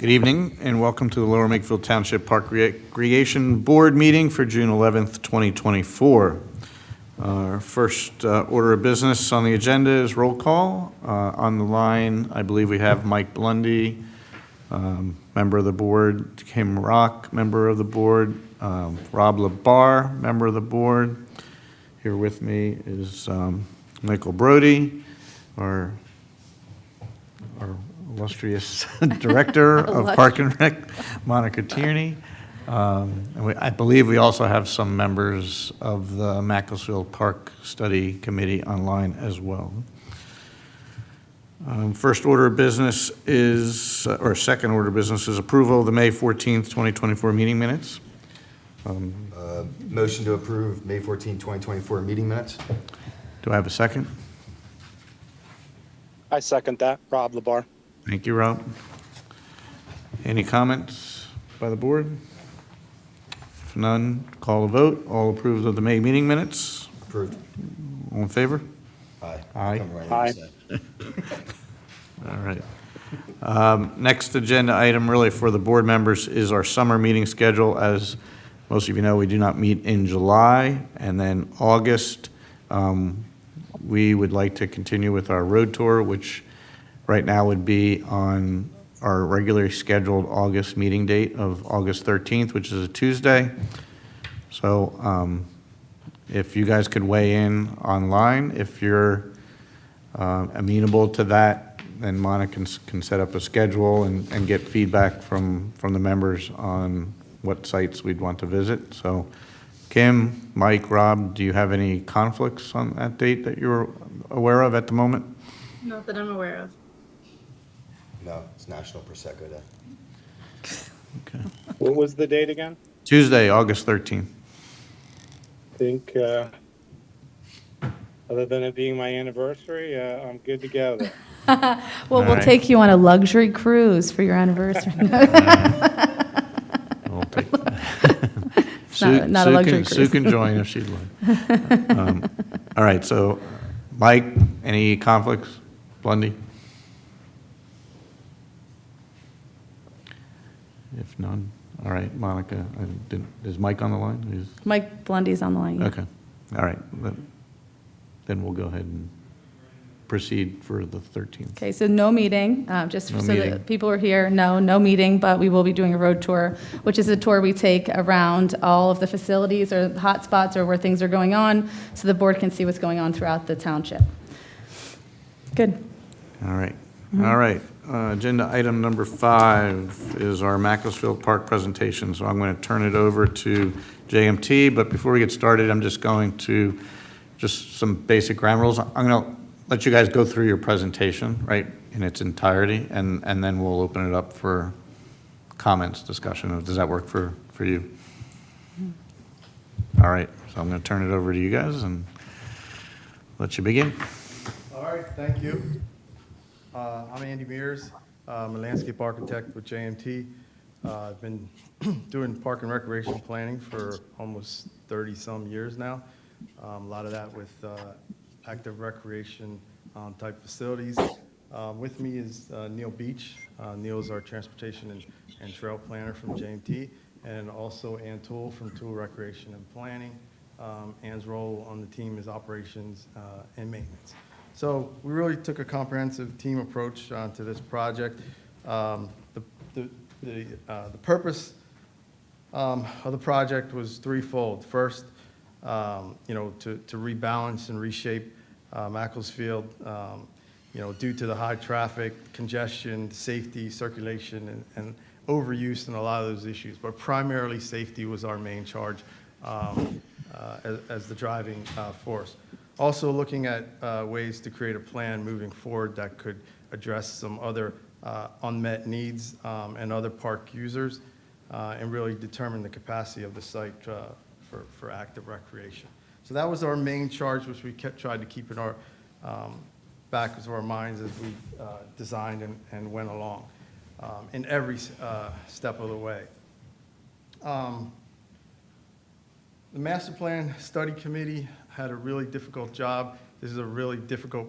Good evening and welcome to the Lower Makefield Township Park Recreation Board meeting for June 11th, 2024. Our first order of business on the agenda is roll call. On the line, I believe we have Mike Blundy, member of the board, Kim Rock, member of the board, Rob LaBar, member of the board. Here with me is Michael Brody, our illustrious Director of Park and Rec, Monica Tierney. I believe we also have some members of the Macclesfield Park Study Committee online as well. First order of business is, or second order of business is approval of the May 14th, 2024 meeting minutes. Motion to approve May 14, 2024 meeting minutes. Do I have a second? I second that. Rob LaBar. Thank you, Rob. Any comments by the board? If none, call a vote. All approved of the May meeting minutes? Approved. All in favor? Aye. Aye. Aye. All right. Next agenda item really for the board members is our summer meeting schedule. As most of you know, we do not meet in July, and then August, we would like to continue with our road tour, which right now would be on our regularly scheduled August meeting date of August 13th, which is a Tuesday. So if you guys could weigh in online, if you're amenable to that, then Monica can set up a schedule and get feedback from the members on what sites we'd want to visit. So Kim, Mike, Rob, do you have any conflicts on that date that you're aware of at the moment? Not that I'm aware of. No, it's National Prosecco Day. Okay. What was the date again? Tuesday, August 13th. I think, other than it being my anniversary, I'm good to go there. Well, All we'll right. take you on a luxury cruise for your anniversary. We'll take not a luxury Sue cruise. can join if she'd like. All right, so Mike, any conflicts? Blundy? If none, all right, Monica, is Mike on the line? Mike Blundy's on the line. Yeah. Okay, all right, then we'll go ahead and proceed for the 13th. Okay, so no meeting, just No so meeting. that people are here. No meeting, but we will be doing a road tour, which is a tour we take around all of the facilities or hot spots or where things are going on, so the board can see what's going on throughout the township. Good. All right, all right. Agenda item number 5 is our Macclesfield Park presentation. So I'm going to turn it over to JMT, but before we get started, I'm just going to, just some basic ground rules. I'm going to let you guys go through your presentation, right, in its entirety, and then we'll open it up for comments, discussion. Does that work for you? All right, so I'm going to turn it over to you guys and let you begin. All right, thank you. I'm Andy Mears. I'm a landscape architect with JMT. I've been doing park and recreation planning for almost 30-some years now. A lot of that with active recreation type facilities. With me is Neil Beach. Neil is our transportation and trail planner from JMT, and also Ann Toole from Toole Recreation and Planning. Ann's role on the team is operations and maintenance. So we really took a comprehensive team approach to this project. The purpose of the project was threefold. First, to rebalance and reshape Macclesfield, due to the high traffic, congestion, safety, circulation, and overuse and a lot of those issues. But primarily safety was our main charge as the driving force. Also looking at ways to create a plan moving forward that could address some other unmet needs and other park users and really determine the capacity of the site for active recreation. So that was our main charge, which we tried to keep in our back of our minds as we designed and went along in every step of the way. The Master Plan Study Committee had a really difficult job. This is a really difficult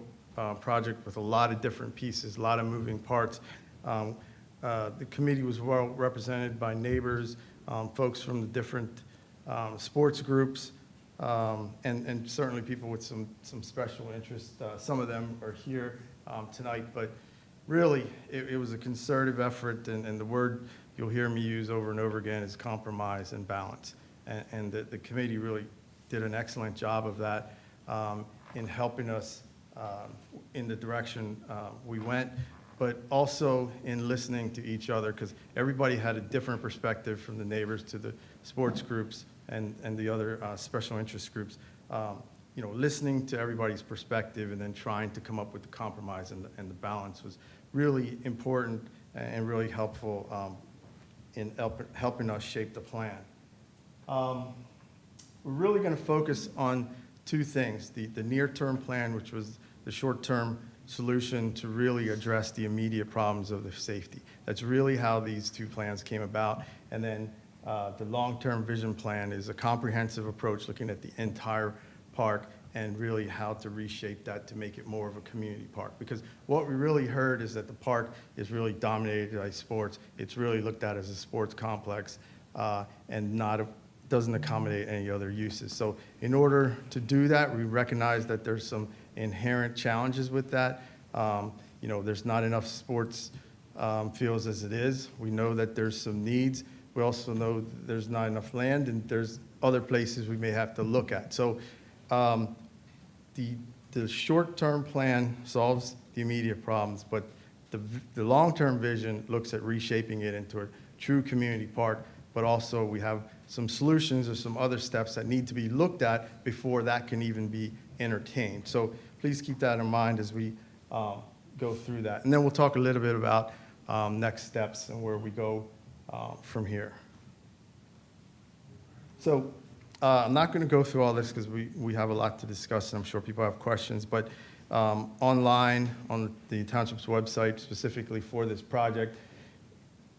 project with a lot of different pieces, a lot of moving parts. The committee was well represented by neighbors, folks from the different sports groups, and certainly people with some special interests. Some of them are here tonight, but really, it was a concerted effort, and the word you'll hear me use over and over again is compromise and balance. And the committee really did an excellent job of that in helping us in the direction we went, but also in listening to each other, because everybody had a different perspective, from the neighbors to the sports groups and the other special interest groups. You know, listening to everybody's perspective and then trying to come up with the compromise and the balance was really important and really helpful in helping us shape the plan. We're really going to focus on two things: the near-term plan, which was the short-term solution to really address the immediate problems of the safety. That's really how these two plans came about. And then the long-term vision plan is a comprehensive approach looking at the entire park and really how to reshape that to make it more of a community park. Because what we really heard is that the park is really dominated by sports. It's really looked at as a sports complex and doesn't accommodate any other uses. So in order to do that, we recognize that there's some inherent challenges with that. You know, there's not enough sports fields as it is. We know that there's some needs. We also know that there's not enough land, and there's other places we may have to look at. So the short-term plan solves the immediate problems, but the long-term vision looks at reshaping it into a true community park, but also we have some solutions or some other steps that need to be looked at before that can even be entertained. So please keep that in mind as we go through that. And then we'll talk a little bit about next steps and where we go from here. So I'm not going to go through all this because we have a lot to discuss, and I'm sure people have questions, but online on the township's website, specifically for this project,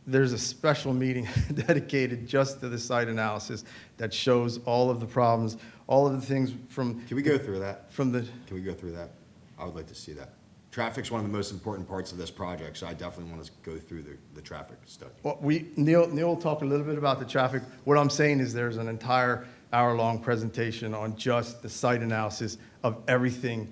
there's a special meeting dedicated just to the site analysis that shows all of the problems, all of the things from... Can we go through that? From the... Can we go through that? I would like to see that. Traffic's one of the most important parts of this project, so I definitely want to go through the traffic study. Well, Neil will talk a little bit about the traffic. What I'm saying is there's an entire hour-long presentation on just the site analysis of everything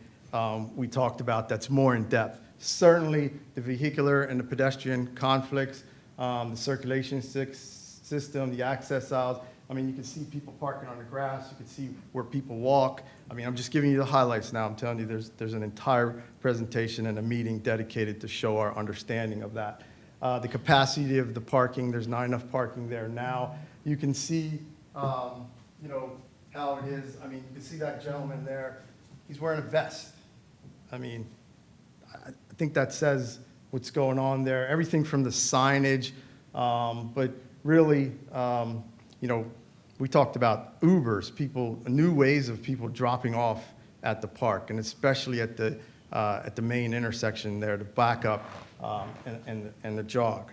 we talked about that's more in depth. Certainly the vehicular and the pedestrian conflicts, the circulation system, the access aisles. I mean, you can see people parking on the grass. You can see where people walk. I mean, I'm just giving you the highlights now. I'm telling you there's an entire presentation and a meeting dedicated to show our understanding of that. The capacity of the parking, there's not enough parking there now. You can see, you know, how it is. I mean, you can see that gentleman there. He's wearing a vest. I mean, I think that says what's going on there. Everything from the signage, but really, you know, we talked about Ubers, new ways of people dropping off at the park, and especially at the main intersection there, to back up and the jog.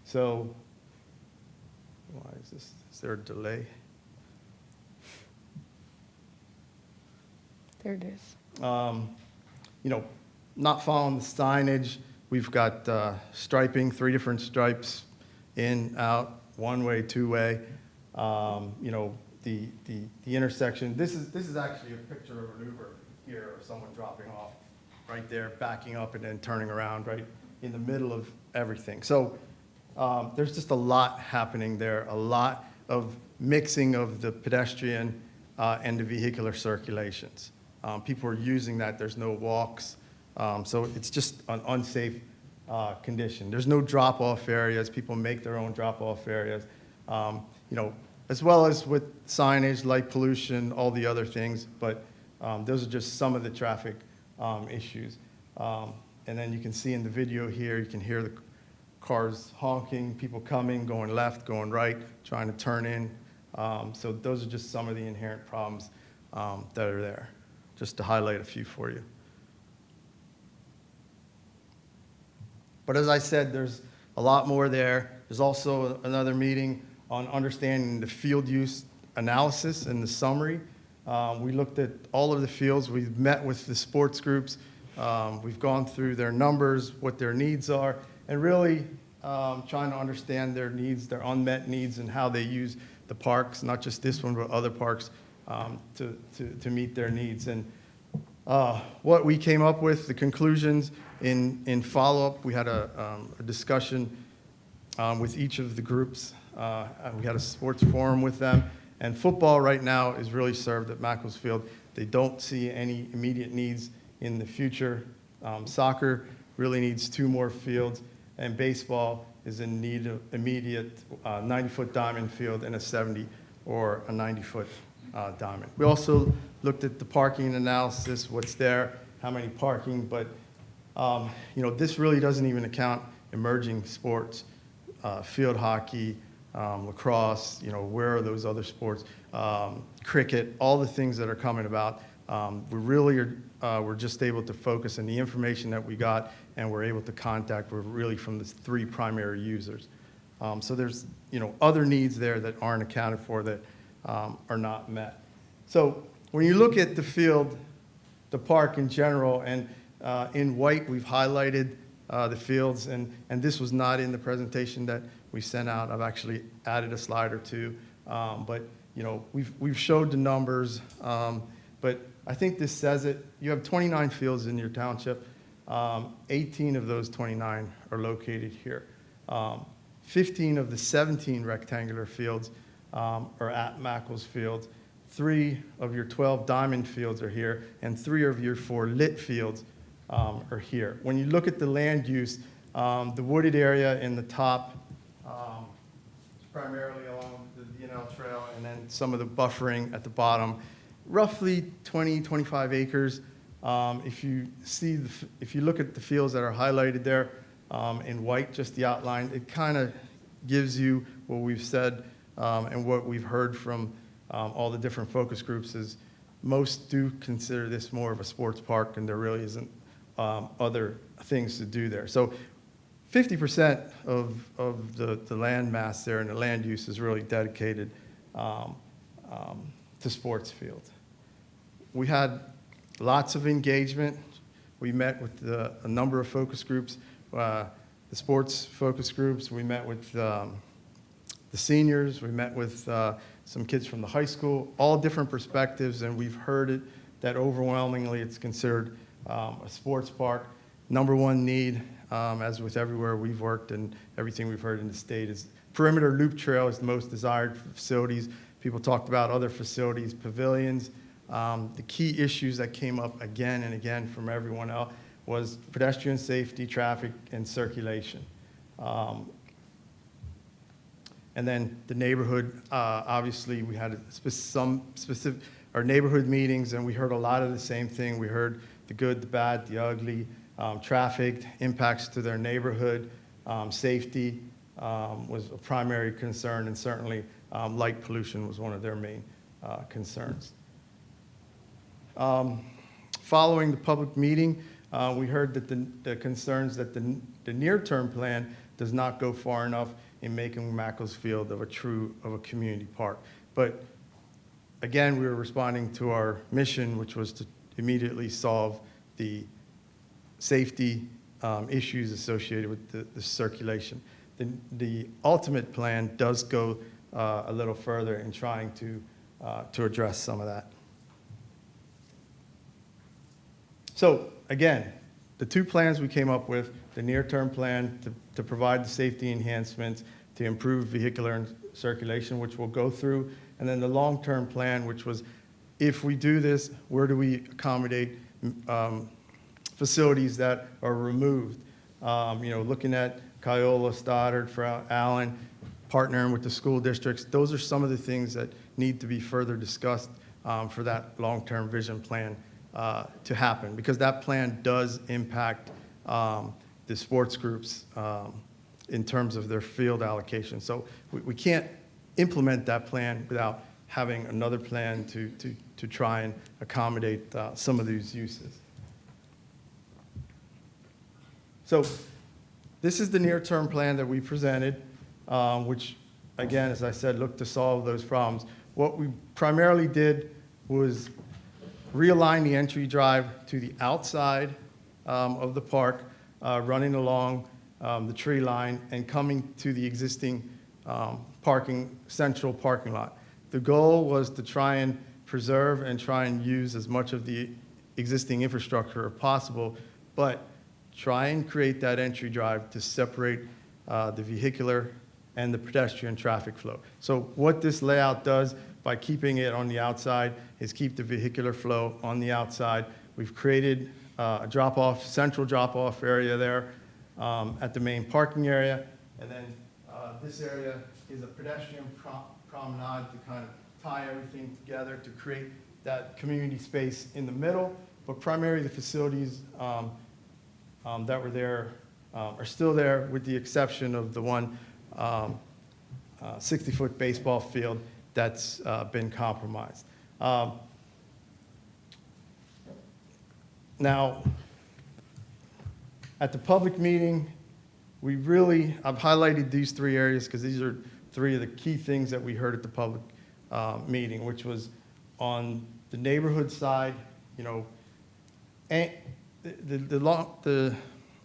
So, why is this? Is there a delay? There it is. You know, not following the signage. We've got striping, 3 different stripes, in, out, one-way, two-way. You know, the intersection. This is actually a picture of an Uber here of someone dropping off right there, backing up and then turning around right in the middle of everything. So there's just a lot happening there, a lot of mixing of the pedestrian and the vehicular circulations. People are using that. There's no walks. So it's just an unsafe condition. There's no drop-off areas. People make their own drop-off areas. You know, as well as with signage, light pollution, all the other things. But those are just some of the traffic issues. And then you can see in the video here, you can hear the cars honking, people coming, going left, going right, trying to turn in. So those are just some of the inherent problems that are there, just to highlight a few for you. But as I said, there's a lot more there. There's also another meeting on understanding the field use analysis and the summary. We looked at all of the fields. We've met with the sports groups. We've gone through their numbers, what their needs are, and really trying to understand their needs, their unmet needs, and how they use the parks, not just this one, but other parks, to meet their needs. And what we came up with, the conclusions in follow-up, we had a discussion with each of the groups. We had a sports forum with them. And football right now is really served at Macclesfield. They don't see any immediate needs in the future. Soccer really needs 2 more fields, and baseball is in need of immediate 90-foot diamond field and a 70 or a 90-foot diamond. We also looked at the parking analysis, what's there, how many parking, but this really doesn't even account emerging sports, field hockey, lacrosse, where are those other sports, cricket, all the things that are coming about. We really we're just able to focus on the information that we got, and we're able to contact, we're really from the 3 primary users. So there's, other needs there that aren't accounted for that are not met. So when you look at the field, the park in general, and in white, we've highlighted the fields, and this was not in the presentation that we sent out. I've actually added a slide or 2, but we've showed the numbers, but I think this says it. You have 29 fields in your township. 18 of those 29 are located here. 15 of the 17 rectangular fields are at Macclesfield. 3 of your 12 diamond fields are here, and 3 of your 4 lit fields are here. When you look at the land use, the wooded area in the top is primarily along the D&L Trail, and then some of the buffering at the bottom, roughly 20, 25 acres. If you look at the fields that are highlighted there in white, just the outline, it kind of gives you what we've said and what we've heard from all the different focus groups is most do consider this more of a sports park, and there really isn't other things to do there. So 50% of the land mass there and the land use is really dedicated to sports fields. We had lots of engagement. We met with a number of focus groups, the sports focus groups. We met with the seniors. We met with some kids from the high school, all different perspectives, and we've heard it that overwhelmingly it's considered a sports park. Number 1 need, as with everywhere we've worked and everything we've heard in the state, is perimeter loop trail is the most desired facilities. People talked about other facilities, pavilions. The key issues that came up again and again from everyone else was pedestrian safety, traffic, and circulation. And then the neighborhood, obviously we had some specific, our neighborhood meetings, and we heard a lot of the same thing. We heard the good, the bad, the ugly, traffic, impacts to their neighborhood, safety was a primary concern, and certainly light pollution was one of their main concerns. Following the public meeting, we heard that the concerns that the near-term plan does not go far enough in making Macclesfield of a community park. But again, we were responding to our mission, which was to immediately solve the safety issues associated with the circulation. The ultimate plan does go a little further in trying to address some of that. So again, the 2 plans we came up with, the near-term plan to provide the safety enhancements, to improve vehicular circulation, which we'll go through, and then the long-term plan, which was, if we do this, where do we accommodate facilities that are removed? Looking at Kiola, Stoddard, Allen, partnering with the school districts, those are some of the things that need to be further discussed for that long-term vision plan to happen, because that plan does impact the sports groups in terms of their field allocation. So we can't implement that plan without having another plan to try and accommodate some of these uses. So this is the near-term plan that we presented, which, again, as I said, looked to solve those problems. What we primarily did was realign the entry drive to the outside of the park, running along the tree line and coming to the existing central parking lot. The goal was to try and preserve and try and use as much of the existing infrastructure as possible, but try and create that entry drive to separate the vehicular and the pedestrian traffic flow. So what this layout does by keeping it on the outside is keep the vehicular flow on the outside. We've created a central drop-off area there at the main parking area. And then this area is a pedestrian promenade to kind of tie everything together to create that community space in the middle. But primarily the facilities that were there are still there, with the exception of the one 60-foot baseball field that's been compromised. Now, at the public meeting, I've highlighted these three areas because these are three of the key things that we heard at the public meeting, which was on the neighborhood side, and the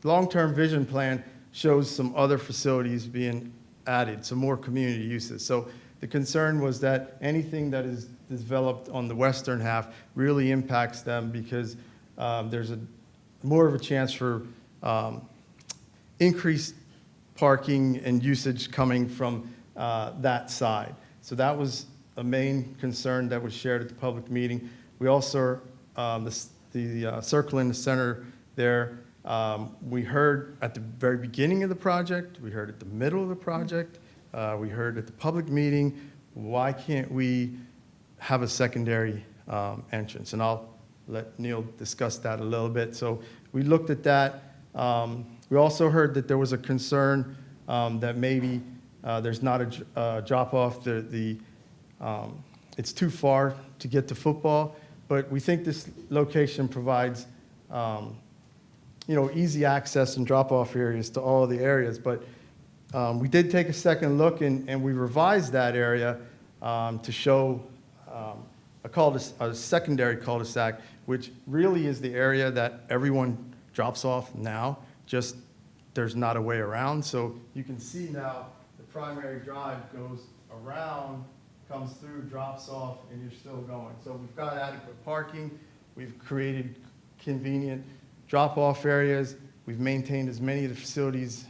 long-term vision plan shows some other facilities being added, some more community uses. So the concern was that anything that is developed on the western half really impacts them because there's more of a chance for increased parking and usage coming from that side. So that was a main concern that was shared at the public meeting. We also, the circle in the center there, we heard at the very beginning of the project, we heard at the middle of the project, we heard at the public meeting, why can't we have a secondary entrance? And I'll let Neil discuss that a little bit. So we looked at that. We also heard that there was a concern that maybe there's not a drop-off. It's too far to get to football, but we think this location provides easy access and drop-off areas to all the areas. But we did take a second look, and we revised that area to show a secondary cul-de-sac, which really is the area that everyone drops off now, just there's not a way around. So you can see now the primary drive goes around, comes through, drops off, and you're still going. So we've got adequate parking. We've created convenient drop-off areas. We've maintained as many of the facilities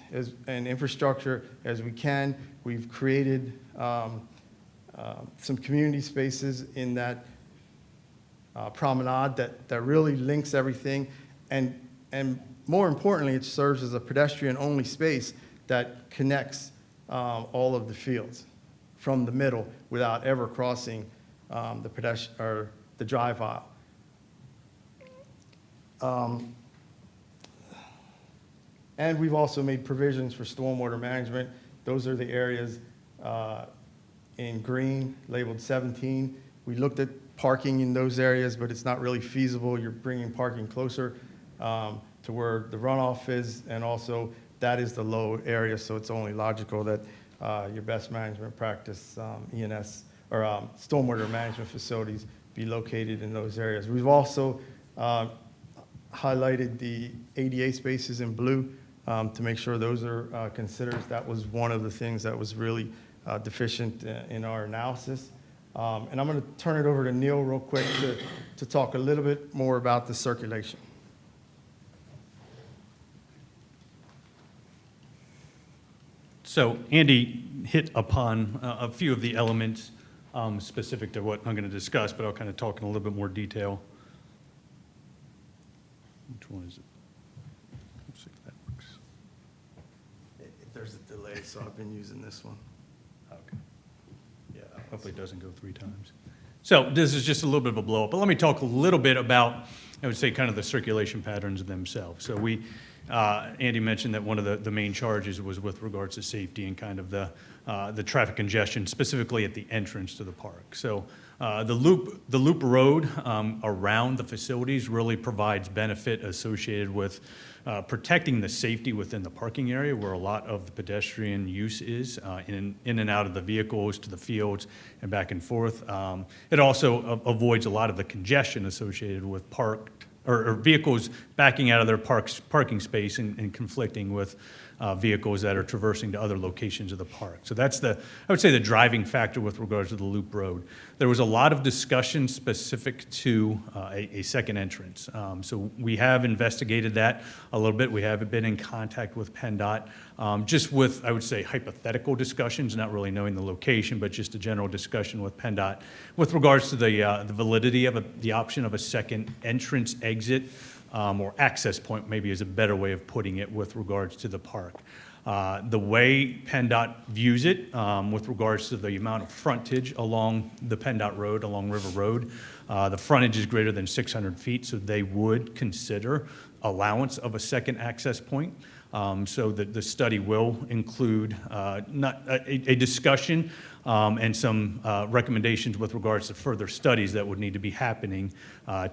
and infrastructure as we can. We've created some community spaces in that promenade that really links everything. And more importantly, it serves as a pedestrian-only space that connects all of the fields from the middle without ever crossing the drive aisle. And we've also made provisions for stormwater management. Those are the areas in green, labeled 17. We looked at parking in those areas, but it's not really feasible. You're bringing parking closer to where the runoff is, and also that is the low area, so it's only logical that your best management practice, E&S, or stormwater management facilities be located in those areas. We've also highlighted the ADA spaces in blue to make sure those are considered. That was one of the things that was really deficient in our analysis. And I'm going to turn it over to Neil real quick to talk a little bit more about the circulation. So Andy hit upon a few of the elements specific to what I'm going to discuss, but I'll kind of talk in a little bit more detail. Which one is it? Let's see if that works. There's a delay, so I've been using this one. Okay. Yeah, hopefully it doesn't go 3 times. So this is just a little bit of a blow up, but let me talk a little bit about, I would say, kind of the circulation patterns themselves. So Andy mentioned that one of the main charges was with regards to safety and kind of the traffic congestion, specifically at the entrance to the park. So the loop road around the facilities really provides benefit associated with protecting the safety within the parking area where a lot of the pedestrian use is in and out of the vehicles to the fields and back and forth. It also avoids a lot of the congestion associated with parked or vehicles backing out of their parking space and conflicting with vehicles that are traversing to other locations of the park. So that's I would say the driving factor with regards to the loop road. There was a lot of discussion specific to a second entrance. So we have investigated that a little bit. We have been in contact with PennDOT, just with, I would say, hypothetical discussions, not really knowing the location, but just a general discussion with PennDOT with regards to the validity of the option of a second entrance exit, or access point, maybe is a better way of putting it with regards to the park. The way PennDOT views it, with regards to the amount of frontage along the PennDOT road, along River Road, the frontage is greater than 600 feet, so they would consider allowance of a second access point. So the study will include not a discussion and some recommendations with regards to further studies that would need to be happening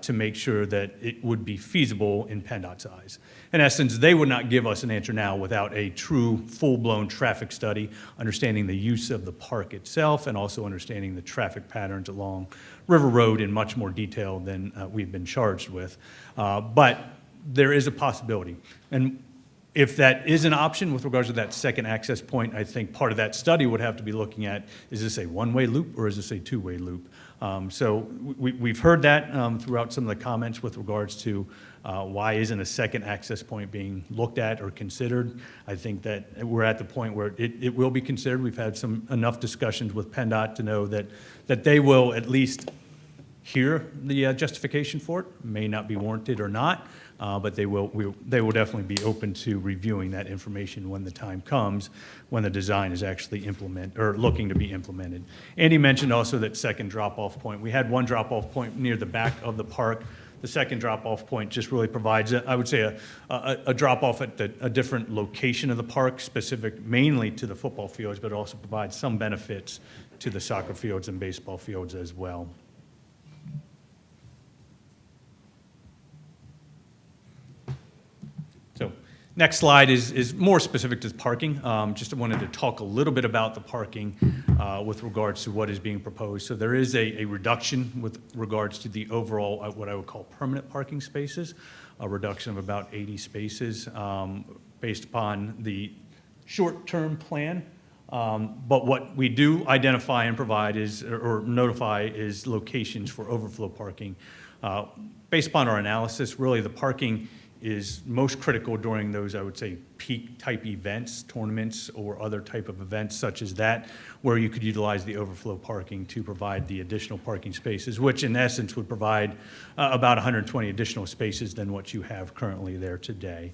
to make sure that it would be feasible in PennDOT's eyes. In essence, they would not give us an answer now without a true, full-blown traffic study, understanding the use of the park itself and also understanding the traffic patterns along River Road in much more detail than we've been charged with. But there is a possibility. And if that is an option with regards to that second access point, I think part of that study would have to be looking at, is this a one-way loop or is this a two-way loop? So we've heard that throughout some of the comments with regards to why isn't a second access point being looked at or considered. I think that we're at the point where it will be considered. We've had enough discussions with PennDOT to know that they will at least hear the justification for it. May not be warranted or not. But they will definitely be open to reviewing that information when the time comes, when the design is actually looking to be implemented. Andy mentioned also that second drop-off point. We had one drop-off point near the back of the park. The second drop-off point just really provides, I would say, a drop-off at a different location of the park, specific mainly to the football fields, but also provides some benefits to the soccer fields and baseball fields as well. So next slide is more specific to parking. Just wanted to talk a little bit about the parking with regards to what is being proposed. So there is a reduction with regards to the overall, what I would call permanent parking spaces, a reduction of about 80 spaces based upon the short-term plan. But what we do identify and provide or notify is locations for overflow parking. Based upon our analysis, really the parking is most critical during those, I would say, peak type events, tournaments, or other type of events such as that, where you could utilize the overflow parking to provide the additional parking spaces, which in essence would provide about 120 additional spaces than what you have currently there today.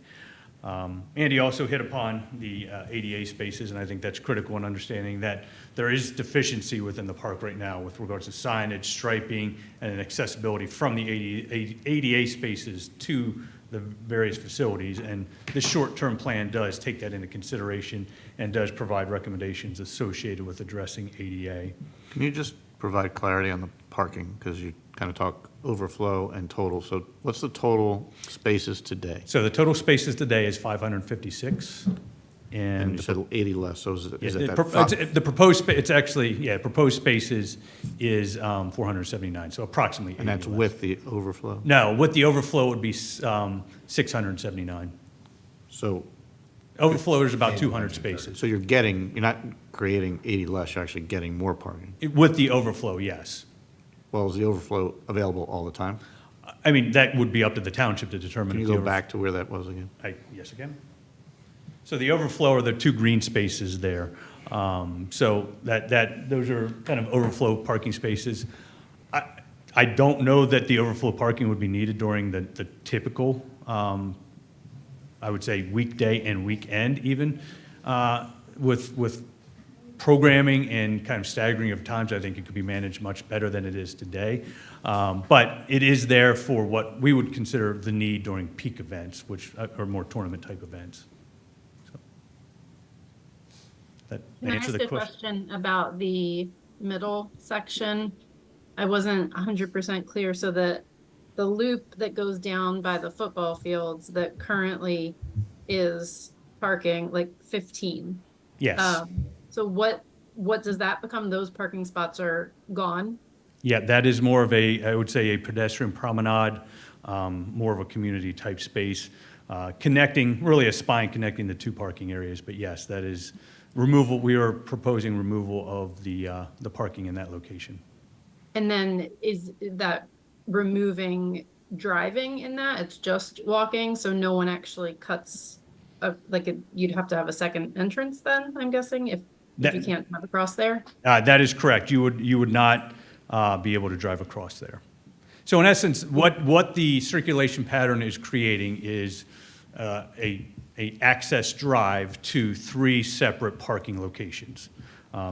Andy also hit upon the ADA spaces, and I think that's critical in understanding that there is deficiency within the park right now with regards to signage, striping, and accessibility from the ADA spaces to the various facilities, and this short-term plan does take that into consideration and does provide recommendations associated with addressing ADA. Can you just provide clarity on the parking? Because you kind of talk overflow and total. So what's the total spaces today? So the total spaces today is 556. And you And said 80 less, so is yeah, it that? the proposed, it's actually, yeah, proposed spaces is 479, so approximately 80 And that's less. with the overflow? No, with the overflow would be 679. So Overflow is about 200 spaces. you're not creating 80 less, you're actually getting more parking. With the overflow, yes. Well, is the overflow available all the time? I mean, that would be up to the township to determine. Can you if the go back to where that was again? Yes, again. So the overflow are the two green spaces there. So those are kind of overflow parking spaces. I don't know that the overflow parking would be needed during the typical, I would say, weekday and weekend even. With programming and kind of staggering of times, I think it could be managed much better than it is today. But it is there for what we would consider the need during peak events, which are more tournament-type events. So, that Can I answer ask the a question? question about the middle section? I wasn't 100% clear, so the loop that goes down by the football fields that currently is parking, like 15. Yes. So what does that become? Those parking spots are gone? Yeah, that is more of I would say, a pedestrian promenade more of a community-type space, connecting, really a spine connecting the two parking areas. But yes, that is removal, we are proposing removal of the parking in that location. And then is that removing driving in that? It's just walking, so no one actually cuts, you'd have to have a second entrance then, I'm guessing, if you can't have across there? That is correct. You would not be able to drive across there. So in essence, what the circulation pattern is creating is a access drive to 3 separate parking locations.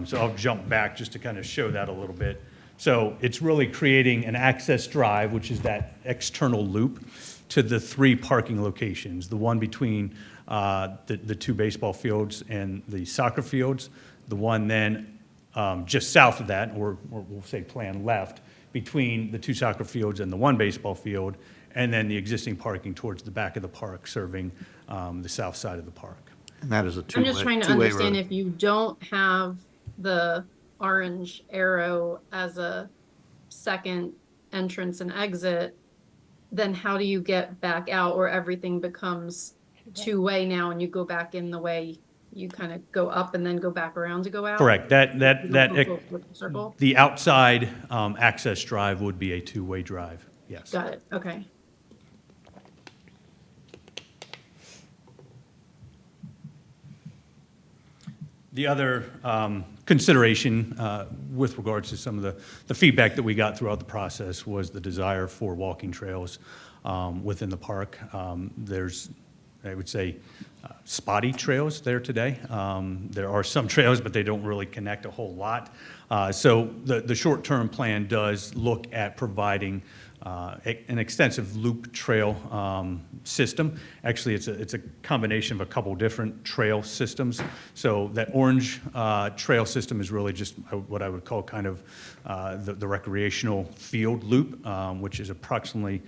So I'll jump back just to kind of show that a little bit. So it's really creating an access drive, which is that external loop, to the 3 parking locations, the one between the 2 baseball fields and the soccer fields, the one then just south of that, or we'll say plan left, between the 2 soccer fields and the 1 baseball field, and then the existing parking towards the back of the park serving the south side of the park. And that is a I'm just trying to two-way understand road. if you don't have the orange arrow as a second entrance and exit, then how do you get back out, or everything becomes two-way now and you go back in the way you kind of go up and then go back around to go out? Correct. Circle? The outside access drive would be a 2-way drive, yes. Got it, okay. The other consideration with regards to some of the feedback that we got throughout the process was the desire for walking trails within the park. There's, I would say, spotty trails there today. There are some trails, but they don't really connect a whole lot. So the short-term plan does look at providing an extensive loop trail system. Actually, it's a combination of a couple different trail systems. So that orange trail system is really just what I would call kind of the recreational field loop, which is approximately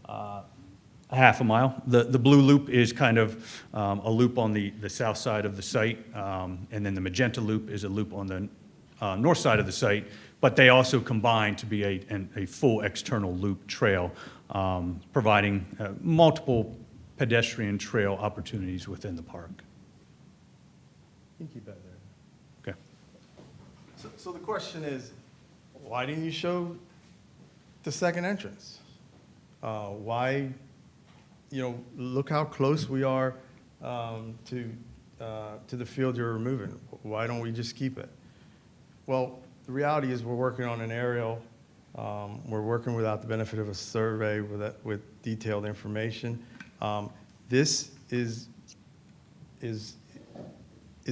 a half a mile. The blue loop is kind of a loop on the south side of the site, and then the magenta loop is a loop on the north side of the site, but they also combine to be a full external loop trail, providing multiple pedestrian trail opportunities within the park. You can keep that there. Okay. So the question is, why didn't you show the second entrance? Why, look how close we are to the field you're removing. Why don't we just keep it? Well, the reality is we're working on an aerial. We're working without the benefit of a survey with detailed information. This is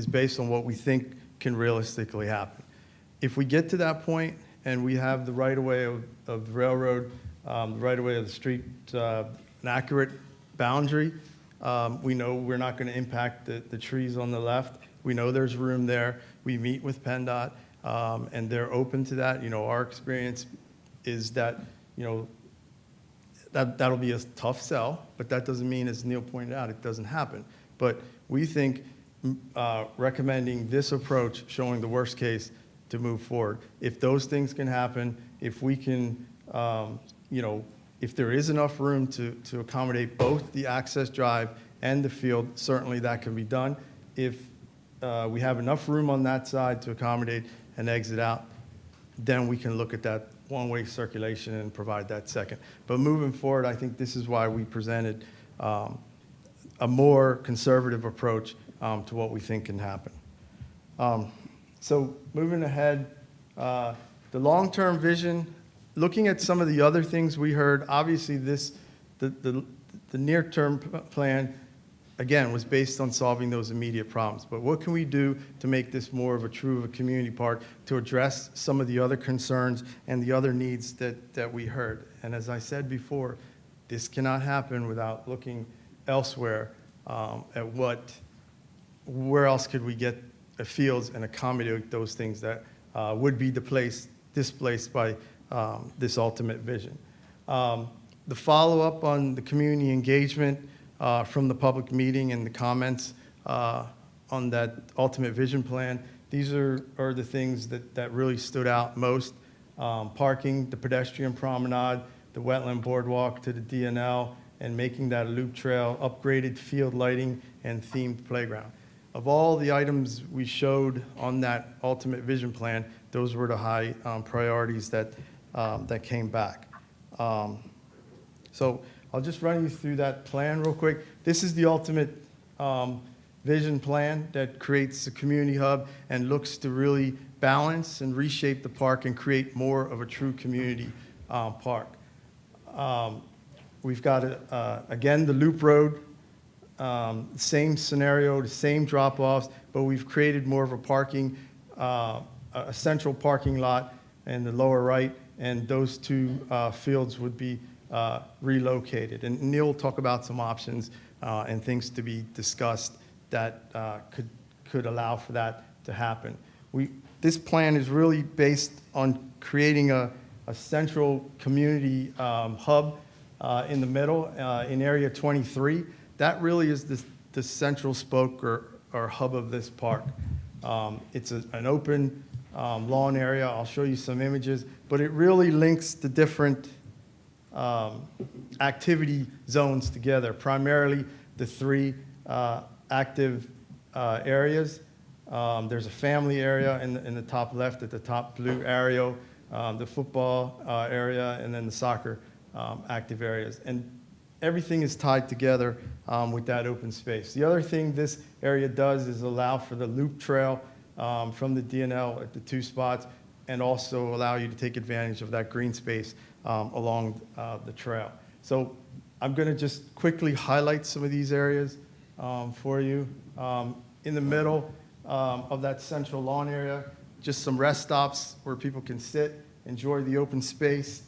based on what we think can realistically happen. If we get to that point and we have the right-of-way of the railroad, the right-of-way of the street, an accurate boundary, we know we're not going to impact the trees on the left. We know there's room there. We meet with PennDOT, and they're open to that. Our experience is that, that'll be a tough sell, but that doesn't mean, as Neil pointed out, it doesn't happen. But we think recommending this approach, showing the worst case, to move forward. If those things can happen, if we can, if there is enough room to accommodate both the access drive and the field, certainly that can be done. If we have enough room on that side to accommodate an exit out, then we can look at that one-way circulation and provide that second. But moving forward, I think this is why we presented a more conservative approach to what we think can happen. So moving ahead, the long-term vision, looking at some of the other things we heard, obviously the near-term plan, again, was based on solving those immediate problems. But what can we do to make this more of a community park, to address some of the other concerns and the other needs that we heard? And as I said before, this cannot happen without looking elsewhere at where else could we get fields and accommodate those things that would be displaced by this ultimate vision. The follow-up on the community engagement from the public meeting and the comments on that ultimate vision plan, these are the things that really stood out most. Parking, the pedestrian promenade, the wetland boardwalk to the DNL, and making that a loop trail, upgraded field lighting, and themed playground. Of all the items we showed on that ultimate vision plan, those were the high priorities that came back. So I'll just run you through that plan real quick. This is the ultimate vision plan that creates a community hub and looks to really balance and reshape the park and create more of a true community park. We've got, again, the loop road, same scenario, the same drop-offs, but we've created more of a parking, a central parking lot in the lower right, and those two fields would be relocated. And Neil will talk about some options and things to be discussed that could allow for that to happen. This plan is really based on creating a central community hub in the middle, in Area 23. That really is the central spoke or hub of this park. It's an open lawn area. I'll show you some images, but it really links the different activity zones together, primarily the three active areas. There's a family area in the top left at the top blue arrow, the football area, and then the soccer active areas. And everything is tied together with that open space. The other thing this area does is allow for the loop trail from the DNL at the two spots, and also allow you to take advantage of that green space along the trail. So I'm going to just quickly highlight some of these areas for you. In the middle of that central lawn area, just some rest stops where people can sit, enjoy the open space.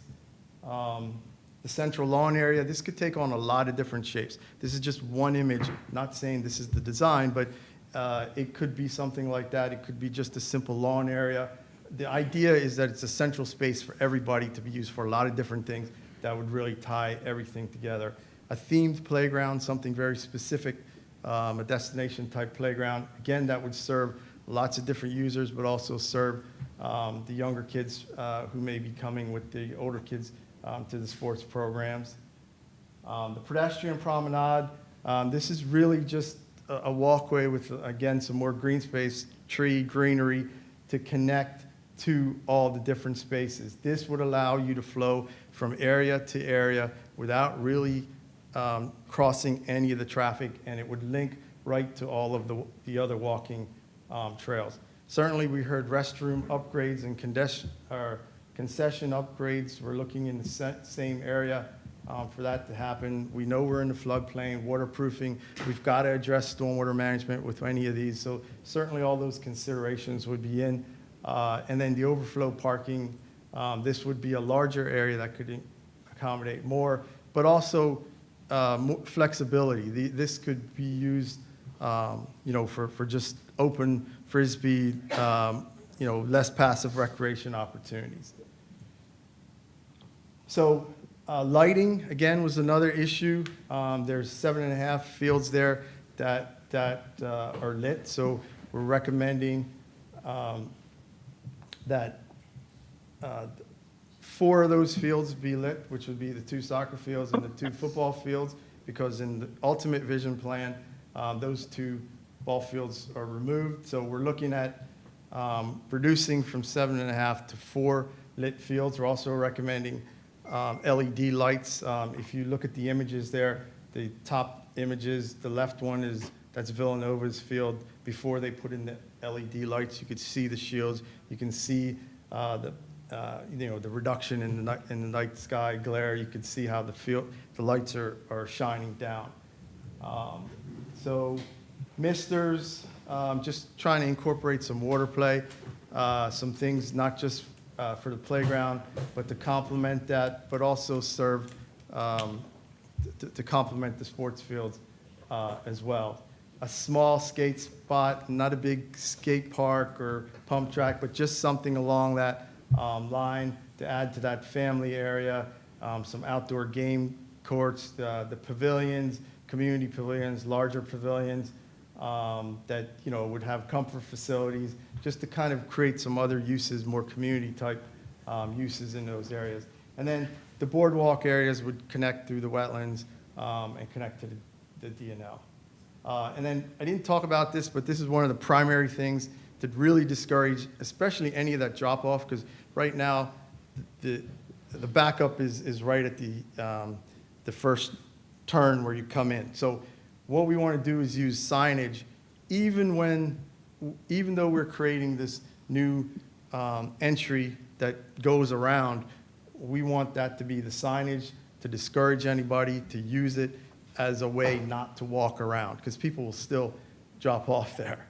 The central lawn area, this could take on a lot of different shapes. This is just one image, not saying this is the design, but it could be something like that. It could be just a simple lawn area. The idea is that it's a central space for everybody to be used for a lot of different things that would really tie everything together. A themed playground, something very specific, a destination type playground. Again, that would serve lots of different users, but also serve the younger kids who may be coming with the older kids to the sports programs. The pedestrian promenade, this is really just a walkway with, again, some more green space, tree, greenery to connect to all the different spaces. This would allow you to flow from area to area without really crossing any of the traffic, and it would link right to all of the other walking trails. Certainly, we heard restroom upgrades and concession upgrades. We're looking in the same area for that to happen. We know we're in the floodplain, waterproofing. We've got to address stormwater management with any of these. So certainly all those considerations would be in. And then the overflow parking, this would be a larger area that could accommodate more, but also more flexibility. This could be used, for just open Frisbee, less passive recreation opportunities. So lighting, again, was another issue. There's 7.5 fields there that are lit. So we're recommending that 4 of those fields be lit, which would be the 2 soccer fields and the 2 football fields, because in the ultimate vision plan, those 2 ball fields are removed. So we're looking at reducing from 7.5 to 4 lit fields. We're also recommending LED lights. If you look at the images there, the top images, the left one that's Villanova's field. Before they put in the LED lights, you could see the shields. You can see the reduction in the night sky glare. You could see how the lights are shining down. So misters, just trying to incorporate some water play, some things not just for the playground, but to complement that, but also serve to complement the sports fields as well. A small skate spot, not a big skate park or pump track, but just something along that line to add to that family area. Some outdoor game courts, the pavilions, community pavilions, larger pavilions that would have comfort facilities, just to kind of create some other uses, more community type uses in those areas. And then the boardwalk areas would connect through the wetlands and connect to the DNL. And then I didn't talk about this, but this is one of the primary things to really discourage, especially any of that drop off, because right now the backup is right at the first turn where you come in. So what we want to do is use signage, even though we're creating this new entry that goes around, we want that to be the signage to discourage anybody to use it as a way not to walk around, because people will still drop off there.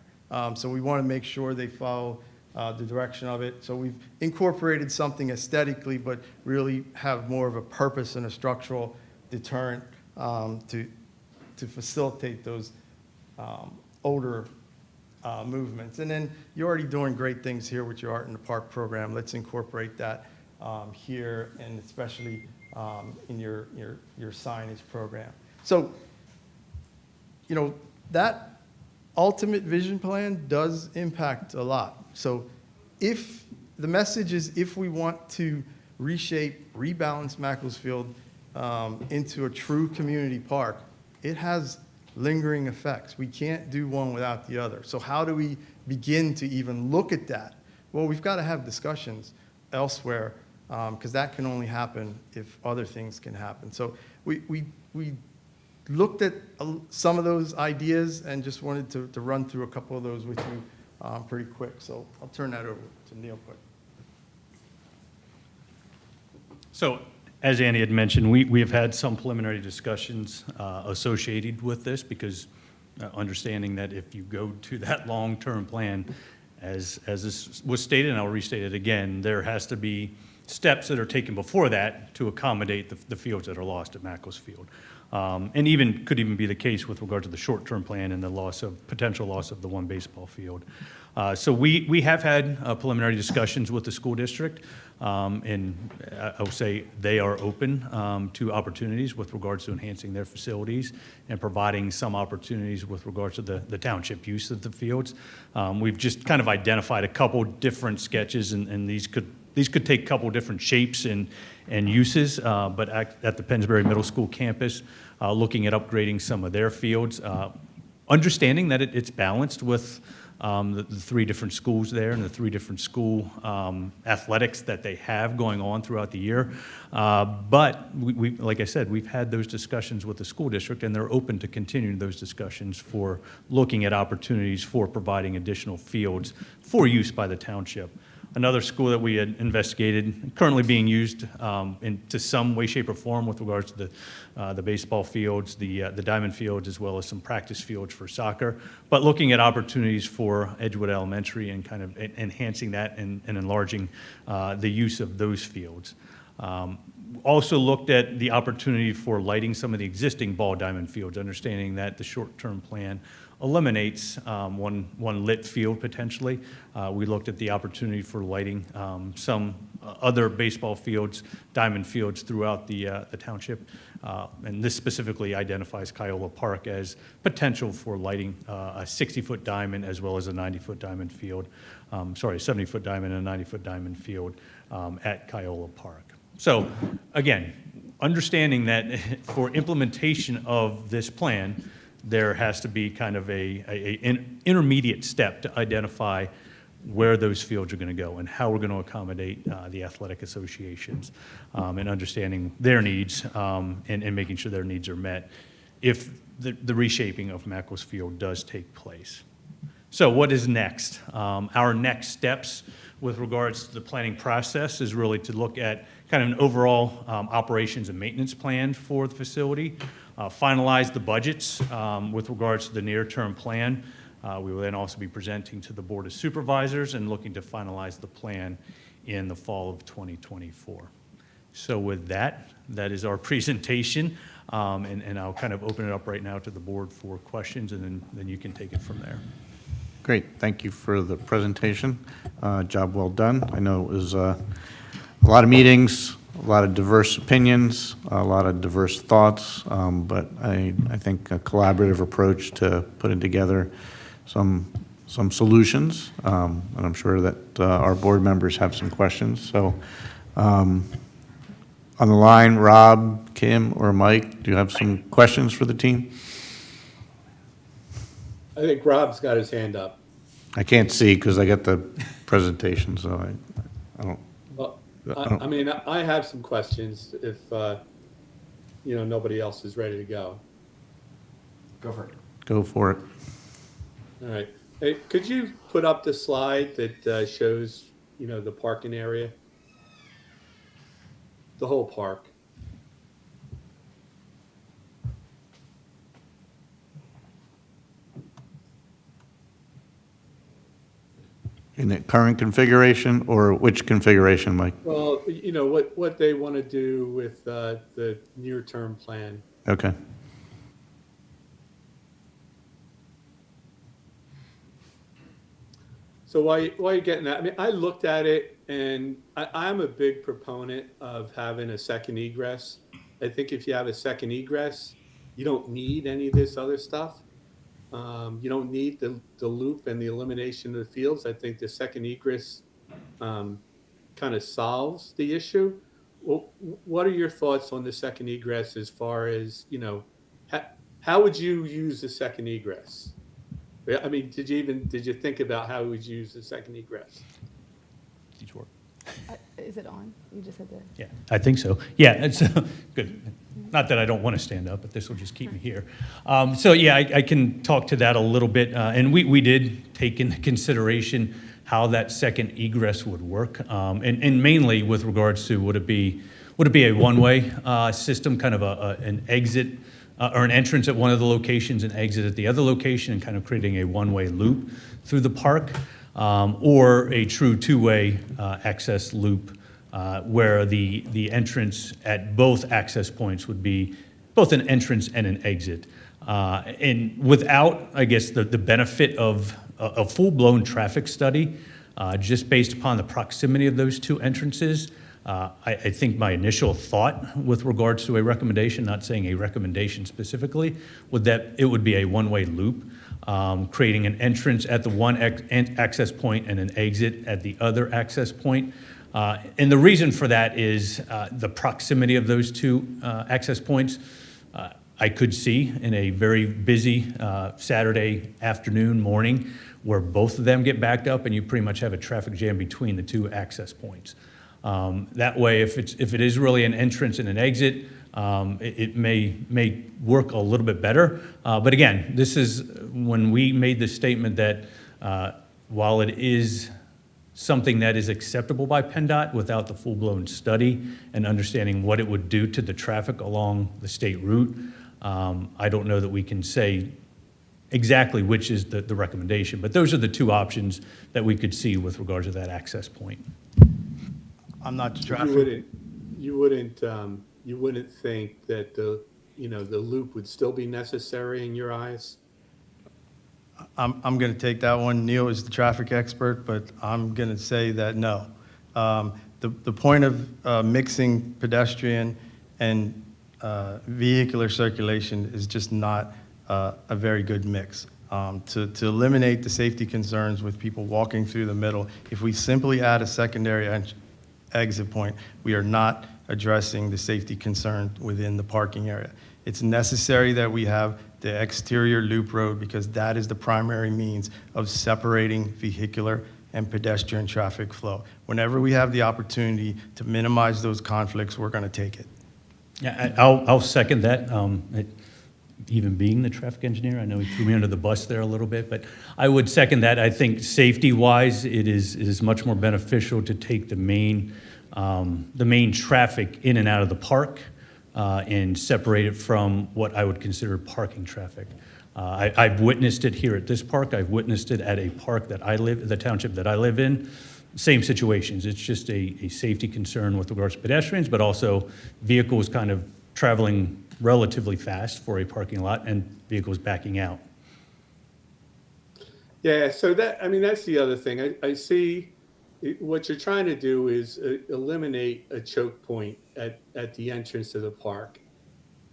So we want to make sure they follow the direction of it. So we've incorporated something aesthetically, but really have more of a purpose and a structural deterrent to facilitate those older movements. And then you're already doing great things here with your Art in the Park program. Let's incorporate that here, and especially in your signage program. So, you know, that ultimate vision plan does impact a lot. So if the message is, if we want to reshape, rebalance Macclesfield into a true community park, it has lingering effects. We can't do one without the other. So how do we begin to even look at that? Well, we've got to have discussions elsewhere, because that can only happen if other things can happen. So we looked at some of those ideas and just wanted to run through a couple of those with you pretty quick. So I'll turn that over to Neil quick. So, as Andy had mentioned, we have had some preliminary discussions associated with this, because understanding that if you go to that long-term plan, as this was stated, and I'll restate it again, there has to be steps that are taken before that to accommodate the fields that are lost at Macclesfield. And could even be the case with regard to the short-term plan and the potential loss of the one baseball field. So we have had preliminary discussions with the school district, and I would say they are open to opportunities with regards to enhancing their facilities and providing some opportunities with regards to the township use of the fields. We've just kind of identified a couple different sketches, and these could take a couple different shapes and uses, but at the Pennsbury Middle School campus, looking at upgrading some of their fields, understanding that it's balanced with the three different schools there and the three different school athletics that they have going on throughout the year. But we, like I said, we've had those discussions with the school district, and they're open to continuing those discussions for looking at opportunities for providing additional fields for use by the township. Another school that we had investigated, currently being used to some way, shape, or form with regards to the baseball fields, the diamond fields, as well as some practice fields for soccer, but looking at opportunities for Edgewood Elementary and kind of enhancing that and enlarging the use of those fields. Also looked at the opportunity for lighting some of the existing ball diamond fields, understanding that the short-term plan eliminates one lit field potentially. We looked at the opportunity for lighting some other baseball fields, diamond fields throughout the township. And this specifically identifies Kiola Park as potential for lighting a 60-foot diamond as well as a 90-foot diamond field. A 70-foot diamond and a 90-foot diamond field at Kiola Park. So again, understanding that for implementation of this plan, there has to be kind of an intermediate step to identify where those fields are going to go and how we're going to accommodate the athletic associations, and understanding their needs and making sure their needs are met if the reshaping of Macclesfield does take place. So what is next? Our next steps with regards to the planning process is really to look at kind of an overall operations and maintenance plan for the facility, finalize the budgets with regards to the near-term plan. We will then also be presenting to the Board of Supervisors and looking to finalize the plan in the fall of 2024. So with that is our presentation, and I'll kind of open it up right now to the board for questions, and then you can take it from there. Great, thank you for the presentation. Job well done. I know it was a lot of meetings, a lot of diverse opinions, a lot of diverse thoughts, but I think a collaborative approach to putting together some solutions, and I'm sure that our board members have some questions. So on the line, Rob, Kim, or Mike, do you have some questions for the team? I think Rob's got his hand up. I can't see because I got the presentation, so I don't. Well, Oh. I mean, I have some questions if, nobody else is ready to go. Go for it. Go for it. All right. Hey, could you put up the slide that shows, the parking area? The whole park. In the current configuration, or which configuration, Mike? Well, what they want to do with the near-term plan. Okay. So while you're getting that, I mean, I looked at it and I'm a big proponent of having a second egress. I think if you have a second egress, you don't need any of this other stuff. You don't need the loop and the elimination of the fields. I think the second egress kind of solves the issue. Well, what are your thoughts on the second egress as far as, how would you use the second egress? I mean, did you think about how would you use the second egress? Each work. Is it on? You just had to. Yeah, I think so. Yeah, it's good. Not that I don't want to stand up, but this will just keep me here. So yeah, I can talk to that a little bit. And we did take into consideration how that second egress would work. And mainly with regards to would it be a one-way system, kind of an exit or an entrance at one of the locations and exit at the other location, and kind of creating a one-way loop through the park, or a true two-way access loop where the entrance at both access points would be both an entrance and an exit. And without, I guess, the benefit of a full-blown traffic study, just based upon the proximity of those two entrances, I think my initial thought with regards to a recommendation, not saying a recommendation specifically, that it would be a one-way loop, creating an entrance at the one access point and an exit at the other access point. And the reason for that is the proximity of those two access points. I could see in a very busy Saturday afternoon, morning, where both of them get backed up and you pretty much have a traffic jam between the two access points. That way, if it is really an entrance and an exit, it may work a little bit better. But again, this is when we made the statement that while it is something that is acceptable by PennDOT without the full-blown study and understanding what it would do to the traffic along the state route, I don't know that we can say exactly which is the recommendation. But those are the two options that we could see with regards to that access point. I'm not You traffic. wouldn't think that the loop would still be necessary in your eyes? I'm going to take that one. Neil is the traffic expert, but I'm going to say that no. The point of mixing pedestrian and vehicular circulation is just not a very good mix. To eliminate the safety concerns with people walking through the middle, if we simply add a secondary exit point, we are not addressing the safety concern within the parking area. It's necessary that we have the exterior loop road because that is the primary means of separating vehicular and pedestrian traffic flow. Whenever we have the opportunity to minimize those conflicts, we're going to take it. Yeah, I'll second that. Even being the traffic engineer, I know he threw me under the bus there a little bit, but I would second that. I think safety-wise, it is much more beneficial to take the main traffic in and out of the park and separate it from what I would consider parking traffic. I've witnessed it here at this park. I've witnessed it at a park that the township that I live in. Same situations. It's just a safety concern with regards to pedestrians, but also vehicles kind of traveling relatively fast for a parking lot and vehicles backing out. Yeah, so that's the other thing. I see what you're trying to do is eliminate a choke point at the entrance to the park.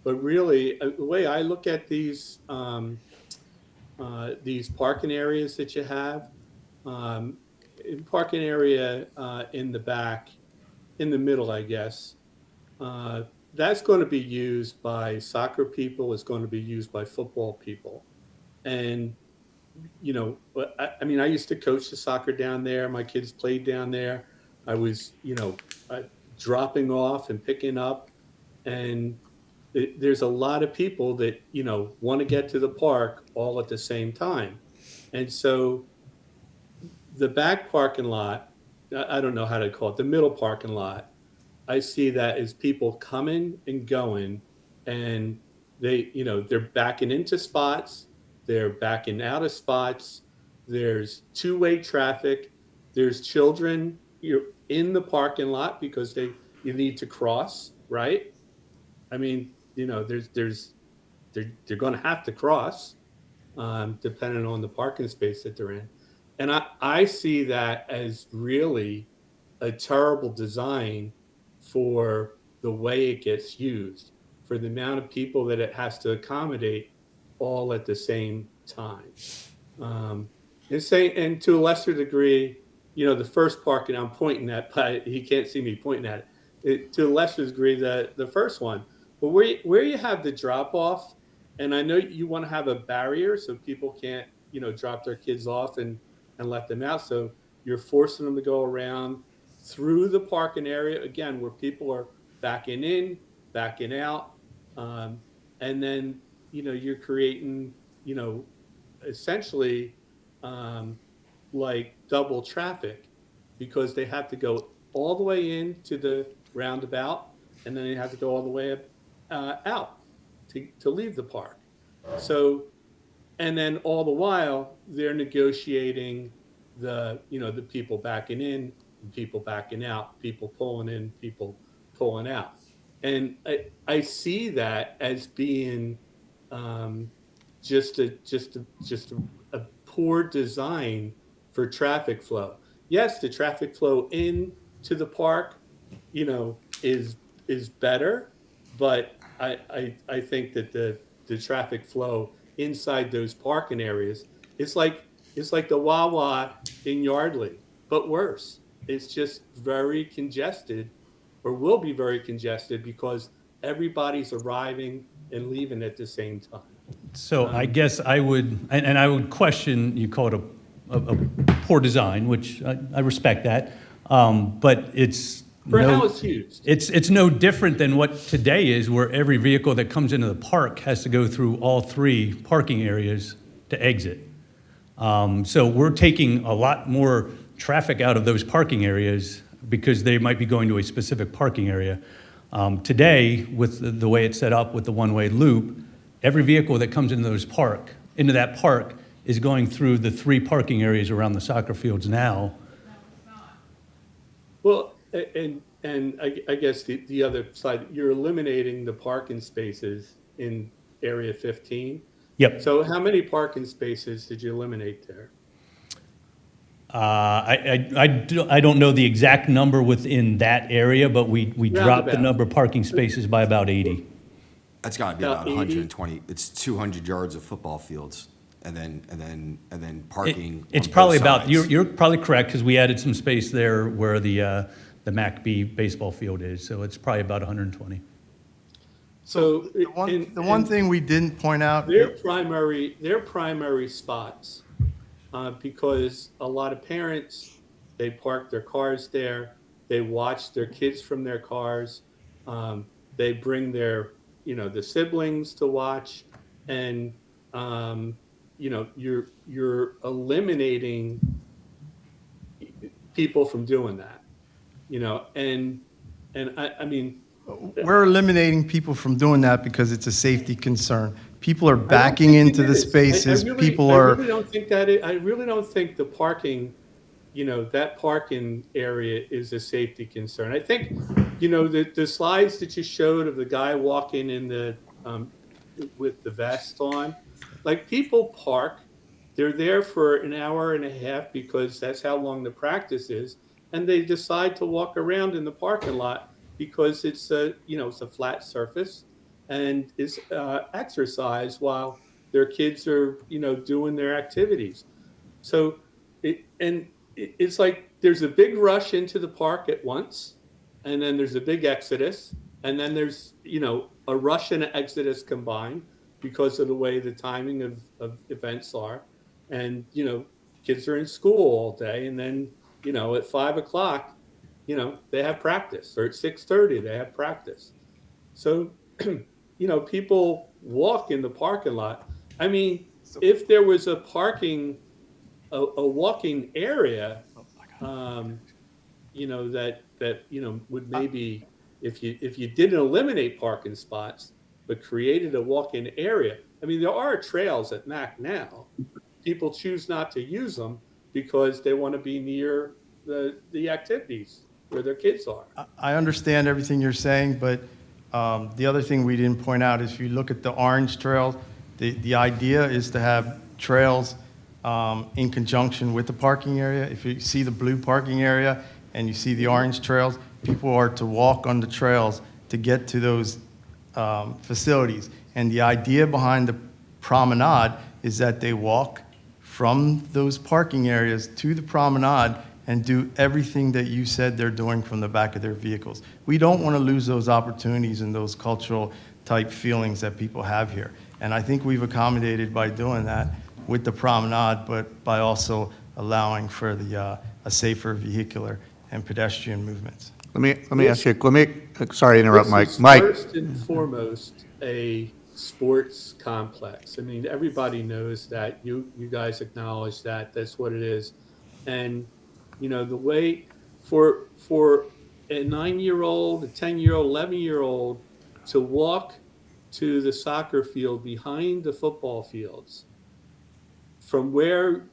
But really, the way I look at these parking areas that you have, parking area in the back, in the middle, I guess, that's going to be used by soccer people. It's going to be used by football people. And, you know, I mean, I used to coach the soccer down there. My kids played down there. I was, dropping off and picking up. And there's a lot of people that, want to get to the park all at the same time. And so the back parking lot, I don't know how to call it, the middle parking lot, I see that as people coming and going, and they're backing into spots, they're backing out of spots. There's two-way traffic. There's children, in the parking lot because you need to cross, right? I mean, they're going to have to cross, depending on the parking space that they're in. And I see that as really a terrible design for the way it gets used, for the amount of people that it has to accommodate all at the same time. And to a lesser degree, the first parking I'm pointing at, but he can't see me pointing at it. To a lesser degree, the first one, but where you have the drop off, and I know you want to have a barrier so people can't, drop their kids off and let them out. So you're forcing them to go around through the parking area again, where people are backing in, backing out, and then you're creating essentially like double traffic, because they have to go all the way into the roundabout, and then they have to go all the way out to leave the park. So, and then all the while they're negotiating the people backing in, people backing out, people pulling in, people pulling out. And I see that as being just a poor design for traffic flow. Yes, the traffic flow into the park, is better, but I think that the traffic flow inside those parking areas, it's like the Wawa in Yardley, but worse. It's just very congested, or will be very congested, because everybody's arriving and leaving at the same time. So I guess I would, and I would question, you call it a poor design, which I respect that, but it's For how no, it's used. it's no different than what today is, where every vehicle that comes into the park has to go through all three parking areas to exit. So we're taking a lot more traffic out of those parking areas because they might be going to a specific parking area. Today, with the way it's set up with the one-way loop, every vehicle that comes into that park is going through the three parking areas around the soccer fields now. Well, and I guess the other side, you're eliminating the parking spaces in Area 15. Yep. So how many parking spaces did you eliminate there? I don't know the exact number within that area, but we dropped the Roundabout. number of parking spaces by about 80. That's got to be About about 80? 120. It's 200 yards of football fields, and then parking. It's on probably both about, sides. you're probably correct, because we added some space there where the MACB baseball field is, so it's probably about 120. So The one thing we didn't point out, their primary spots, because a lot of parents, they park their cars there, they watch their kids from their cars, they bring their the siblings to watch, and you're eliminating people from doing that, and I mean. we're eliminating people from doing that because it's a safety concern. People are backing into the spaces, people I are, really don't think I really don't think the parking, that parking area is a safety concern. I think, the slides that you showed of the guy walking in the, with the vest on, like, people park, they're there for an hour and a half because that's how long the practice is, and they decide to walk around in the parking lot because it's it's a flat surface, and it's exercise while their kids are doing their activities. So it's like there's a big rush into the park at once, and then there's a big exodus, And then there's, a rush and an exodus combined because of the way the timing of events are. And, kids are in school all day, and then, at 5 o'clock, they have practice, or at 6:30, they have practice. So, people walk in the parking lot. I mean, if there was a walking area, that would maybe, if you didn't eliminate parking spots, but created a walk-in area. I mean, there are trails at Mac now. People choose not to use them because they want to be near the activities where their kids are. I understand everything you're saying, but the other thing we didn't point out is if you look at the orange trails, the idea is to have trails in conjunction with the parking area. If you see the blue parking area and you see the orange trails, people are to walk on the trails to get to those facilities. And the idea behind the promenade is that they walk from those parking areas to the promenade and do everything that you said they're doing from the back of their vehicles. We don't want to lose those opportunities and those cultural type feelings that people have here. And I think we've accommodated by doing that with the promenade, but by also allowing for a safer vehicular and pedestrian movements. Let me ask you, sorry to interrupt, Mike. This is Mike, first and foremost a sports complex. I mean, everybody knows that. You guys acknowledge that. That's what it is. And the way for a 9-year-old, a 10-year-old, 11-year-old to walk to the soccer field behind the football fields from where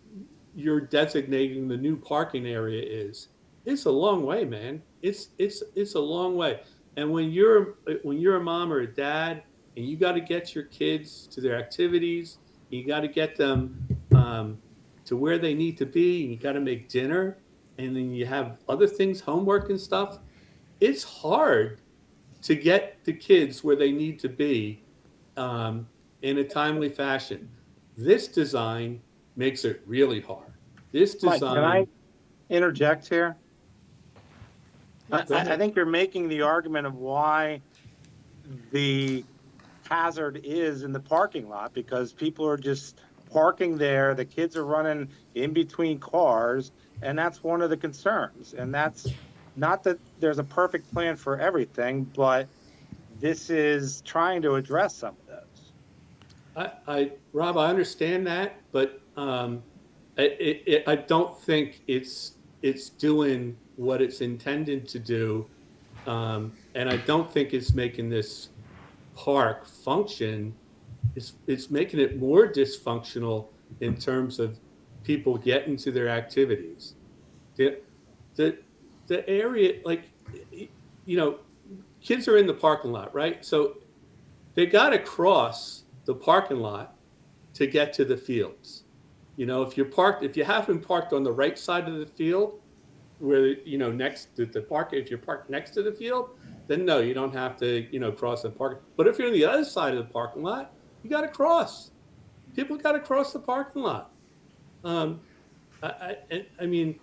you're designating the new parking area is, it's a long way, man. It's a long way. And when you're a mom or a dad and you got to get your kids to their activities, you got to get them to where they need to be, and you got to make dinner, and then you have other things, homework and stuff. It's hard to get the kids where they need to be in a timely fashion. This design makes it really hard. This Mike, design. can I interject here? Go ahead. I think you're making the argument of why the hazard is in the parking lot, because people are just parking there. The kids are running in between cars, and that's one of the concerns. And that's not that there's a perfect plan for everything, but this is trying to address some of those. Rob, I understand that, but I don't think it's doing what it's intended to do, and I don't think it's making this park function. It's making it more dysfunctional in terms of people getting to their activities. The area, kids are in the parking lot, right? So they got to cross the parking lot to get to the fields. If you haven't parked on the right side of the field, where next to the park, if you're parked next to the field, then no, you don't have to cross the park. But if you're on the other side of the parking lot, you got to cross. People got to cross the parking lot. I mean,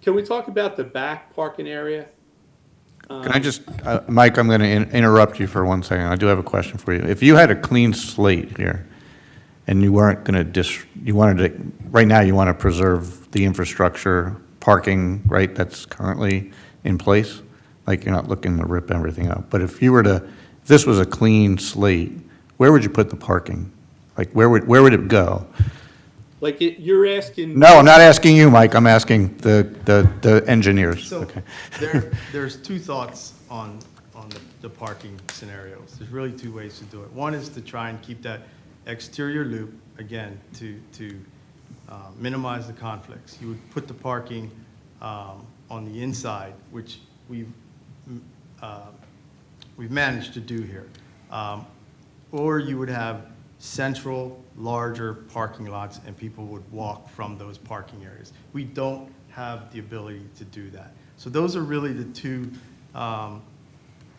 can we talk about the back parking area? can I just, Mike, I'm going to interrupt you for 1 second. I do have a question for you. If you had a clean slate here, and you weren't going to right now you want to preserve the infrastructure, parking, right, that's currently in place, like you're not looking to rip everything up. But if this was a clean slate, where would you put the parking? Like, where would it go? Like you're asking? No, I'm not asking you, Mike. I'm asking the engineers. So Okay. there's two thoughts on the parking scenarios. There's really two ways to do it. One is to try and keep that exterior loop, again, to minimize the conflicts. You would put the parking on the inside, which we've managed to do here. Or you would have central, larger parking lots, and people would walk from those parking areas. We don't have the ability to do that. So those are really the two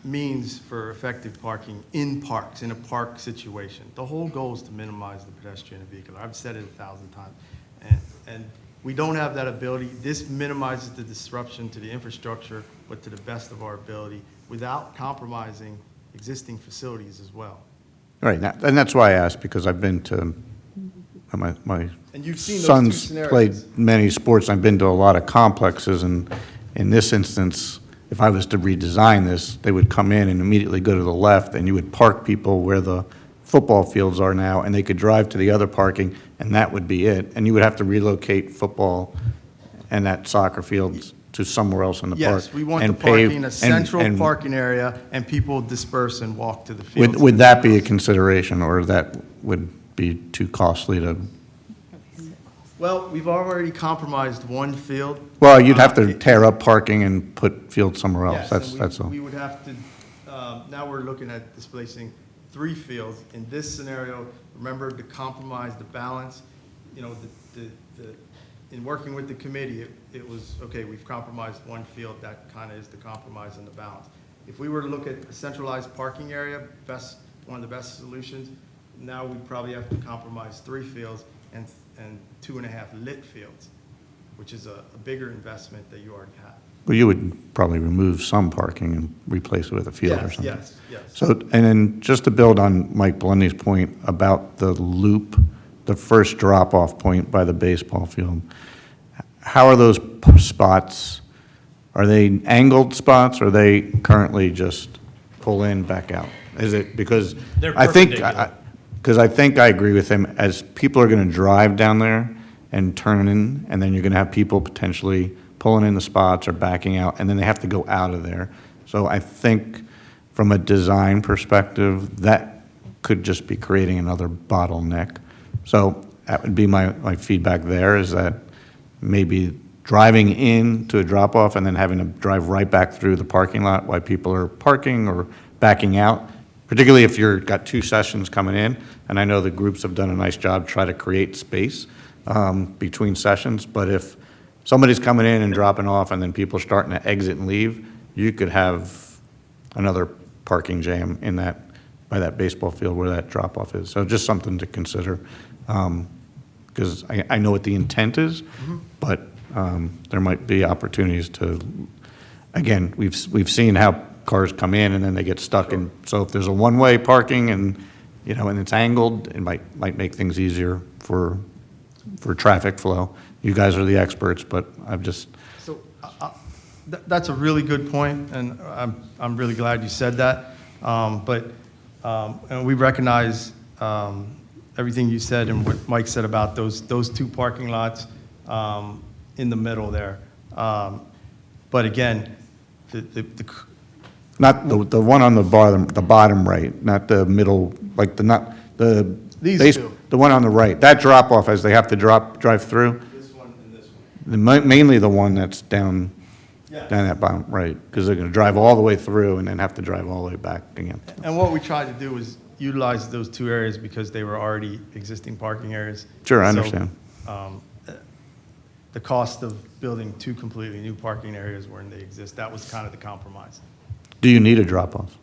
means for effective parking in parks, in a park situation. The whole goal is to minimize the pedestrian and vehicular. I've said it 1,000 times. And We don't have that ability. This minimizes the disruption to the infrastructure, but to the best of our ability, without compromising existing facilities as well. Right, and that's why I asked, because I've been to, my And you've seen those two son's scenarios. played many sports. I've been to a lot of complexes, and in this instance, if I was to redesign this, they would come in and immediately go to the left, and you would park people where the football fields are now, and they could drive to the other parking, and that would be it. And you would have to relocate football and that soccer fields to somewhere else in the park. Yes, we want the and pave- parking, a and- central and parking area, and people disperse and walk to the fields. Would that be a consideration, or that would be too costly to? Well, we've already compromised one field. Well, you'd have to tear up parking and put fields somewhere else, Yes, and that's all. we would have to, now we're looking at displacing 3 fields. In this scenario, remember to compromise the balance, you know, in working with the committee, it was, okay, we've compromised 1 field, that kind of is the compromise and the balance. If we were to look at a centralized parking area, one of the best solutions, now we probably have to compromise 3 fields and 2.5 lit fields, which is a bigger investment that you already have. Well, you would probably remove some parking and replace it with a field or Yes, something. yes. So, and then just to build on Mike Blundy's point about the loop, the first drop-off point by the baseball field, how are those spots? Are they angled spots, or are they currently just pull in, back out? Is it, because They're I think, perpendicular. because I think I agree with him, as people are going to drive down there and turn in, and then you're going to have people potentially pulling in the spots or backing out, and then they have to go out of there. So I think from a design perspective, that could just be creating another bottleneck. So that would be my feedback there, is that maybe driving in to a drop-off and then having to drive right back through the parking lot while people are parking or backing out, particularly if you've got 2 sessions coming in. And I know the groups have done a nice job trying to create space between sessions, but if somebody's coming in and dropping off and then people are starting to exit and leave, you could have another parking jam in that, by that baseball field where that drop-off is. So just something to consider, because I know what the intent is, but there might be opportunities to, again, we've seen how cars come in and then they get stuck. And so if there's a one-way parking and, you know, and it's angled, it might make things easier for traffic flow. You guys are the experts, but I've just, So that's a really good point, and I'm really glad you said that. And we recognize everything you said and what Mike said about those 2 parking lots in the middle there. But again, not the one on the bottom right, not the middle, like the These two. the one on the right, that drop-off as they have to drive through, this one and this one. mainly the one that's down Yes. that bottom, right, because they're going to drive all the way through and then have to drive all the way back again. And what we tried to do was utilize those 2 areas because they were already existing parking areas. Sure, I So, understand. The cost of building 2 completely new parking areas where they exist, that was kind of the compromise. Do you need a drop-off?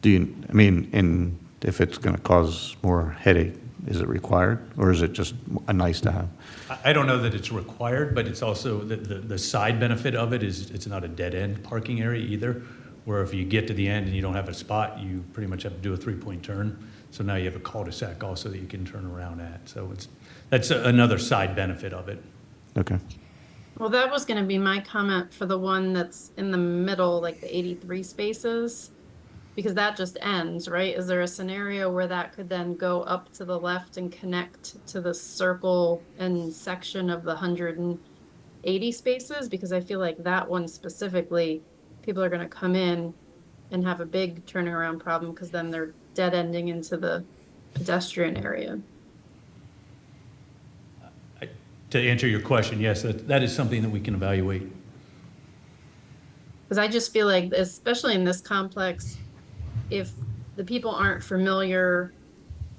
And if it's going to cause more headache, is it required, or is it just a nice to have? I don't know that it's required, but it's also, the side benefit of it is it's not a dead-end parking area either, where if you get to the end and you don't have a spot, you pretty much have to do a 3-point turn. So now you have a cul-de-sac also that you can turn around at. So that's another side benefit of it. Okay. Well, that was gonna be my comment for the one that's in the middle, like the 83 spaces, because that just ends, right? Is there a scenario where that could then go up to the left and connect to the circle and section of the 180 spaces? Because I feel like that one specifically, people are gonna come in and have a big turning around problem because then they're dead ending into the pedestrian area. To answer your question, yes, that is something that we can evaluate. Because I just feel like, especially in this complex, if the people aren't familiar,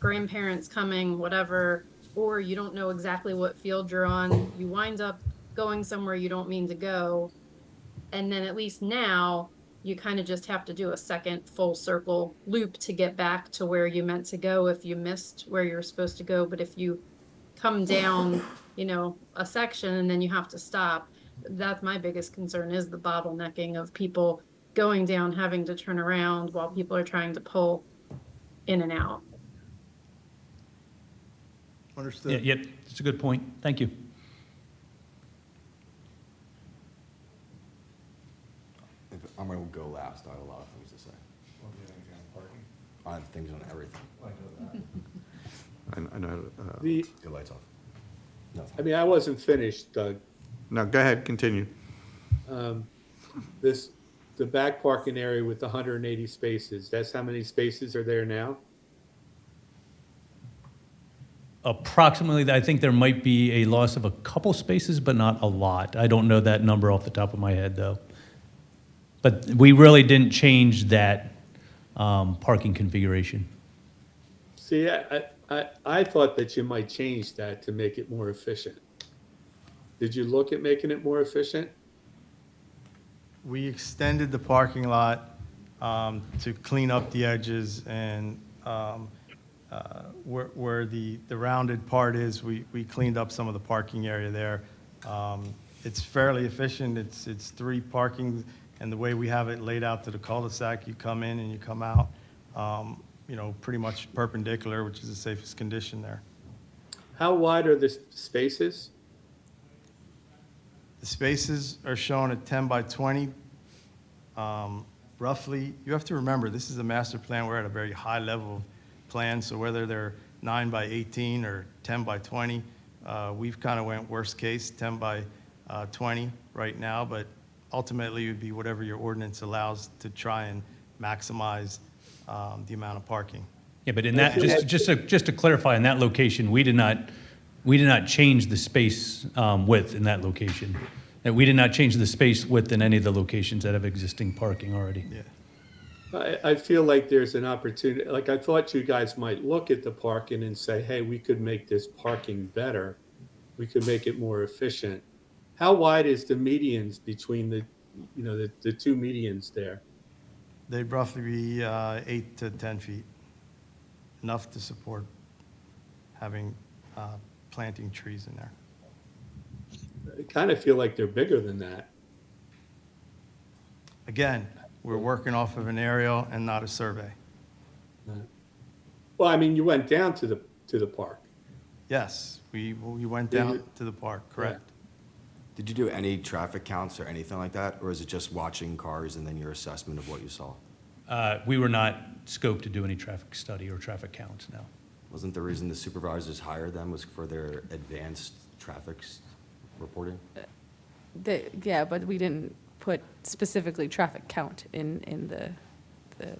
grandparents coming, whatever, or you don't know exactly what field you're on, you wind up going somewhere you don't mean to go. And then at least now, you kind of just have to do a second full circle loop to get back to where you meant to go if you missed where you're supposed to go. But if you come down, a section and then you have to stop. That's my biggest concern, is the bottlenecking of people going down, having to turn around while people are trying to pull in and out. Yeah, Understood. yep, it's a good point. Thank you. I'm gonna go last. I have a lot of things to say. I have things on everything. I know, Your lights off. I Nothing. mean, I wasn't finished, Doug. no, go ahead, continue. The back parking area with the 180 spaces, that's how many spaces are there now? Approximately, I think there might be a loss of a couple spaces, but not a lot. I don't know that number off the top of my head, though. But we really didn't change that parking configuration. See, I thought that you might change that to make it more efficient. Did you look at making it more efficient? We extended the parking lot to clean up the edges, and where the rounded part is, we cleaned up some of the parking area there. It's fairly efficient. It's 3 parking, and the way we have it laid out to the cul-de-sac, you come in and you come out, pretty much perpendicular, which is the safest condition there. How wide are the spaces? The spaces are shown at 10 by 20. Roughly, you have to remember, this is a master plan. We're at a very high level of plan, so whether they're 9 by 18 or 10 by 20, we've kind of went worst case, 10 by 20 right now, but ultimately it would be whatever your ordinance allows to try and maximize the amount of parking. Yeah, but in that, just to clarify, in that location, we did not change the space width in that location. And we did not change the space width in any of the locations that have existing parking already. Yeah. I feel like there's an opportunity, like I thought you guys might look at the parking and say, hey, we could make this parking better. We could make it more efficient. How wide is the medians between the 2 medians there? They'd roughly be 8 to 10 feet, enough to support having planting trees in there. I kind of feel like they're bigger than that. Again, we're working off of an aerial and not a survey. Well, I mean, you went down to the park. Yes, we went down to the park, correct. Did you do any traffic counts or anything like that? Or is it just watching cars and then your assessment of what you saw? We were not scoped to do any traffic study or traffic counts, no. Wasn't the reason the supervisors hired them was for their advanced traffic reporting? Yeah, but we didn't put specifically traffic count in the, So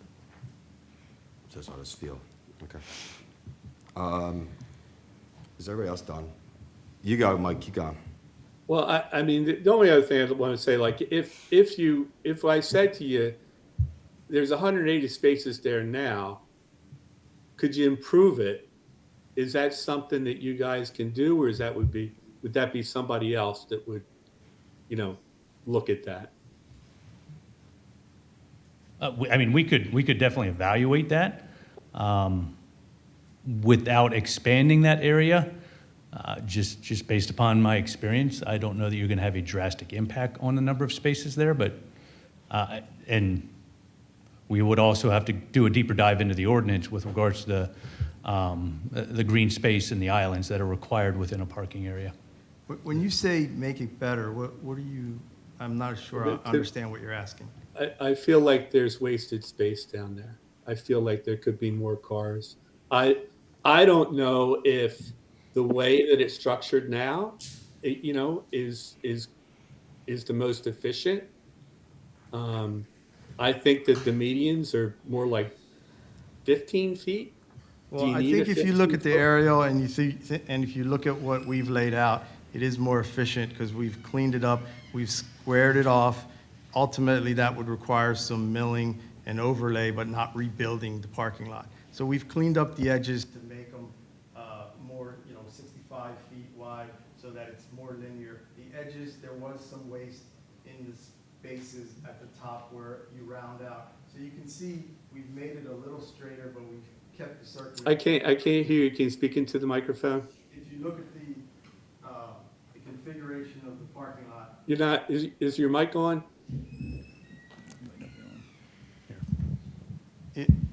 that's how I just feel. Okay. Is everybody else done? You go, Mike, keep going. Well, I mean, the only other thing I want to say, like, if I said to you, there's 180 spaces there now, could you improve it? Is that something that you guys can do, or would that be somebody else that would, look at that? I mean, we could definitely evaluate that without expanding that area. Just based upon my experience, I don't know that you're going to have a drastic impact on the number of spaces there, but and we would also have to do a deeper dive into the ordinance with regards to the green space and the islands that are required within a parking area. When you say make it better, what are you, I'm not sure I understand what you're asking. I feel like there's wasted space down there. I feel like there could be more cars. I don't know if the way that it's structured now, is the most efficient. I think that the medians are more like 15 feet. Well, I think if you look at the aerial and you see, and if you look at what we've laid out, it is more efficient because we've cleaned it up, we've squared it off. Ultimately, that would require some milling and overlay, but not rebuilding the parking lot. So we've cleaned up the edges to make them more, 65 feet wide so that it's more linear. The edges, there was some waste in the spaces at the top where you round out. So you can see we've made it a little straighter, but we've kept the circle. I can't hear you. Can you speak into the microphone? If you look at the configuration of the parking lot. You're not, is your mic on?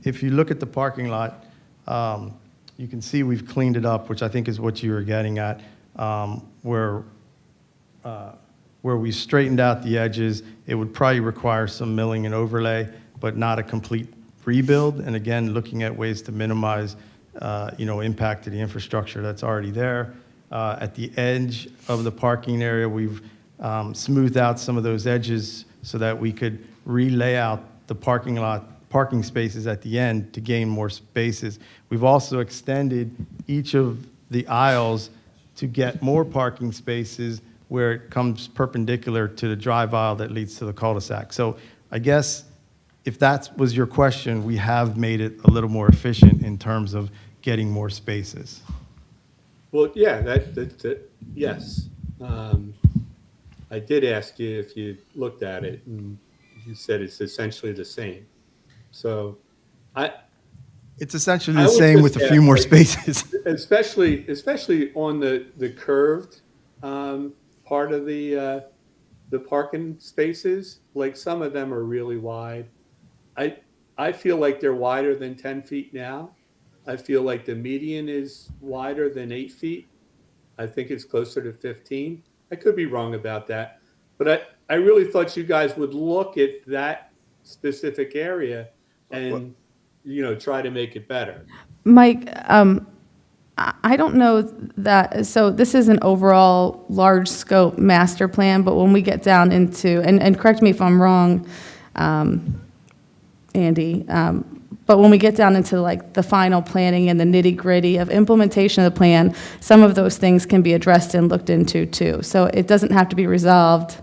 If you look at the parking lot, you can see we've cleaned it up, which I think is what you were getting at, where we straightened out the edges. It would probably require some milling and overlay, but not a complete rebuild. And again, looking at ways to minimize, impact to the infrastructure that's already there. At the edge of the parking area, we've smoothed out some of those edges so that we could relay out the parking spaces at the end to gain more spaces. We've also extended each of the aisles to get more parking spaces where it comes perpendicular to the drive aisle that leads to the cul-de-sac. So I guess if that was your question, we have made it a little more efficient in terms of getting more spaces. Well, yeah, yes. I did ask you if you looked at it, and you said it's essentially the same. So It's essentially I the would same just with a add, few more like, spaces. especially on the curved part of the parking spaces, like some of them are really wide. I feel like they're wider than 10 feet now. I feel like the median is wider than 8 feet. I think it's closer to 15. I could be wrong about that, but I really thought you guys would look at that specific area and try to make it better. Mike, I don't know that, so this is an overall large scope master plan, but when we get down into, and correct me if I'm wrong, Andy, but when we get down into like the final planning and the nitty gritty of implementation of the plan, some of those things can be addressed and looked into too. So it doesn't have to be resolved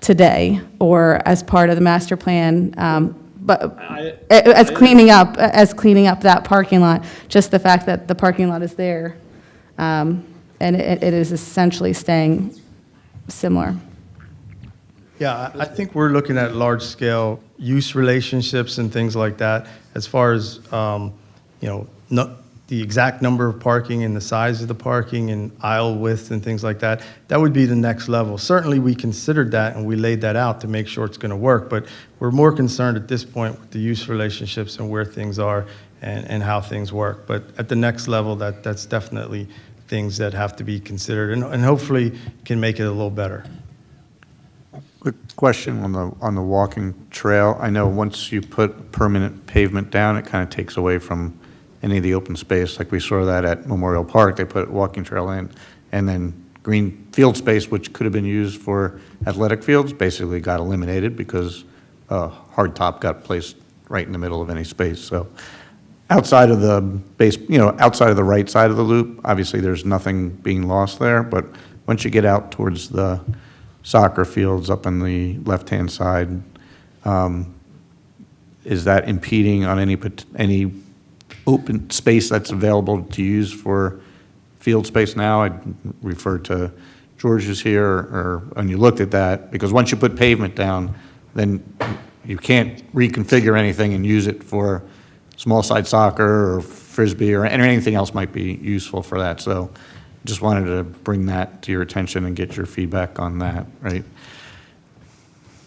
today or as part of the master plan, but as cleaning up that parking lot, just the fact that the parking lot is there, and it is essentially staying similar. Yeah, I think we're looking at large-scale use relationships and things like that. As far as, the exact number of parking and the size of the parking and aisle width and things like that, that would be the next level. Certainly, we considered that and we laid that out to make sure it's going to work, but we're more concerned at this point with the use relationships and where things are and how things work. But at the next level, that's definitely things that have to be considered and hopefully can make it a little better. Quick question on the walking trail. I know once you put permanent pavement down, it kind of takes away from any of the open space. Like we saw that at Memorial Park, they put a walking trail in, and then green field space, which could have been used for athletic fields, basically got eliminated because hard top got placed right in the middle of any space. So outside of the base, outside of the right side of the loop, obviously there's nothing being lost there, but once you get out towards the soccer fields up on the left-hand side, is that impeding on any open space that's available to use for field space now? I'd refer to George's here, or when you looked at that, because once you put pavement down, then you can't reconfigure anything and use it for small side soccer or frisbee or anything else might be useful for that. So just wanted to bring that to your attention and get your feedback on that, right?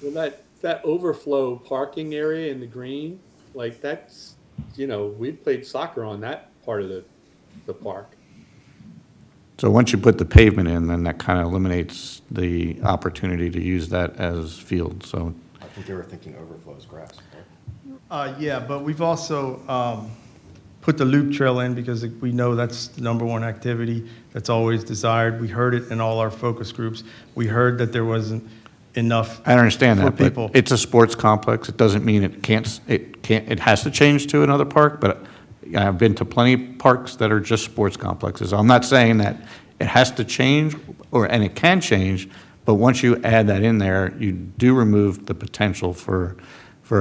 Well, that overflow parking area in the green, like that's, we played soccer on that part of the park. So once you put the pavement in, then that kind of eliminates the opportunity to use that as field, so. I think they were thinking overflows grass. Right? Yeah, but we've also put the loop trail in because we know that's the number one activity that's always desired. We heard it in all our focus groups. We heard that there wasn't enough. I understand for that, but people. it's a sports complex. It doesn't mean it has to change to another park, but I've been to plenty of parks that are just sports complexes. I'm not saying that it has to change, and it can change, but once you add that in there, you do remove the potential for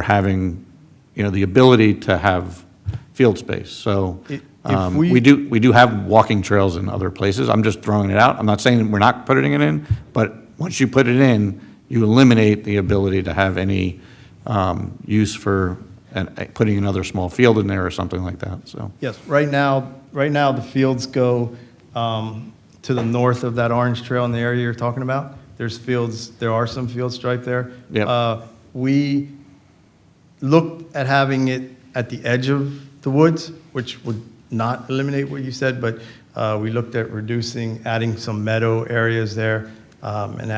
having, the ability to have field space. So If we- we do have walking trails in other places. I'm just throwing it out. I'm not saying we're not putting it in, but once you put it in, you eliminate the ability to have any use for putting another small field in there or something like that. So Yes, right now the fields go, to the north of that orange trail in the area you're talking about, there are some field stripe there. Yep. We looked at having it at the edge of the woods, which would not eliminate what you said, but we looked at adding some meadow areas there, and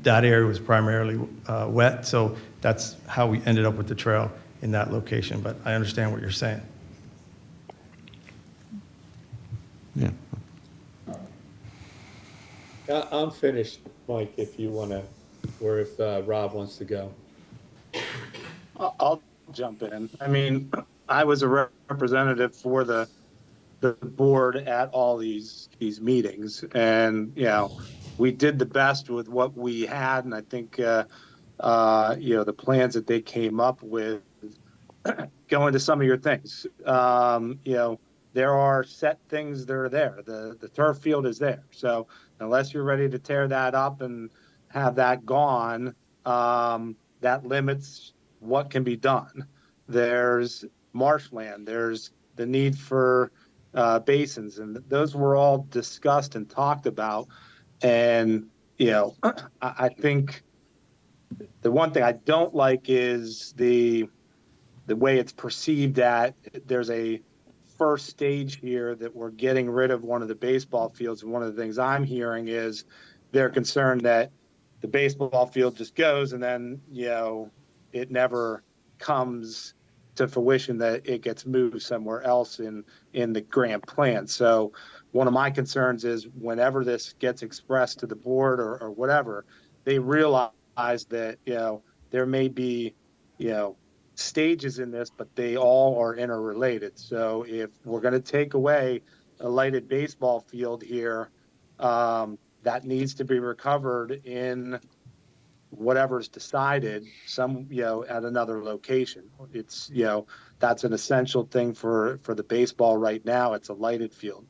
that area was primarily wet, so that's how we ended up with the trail in that location, but I understand what you're saying. Yeah. I'm finished, Mike, if you want to, or if Rob wants to go. I'll jump in. I mean, I was a representative for the board at all these meetings, and, you know, we did the best with what we had, and I think, you know, the plans that they came up with go into some of your things. You know, there are set things that are there. The turf field is there. So unless you're ready to tear that up and have that gone, that limits what can be done. There's marshland. There's the need for basins, and those were all discussed and talked about. And, you know, I think the one thing I don't like is the way it's perceived that there's a first stage here that we're getting rid of one of the baseball fields. And one of the things I'm hearing is they're concerned that the baseball field just goes and then, you know, it never comes to fruition that it gets moved somewhere else in the grand plan. So one of my concerns is whenever this gets expressed to the board or whatever, they realize that, you know, there may be, you know, stages in this, but they all are interrelated. So if we're going to take away a lighted baseball field here, that needs to be recovered in whatever's decided, you know, at another location. It's, you know, that's an essential thing for the baseball right now. It's a lighted field.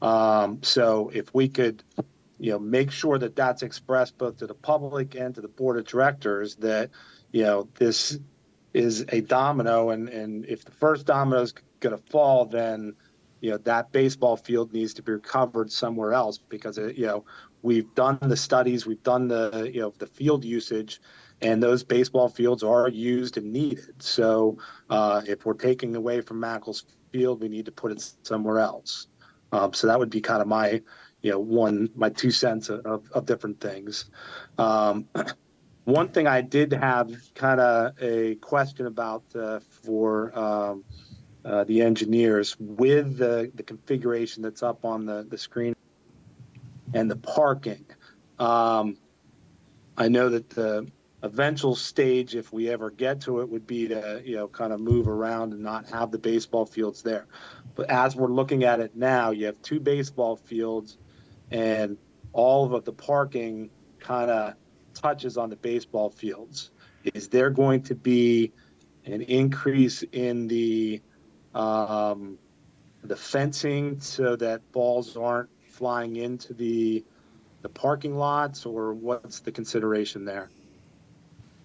So if we could, you know, make sure that that's expressed both to the public and to the board of directors that, you know, this is a domino, and if the first domino is going to fall, then, you know, that baseball field needs to be recovered somewhere else because, you know, we've done the studies, we've done the, you know, the field usage, and those baseball fields are used and needed. So if we're taking away from Macclesfield, we need to put it somewhere else. So that would be kind of my, you know, my 2 cents of different things. One thing I did have kind of a question about for the engineers with the configuration that's up on the screen and the parking. I know that the eventual stage, if we ever get to it, would be to, you know, kind of move around and not have the baseball fields there. But as we're looking at it now, you have 2 baseball fields and all of the parking kind of touches on the baseball fields. Is there going to be an increase in the fencing so that balls aren't flying into the parking lots, or what's the consideration there?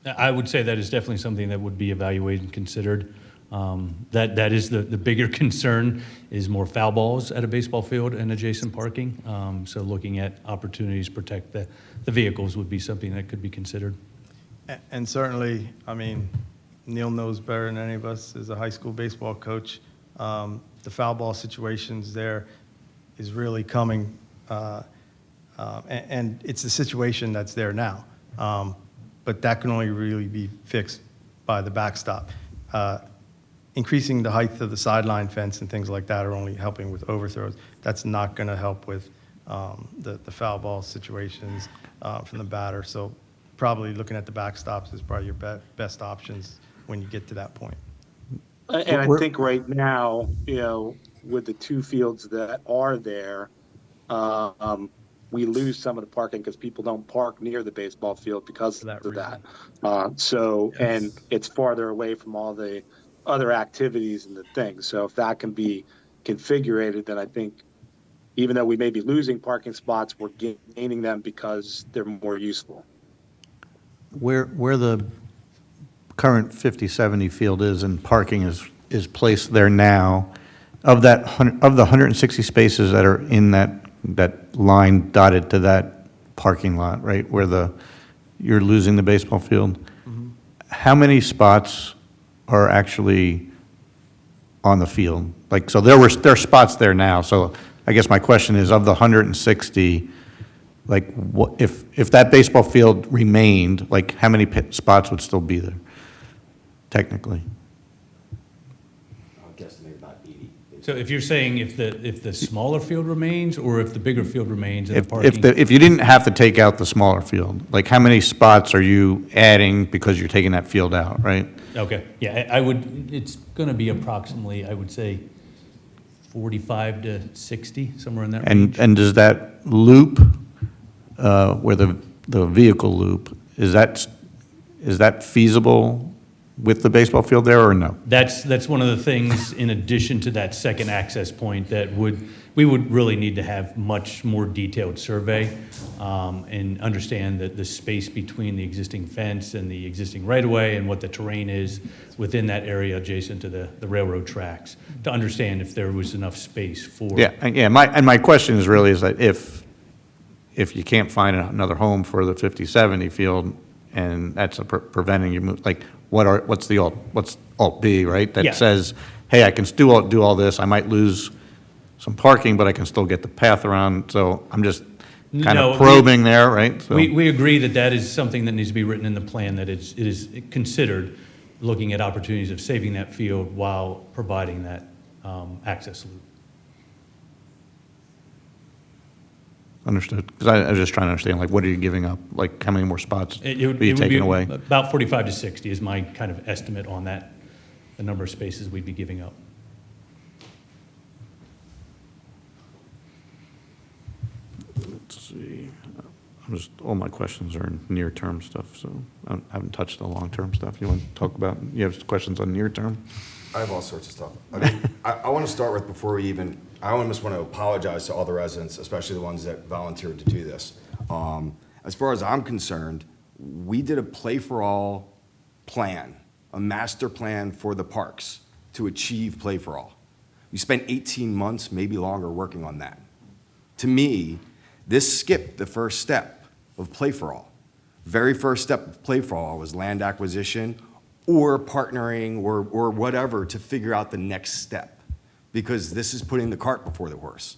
I would say that is definitely something that would be evaluated and considered. That is the bigger concern is more foul balls at a baseball field and adjacent parking. So looking at opportunities to protect the vehicles would be something that could be considered. And certainly, I mean, Neil knows better than any of us as a high school baseball coach. The foul ball situations there is really coming, and it's a situation that's there now. But that can only really be fixed by the backstop. Increasing the height of the sideline fence and things like that are only helping with overthrows. That's not going to help with the foul ball situations from the batter. So probably looking at the backstops is probably your best options when you get to that point. And I think right now, you know, with the 2 fields that are there, we lose some of the parking because people don't park near the baseball field because of that. And it's farther away from all the other activities and the things. So if that can be configured, then I think even though we may be losing parking spots, we're gaining them because they're more useful. Where the current 50-70 field is and parking is placed there now, of the 160 spaces that are in that that line dotted to that parking lot, right, where you're losing the baseball field. How many spots are actually on the field? Like, so there are spots there now, so I guess my question is, of the 160, like, what, if that baseball field remained, like, how many spots would still be there, technically? I guess maybe about 80. So if you're saying if the smaller field remains, or if the bigger field remains and the If parking? if you didn't have to take out the smaller field, like, how many spots are you adding because you're taking that field out, right? Okay, yeah, I would, it's going to be approximately, I would say, 45 to 60, somewhere in that range. And does that loop, where the vehicle loop, is that feasible with the baseball field there, or no? That's one of the things, in addition to that second access point, that we would really need to have much more detailed survey, and understand that the space between the existing fence and the existing right-of-way, and what the terrain is within that area adjacent to the railroad tracks, to understand if there was enough space for. Yeah, my question is really is that if you can't find another home for the 50-70 field, and that's preventing you move, like, what's alt B, right? Yeah. That says, hey, I can still do all this, I might lose some parking, but I can still get the path around, so I'm just kind No, of probing there, right? So- We agree that that is something that needs to be written in the plan, that it is considered, looking at opportunities of saving that field while providing that access loop. Understood, because I was just trying to understand, like, what are you giving up? Like, how many more spots are It you would be taking away? about 45 to 60 is my kind of estimate on that, the number of spaces we'd be giving up. Let's see, all my questions are near-term stuff, so I haven't touched the long-term stuff. You want to talk about, you have questions on near-term? I have all sorts of stuff. I mean, I want to start with, before we even, I almost want to apologize to all the residents, especially the ones that volunteered to do this. As far as I'm concerned, we did a play-for-all plan, a master plan for the parks to achieve play-for-all. We spent 18 months, maybe longer, working on that. To me, this skipped the first step of play-for-all. Very first step of play-for-all was land acquisition, or partnering, or whatever, to figure out the next step, because this is putting the cart before the horse.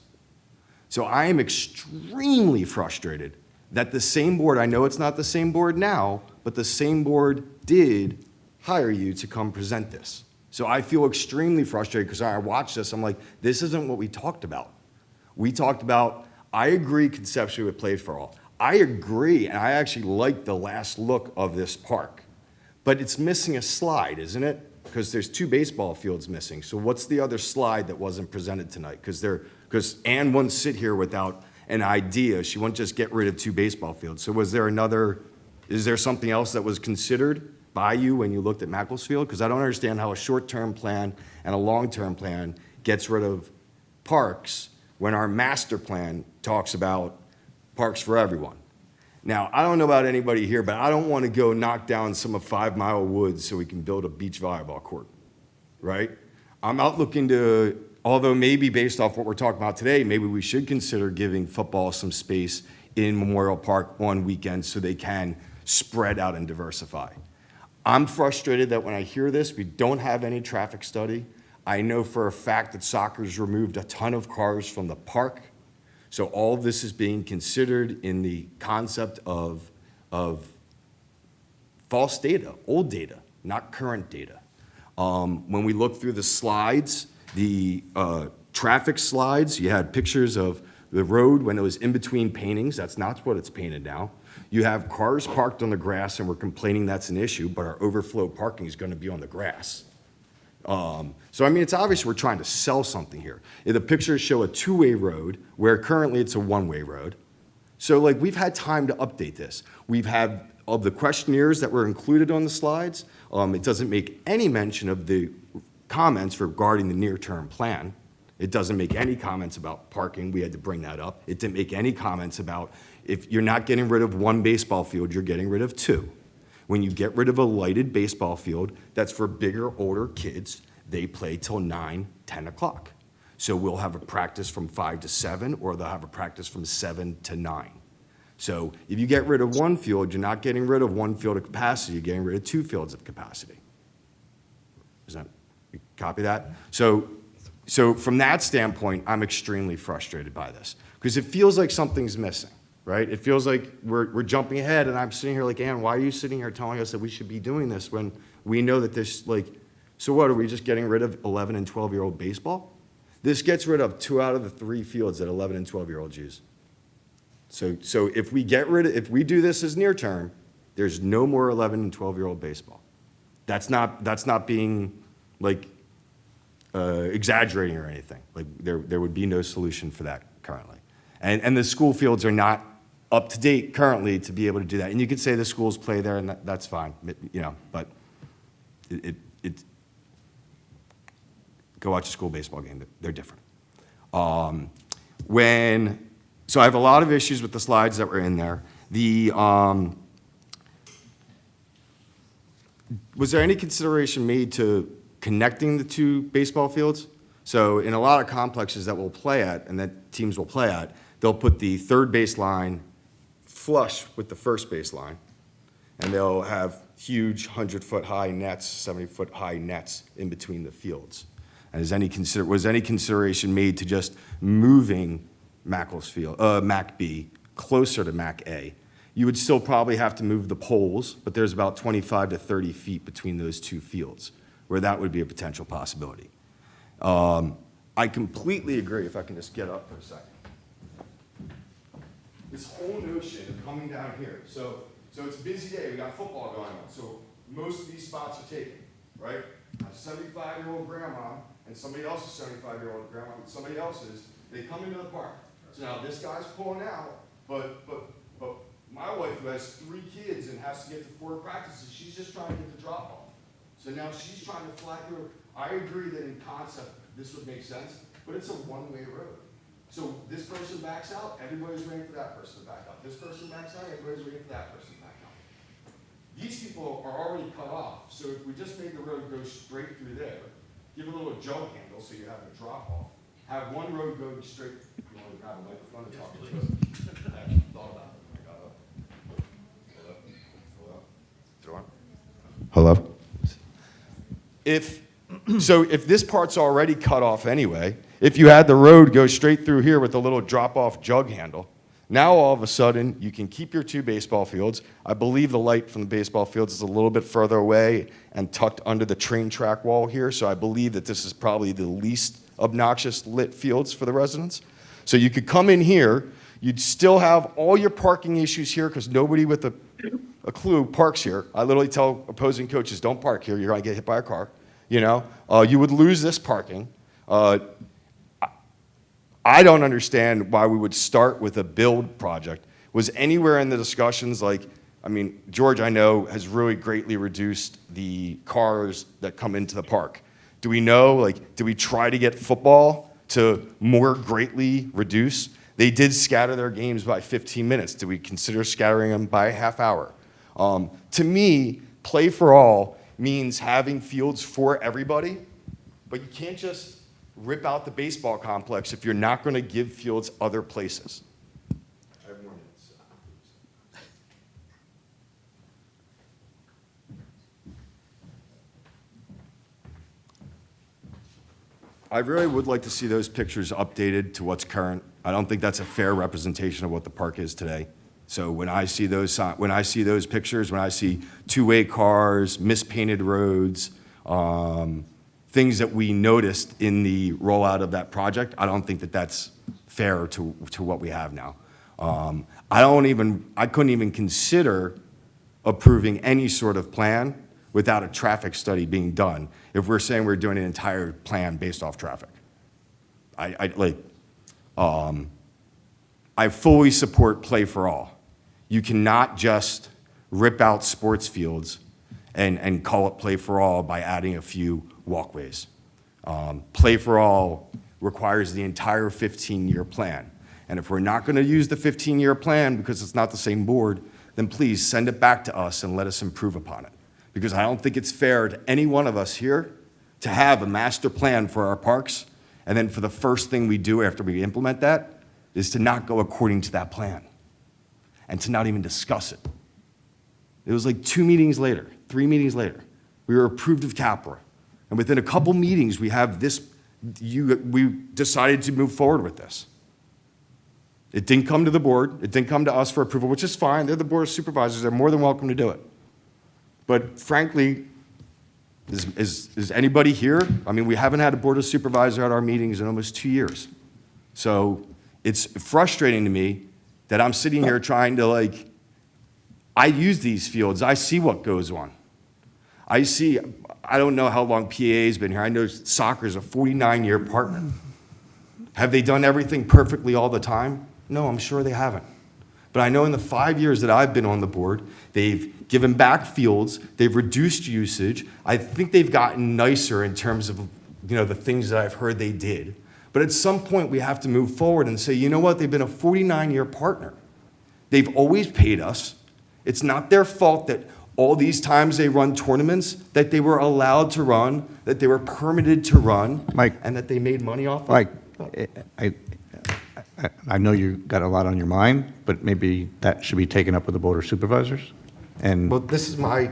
So I am extremely frustrated that the same board, I know it's not the same board now, but the same board did hire you to come present this. So I feel extremely frustrated, because I watched this, I'm like, this isn't what we talked about. We talked about, I agree conceptually with Play for All. I agree, and I actually like the last look of this park. But it's missing a slide, isn't it? Because there's 2 baseball fields missing. So what's the other slide that wasn't presented tonight? Because Ann wouldn't sit here without an idea. She wouldn't just get rid of 2 baseball fields. So is there something else that was considered by you when you looked at Macclesfield? Because I don't understand how a short-term plan and a long-term plan gets rid of parks when our master plan talks about parks for everyone. Now, I don't know about anybody here, but I don't want to go knock down some of 5 Mile Woods so we can build a beach volleyball court, right? I'm out looking to, although maybe based off what we're talking about today, maybe we should consider giving football some space in Memorial Park on weekends so they can spread out and diversify. I'm frustrated that when I hear this, we don't have any traffic study. I know for a fact that soccer's removed a ton of cars from the park. So all of this is being considered in the concept of false data, old data, not current data. When we look through the slides, the traffic slides, you had pictures of the road when it was in between paintings. That's not what it's painted now. You have cars parked on the grass, and we're complaining that's an issue, but our overflow parking is going to be on the grass. So, I mean, it's obvious we're trying to sell something here. The pictures show a 2-way road, where currently it's a 1-way road. So, like, we've had time to update this. We've had, of the questionnaires that were included on the slides, it doesn't make any mention of the comments regarding the near-term plan. It doesn't make any comments about parking. We had to bring that up. It didn't make any comments about if you're not getting rid of 1 baseball field, you're getting rid of 2. When you get rid of a lighted baseball field, that's for bigger, older kids. They play till 9, 10 o'clock. So we'll have a practice from 5 to 7, or they'll have a practice from 7 to 9. So if you get rid of one field, you're not getting rid of one field of capacity, you're getting rid of 2 fields of capacity. You copy that? So from that standpoint, I'm extremely frustrated by this, because it feels like something's missing, right? It feels like we're jumping ahead, and I'm sitting here like, Ann, why are you sitting here telling us that we should be doing this when we know that this, like, so what, are we just getting rid of 11 and 12-year-old baseball? This gets rid of 2 out of the 3 fields that 11 and 12-year-olds use. So if we do this as near term, there's no more 11 and 12-year-old baseball. That's not being like exaggerating or anything. Like there would be no solution for that currently. And the school fields are not up to date currently to be able to do that. And you could say the schools play there, and that's fine, you know, but go watch a school baseball game. They're different. So I have a lot of issues with the slides that were in there. Was there any consideration made to connecting the 2 baseball fields? So in a lot of complexes that we'll play at, and that teams will play at, they'll put the third baseline flush with the first baseline, and they'll have huge 100-foot high nets, 70-foot high nets in between the fields. And was any consideration made to just moving Macclesfield, Mac B closer to Mac A? You would still probably have to move the poles, but there's about 25 to 30 feet between those 2 fields, where that would be a potential possibility. I completely agree, if I can just get up for a second. This whole notion of coming down here, so it's a busy day, we got football going on, so most of these spots are taken, right? A 75-year-old grandma and somebody else's 75-year-old grandma and somebody else's, they come into the park. So now this guy's pulling out, but my wife, who has 3 kids and has to get to 4 practices, she's just trying to get the drop off. So now she's trying to fly through. I agree that in concept this would make sense, but it's a one-way road. So this person backs out, everybody's waiting for that person to back out. This person backs out, everybody's waiting for that person to back out. These people are already cut off, so if we just made the road go straight through there, give a little jump handle so you have a drop off, have one road go straight. You want to grab a microphone and talk to us? I actually thought about it when I got up. Hello? Throw on. Hello? If this part's already cut off anyway, if you had the road go straight through here with a little drop-off jug handle, now all of a sudden you can keep your 2 baseball fields. I believe the light from the baseball fields is a little bit further away and tucked under the train track wall here, so I believe that this is probably the least obnoxious lit fields for the residents. So you could come in here, you'd still have all your parking issues here because nobody with a clue parks here. I literally tell opposing coaches, don't park here, you're gonna get hit by a car. You know, you would lose this parking. I don't understand why we would start with a build project. Was anywhere in the discussions like, I mean, George, I know, has really greatly reduced the cars that come into the park. Do we know, like, do we try to get football to more greatly reduce? They did scatter their games by 15 minutes. Do we consider scattering them by a half hour? To me, play for all means having fields for everybody, but you can't just rip out the baseball complex if you're not going to give fields other places. I have more minutes. I really would like to see those pictures updated to what's current. I don't think that's a fair representation of what the park is today. So when I see those pictures, when I see 2-way cars, mispainted roads, things that we noticed in the rollout of that project, I don't think that that's fair to what we have now. I couldn't even consider approving any sort of plan without a traffic study being done if we're saying we're doing an entire plan based off traffic. I fully support play for all. You cannot just rip out sports fields and call it play for all by adding a few walkways. Play for all requires the entire 15-year plan. And if we're not going to use the 15-year plan because it's not the same board, then please send it back to us and let us improve upon it. Because I don't think it's fair to any one of us here to have a master plan for our parks And then for the first thing we do after we implement that is to not go according to that plan and to not even discuss it. It was like 2 meetings later, 3 meetings later, we were approved of CAPRA. And within a couple meetings, we have this, we decided to move forward with this. It didn't come to the board. It didn't come to us for approval, which is fine. They're the board of supervisors. They're more than welcome to do it. But frankly, is anybody here? I mean, we haven't had a board of supervisor at our meetings in almost 2 years. So it's frustrating to me that I'm sitting here trying to, like, I use these fields. I see what goes on. I don't know how long PAA's been here. I know soccer's a 49-year partner. Have they done everything perfectly all the time? No, I'm sure they haven't. But I know in the 5 years that I've been on the board, they've given back fields, they've reduced usage. I think they've gotten nicer in terms of, the things that I've heard they did. But at some point, we have to move forward and say, you know what? They've been a 49-year partner. They've always paid us. It's not their fault that all these times they run tournaments, that they were allowed to run, that they were permitted to run, Mike. and that they made money off of Mike, I know you got a lot on your mind, but maybe that should be taken up with the Board of Supervisors. And Well, this is my.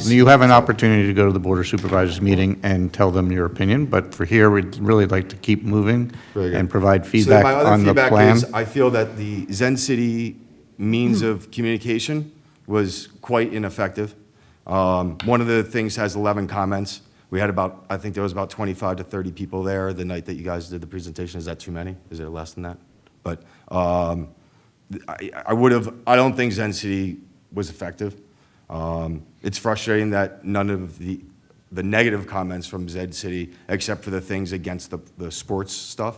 you have an opportunity to go to the Board of Supervisors meeting and tell them your opinion, but for here, we'd really like to keep moving Very good. and provide feedback So my other on the feedback plan. is, I feel that the Zen City means of communication was quite ineffective. One of the things has 11 comments. We had I think there was about 25 to 30 people there the night that you guys did the presentation. Is that too many? Is it less than that? But I don't think Zen City was effective. It's frustrating that none of the negative comments from Zen City, except for the things against the sports stuff,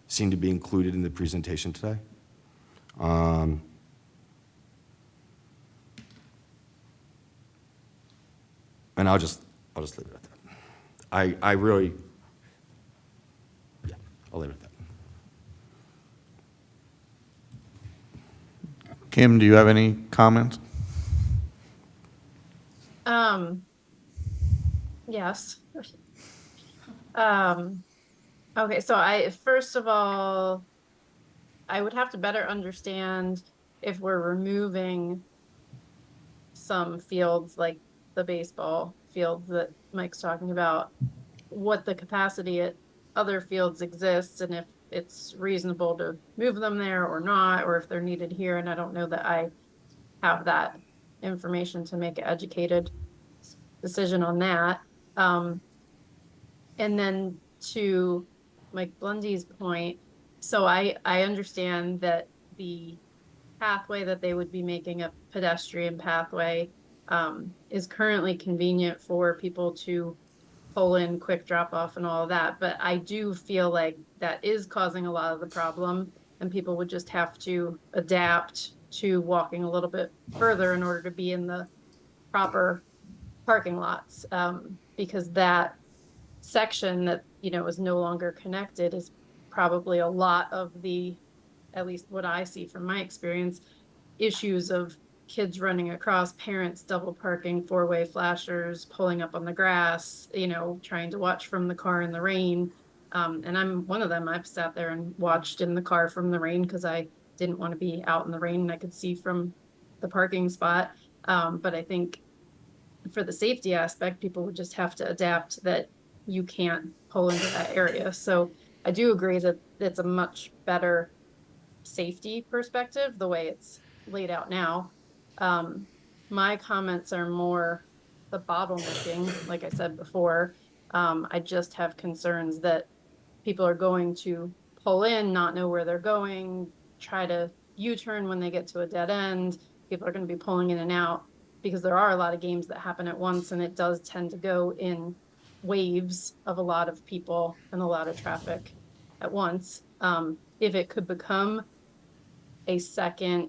seem to be included in the presentation today. And I'll just leave it at that. I really, yeah, I'll leave it at that. Kim, do you have any comments? Yes. Okay, so first of all, I would have to better understand if we're removing some fields like the baseball fields that Mike's talking about, what the capacity at other fields exists and if it's reasonable to move them there or not, or if they're needed here. And I don't know that I have that information to make an educated decision on that. And then to Mike Blundy's point, so I understand that the pathway that they would be making a pedestrian pathway is currently convenient for people to pull in, quick drop off and all of that. But I do feel like that is causing a lot of the problem and people would just have to adapt to walking a little bit further in order to be in the proper parking lots. Because that section that, is no longer connected is probably a lot of the, at least what I see from my experience, issues of kids running across, parents double parking, four-way flashers, pulling up on the grass, trying to watch from the car in the rain. And I'm one of them. I've sat there and watched in the car from the rain because I didn't want to be out in the rain and I could see from the parking spot. But I think for the safety aspect, people would just have to adapt that you can't pull into that area. So I do agree that it's a much better safety perspective, the way it's laid out now. My comments are more the bottlenecking, like I said before. I just have concerns that people are going to pull in, not know where they're going, try to U-turn when they get to a dead end. People are going to be pulling in and out because there are a lot of games that happen at once, and it does tend to go in waves of a lot of people and a lot of traffic at once. If it could become a second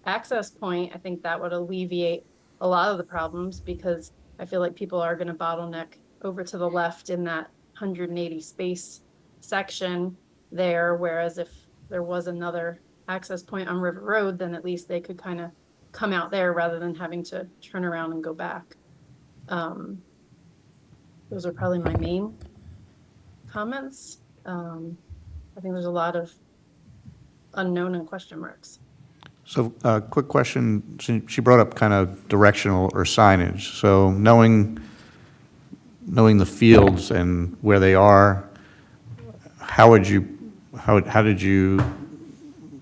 access point, I think that would alleviate a lot of the problems because I feel like people are going to bottleneck over to the left in that 180 space section there. Whereas if there was another access point on River Road, then at least they could kind of come out there rather than having to turn around and go back. Those are probably my main comments. I think there's a lot of unknown and question marks. So, quick question, she brought up kind of directional or signage. So knowing the fields and where they are, how did you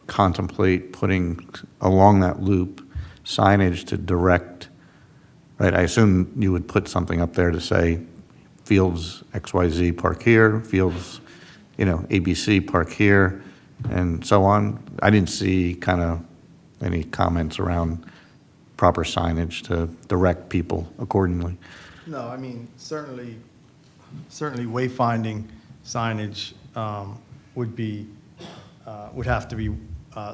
contemplate putting along that loop signage to direct, right? I assume you would put something up there to say, fields XYZ park here, fields, ABC park here, and so on. I didn't see kind of any comments around proper signage to direct people accordingly. No, I mean, certainly wayfinding signage would have to be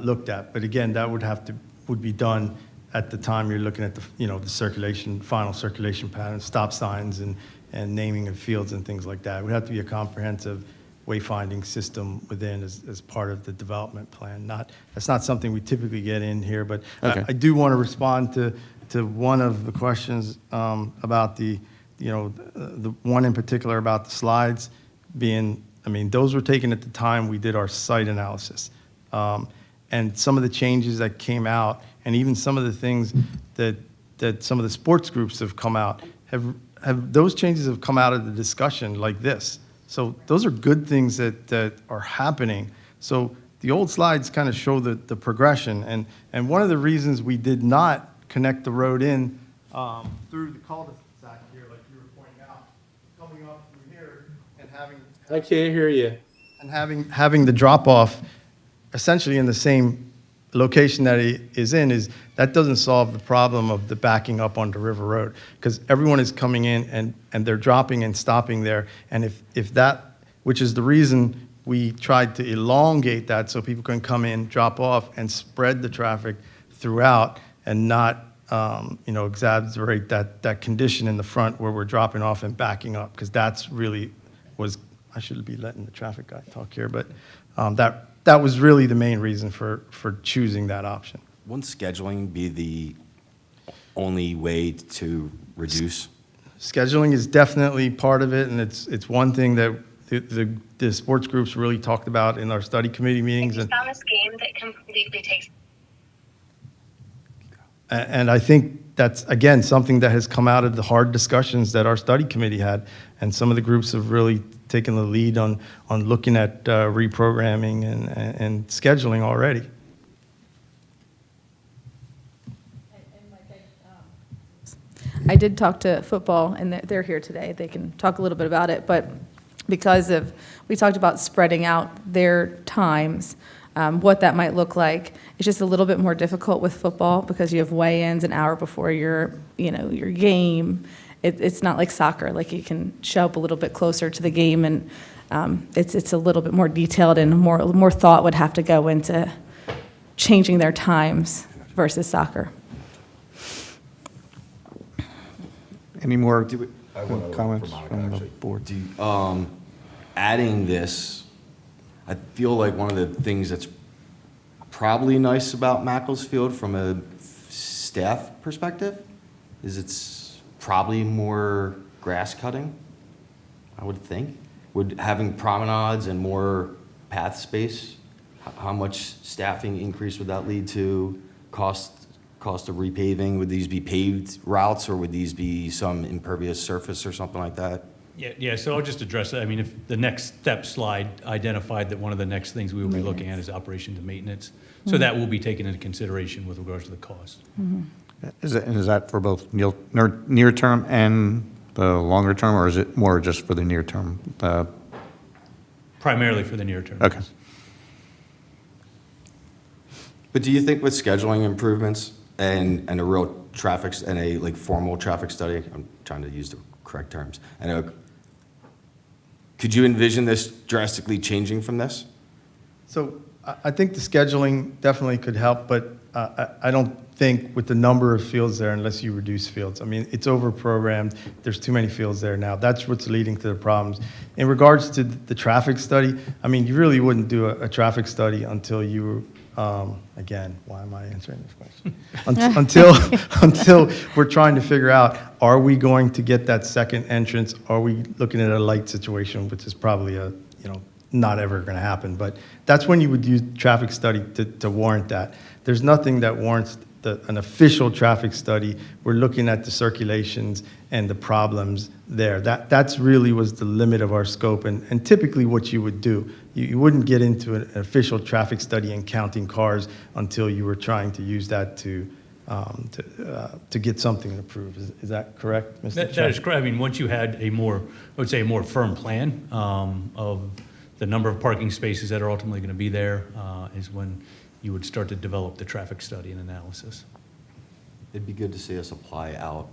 looked at. But again, that would be done at the time you're looking at the final circulation pattern, stop signs and naming of fields and things like that. It would have to be a comprehensive wayfinding system within as part of the development plan. That's not something we typically get in here, but Okay. I do want to respond to one of the questions about the one in particular about the slides being, those were taken at the time we did our site analysis. And some of the changes that came out, and even some of the things that some of the sports groups have come out, those changes have come out of the discussion like this. So those are good things that are happening. So the old slides kind of show the progression. And one of the reasons we did not connect the road in through the cul-de-sac here, like you were pointing out, coming up through here and I can't hear you. having the drop-off essentially in the same location that it is in, is that doesn't solve the problem of the backing up onto River Road, because everyone is coming in and they're dropping and stopping there. And if that, which is the reason we tried to elongate that so people can come in, drop off, and spread the traffic throughout and not exaggerate that condition in the front where we're dropping off and backing up, because that's really I should be letting the traffic guy talk here, but that was really the main reason for choosing that option. Wouldn't scheduling be the only way to reduce? Scheduling is definitely part of it, and it's one thing that the sports groups really talked about in our study committee meetings. I found this game that completely takes. And I think that's, again, something that has come out of the hard discussions that our study committee had. And some of the groups have really taken the lead on looking at reprogramming and scheduling already. I did talk to football, and they're here today. They can talk a little bit about it, but we talked about spreading out their times, what that might look like. It's just a little bit more difficult with football because you have weigh-ins an hour before your game. It's not like soccer, like you can show up a little bit closer to the game, and it's a little bit more detailed, and more thought would have to go into changing their times versus soccer. Any more I have one other comments for Monica, from the actually. board? Adding this, I feel like one of the things that's probably nice about Macclesfield from a staff perspective is it's probably more grass cutting, I would think. Would having promenades and more path space, how much staffing increase would that lead to? Cost of repaving? Would these be paved routes, or would these be some impervious surface or something like that? Yeah, so I'll just address that. I mean, if the next step slide identified that one of the next things we will be looking at is operations and maintenance. So that will be taken into consideration with regards to the cost. Is that for both near term and the longer term, or is it more just for the near term? Primarily for the near term. Okay. But do you think with scheduling improvements and a real traffic, and a formal traffic study, I'm trying to use the correct terms, could you envision this drastically changing from this? So I think the scheduling definitely could help, but I don't think with the number of fields there, unless you reduce fields. I mean, it's over-programmed. There's too many fields there now. That's what's leading to the problems. In regards to the traffic study, I mean, you really wouldn't do a traffic study until you, again, why am I answering this question? Until we're trying to figure out, are we going to get that second entrance? Are we looking at a light situation, which is probably not ever going to happen. But that's when you would use traffic study to warrant that. There's nothing that warrants an official traffic study. We're looking at the circulations and the problems there. That's really was the limit of our scope, and typically what you would do. You wouldn't get into an official traffic study and counting cars until you were trying to use that to get something approved. Is that correct, Mr. That Chair? is correct. I mean, once you had I would say a more firm plan of the number of parking spaces that are ultimately going to be there is when you would start to develop the traffic study and analysis. It'd be good to see us apply out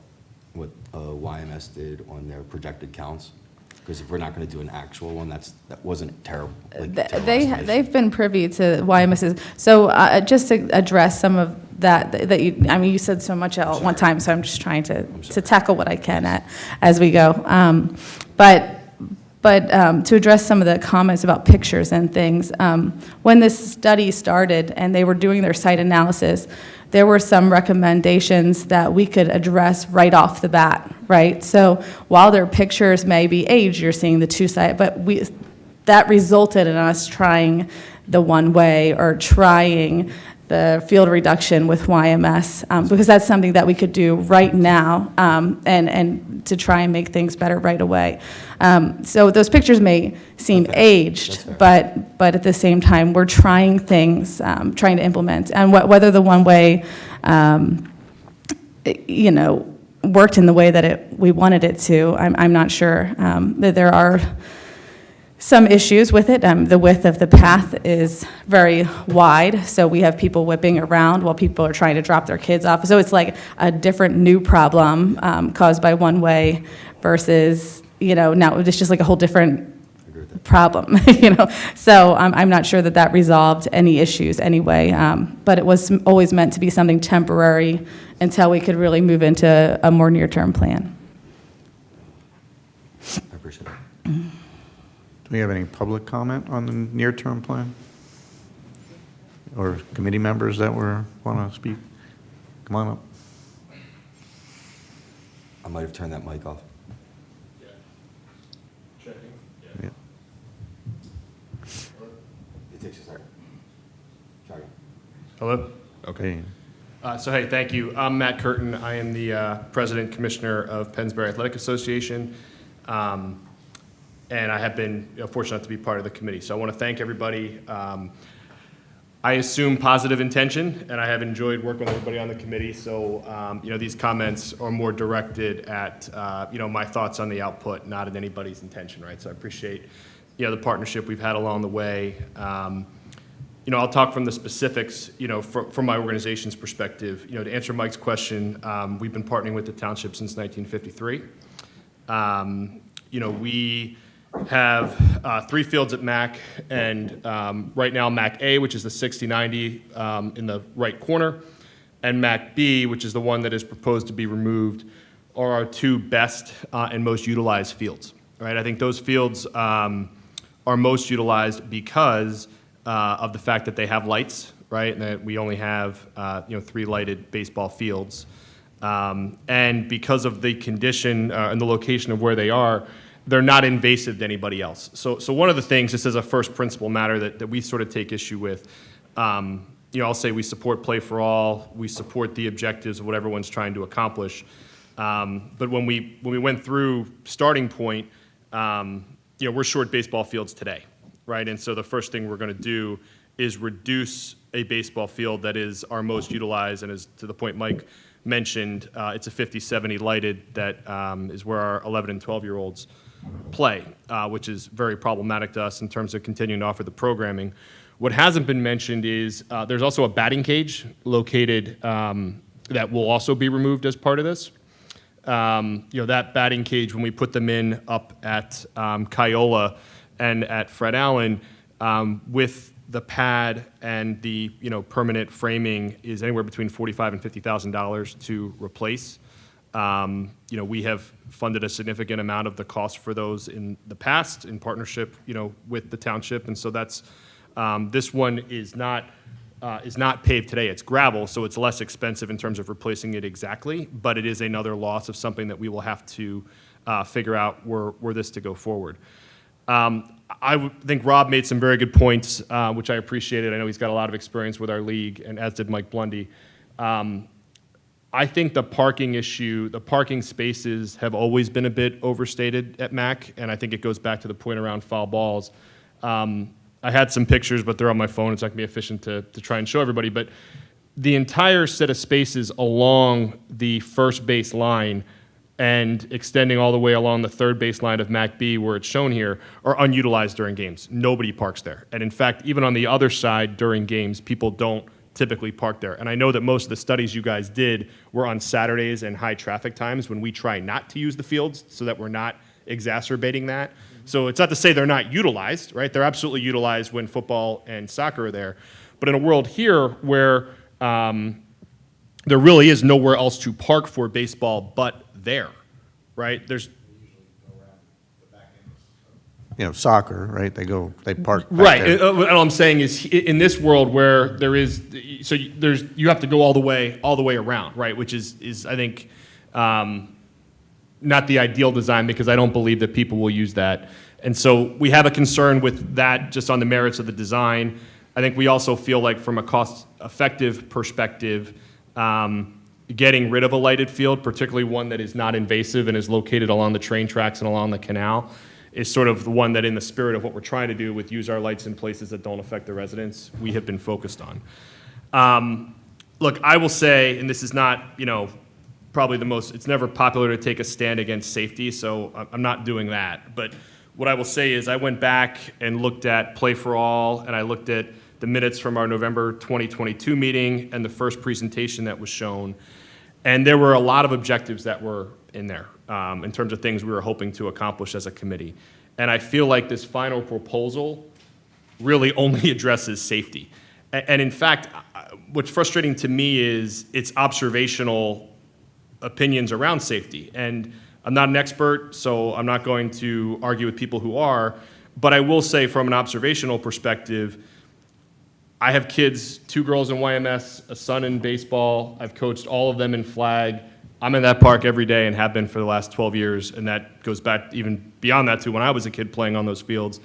what YMS did on their projected counts, because if we're not going to do an actual one, that wasn't terrible. They've been privy to YMS's. So just to address some of that you said so much at one time, so I'm just trying to tackle what I can as we go. But to address some of the comments about pictures and things, when this study started and they were doing their site analysis, there were some recommendations that we could address right off the bat, right? So while their pictures may be aged, you're seeing the two-side, but that resulted in us trying the one-way or trying the field reduction with YMS, because that's something that we could do right now and to try and make things better right away. So those pictures may seem aged, but at the same time, we're trying things, trying to implement. And whether the one-way, worked in the way that we wanted it to, I'm not sure. That there are some issues with it. The width of the path is very wide, so we have people whipping around while people are trying to drop their kids off. So it's like a different new problem caused by one way versus, now it's just like a whole different problem, So I'm not sure that resolved any issues anyway, but it was always meant to be something temporary until we could really move into a more near-term plan. I appreciate it. Do we have any public comment on the near-term plan? Or committee members that want to speak? Come on up. I might have turned that mic off. Yeah. It takes a second. Try again. Hello? Okay. Hey, thank you. I'm Matt Curtin. I am the President Commissioner of Pennsbury Athletic Association. And I have been fortunate to be part of the committee. So I want to thank everybody. I assume positive intention, and I have enjoyed working with everybody on the committee. So, these comments are more directed at, my thoughts on the output, not at anybody's intention, right? So I appreciate, the partnership we've had along the way. I'll talk from the specifics, from my organization's perspective. To answer Mike's question, we've been partnering with the township since 1953. We have 3 fields at Mac, and right now Mac A, which is the 60-90 in the right corner, and Mac B, which is the one that is proposed to be removed, are our 2 best and most utilized fields. Right? I think those fields are most utilized because of the fact that they have lights, right, and that we only have 3 lighted baseball fields, and because of the condition and the location of where they are. They're not invasive to anybody else. So one of the things, just as a first principle matter that we sort of take issue with, I'll say we support play for all, we support the objectives of what everyone's trying to accomplish. But when we went through starting point, we're short baseball fields today, right? And so the first thing we're going to do is reduce a baseball field that is our most utilized, and is to the point Mike mentioned, it's a 50-70 lighted that is where our 11 and 12-year-olds play, which is very problematic to us in terms of continuing to offer the programming. What hasn't been mentioned is there's also a batting cage located that will also be removed as part of this. That batting cage, when we put them in up at Kiola and at Fred Allen, with the pad and the permanent framing, is anywhere between $45,000 and $50,000 to replace. We have funded a significant amount of the cost for those in the past in partnership, with the township, and so that's this one is not paved today. It's gravel, so it's less expensive in terms of replacing it exactly, but it is another loss of something that we will have to figure out were this to go forward. I think Rob made some very good points, which I appreciated. I know he's got a lot of experience with our league, and as did Mike Blundy. I think the parking issue, the parking spaces have always been a bit overstated at MAC, and I think it goes back to the point around foul balls. I had some pictures, but they're on my phone. It's not going to be efficient to try and show everybody. But the entire set of spaces along the first base line and extending all the way along the third base line of MAC B, where it's shown here, are unutilized during games. Nobody parks there. And in fact, even on the other side during games, people don't typically park there. And I know that most of the studies you guys did were on Saturdays and high traffic times when we try not to use the fields so that we're not exacerbating that. So it's not to say they're not utilized, right? They're absolutely utilized when football and soccer are there. But in a world here where there really is nowhere else to park for baseball but there, right? There's Soccer, right? They park back right. there. What I'm saying is, in this world where there is, so you have to go all the way around, right? Which is I think not the ideal design, because I don't believe that people will use that. And so we have a concern with that just on the merits of the design. I think we also feel like from a cost-effective perspective, getting rid of a lighted field, particularly one that is not invasive and is located along the train tracks and along the canal, is sort of the one that, in the spirit of what we're trying to do with use our lights in places that don't affect the residents, we have been focused on. Look, I will say, and this is not, probably the most, it's never popular to take a stand against safety, so I'm not doing that. But what I will say is I went back and looked at Play for All, and I looked at the minutes from our November 2022 meeting and the first presentation that was shown. And there were a lot of objectives that were in there in terms of things we were hoping to accomplish as a committee. And I feel like this final proposal really only addresses safety. And in fact, what's frustrating to me is its observational opinions around safety. And I'm not an expert, so I'm not going to argue with people who are, but I will say from an observational perspective, I have kids, 2 girls in YMS, a son in baseball. I've coached all of them in flag. I'm in that park every day and have been for the last 12 years, and that goes back even beyond that to when I was a kid playing on those fields.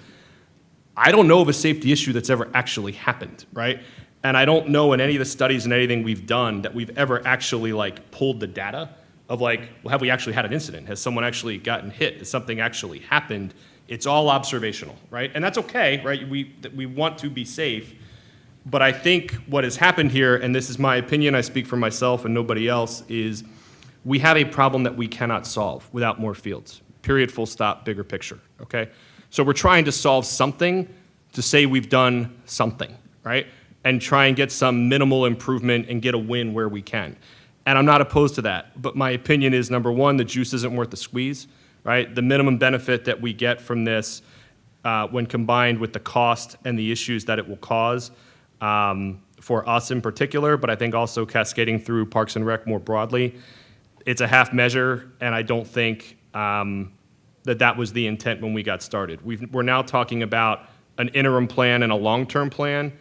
I don't know of a safety issue that's ever actually happened, right? And I don't know in any of the studies and anything we've done that we've ever actually pulled the data of well, have we actually had an incident? Has someone actually gotten hit? Has something actually happened? It's all observational, right? And that's okay, right? We want to be safe. But I think what has happened here, and this is my opinion, I speak for myself and nobody else, is we have a problem that we cannot solve without more fields. Period, full stop, bigger picture, okay? So we're trying to solve something to say we've done something, right? And try and get some minimal improvement and get a win where we can. And I'm not opposed to that, but my opinion is, number one, the juice isn't worth the squeeze, right? The minimum benefit that we get from this when combined with the cost and the issues that it will cause for us in particular, but I think also cascading through Parks and Rec more broadly, it's a half measure, and I don't think that was the intent when we got started. We're now talking about an interim plan and a long-term plan,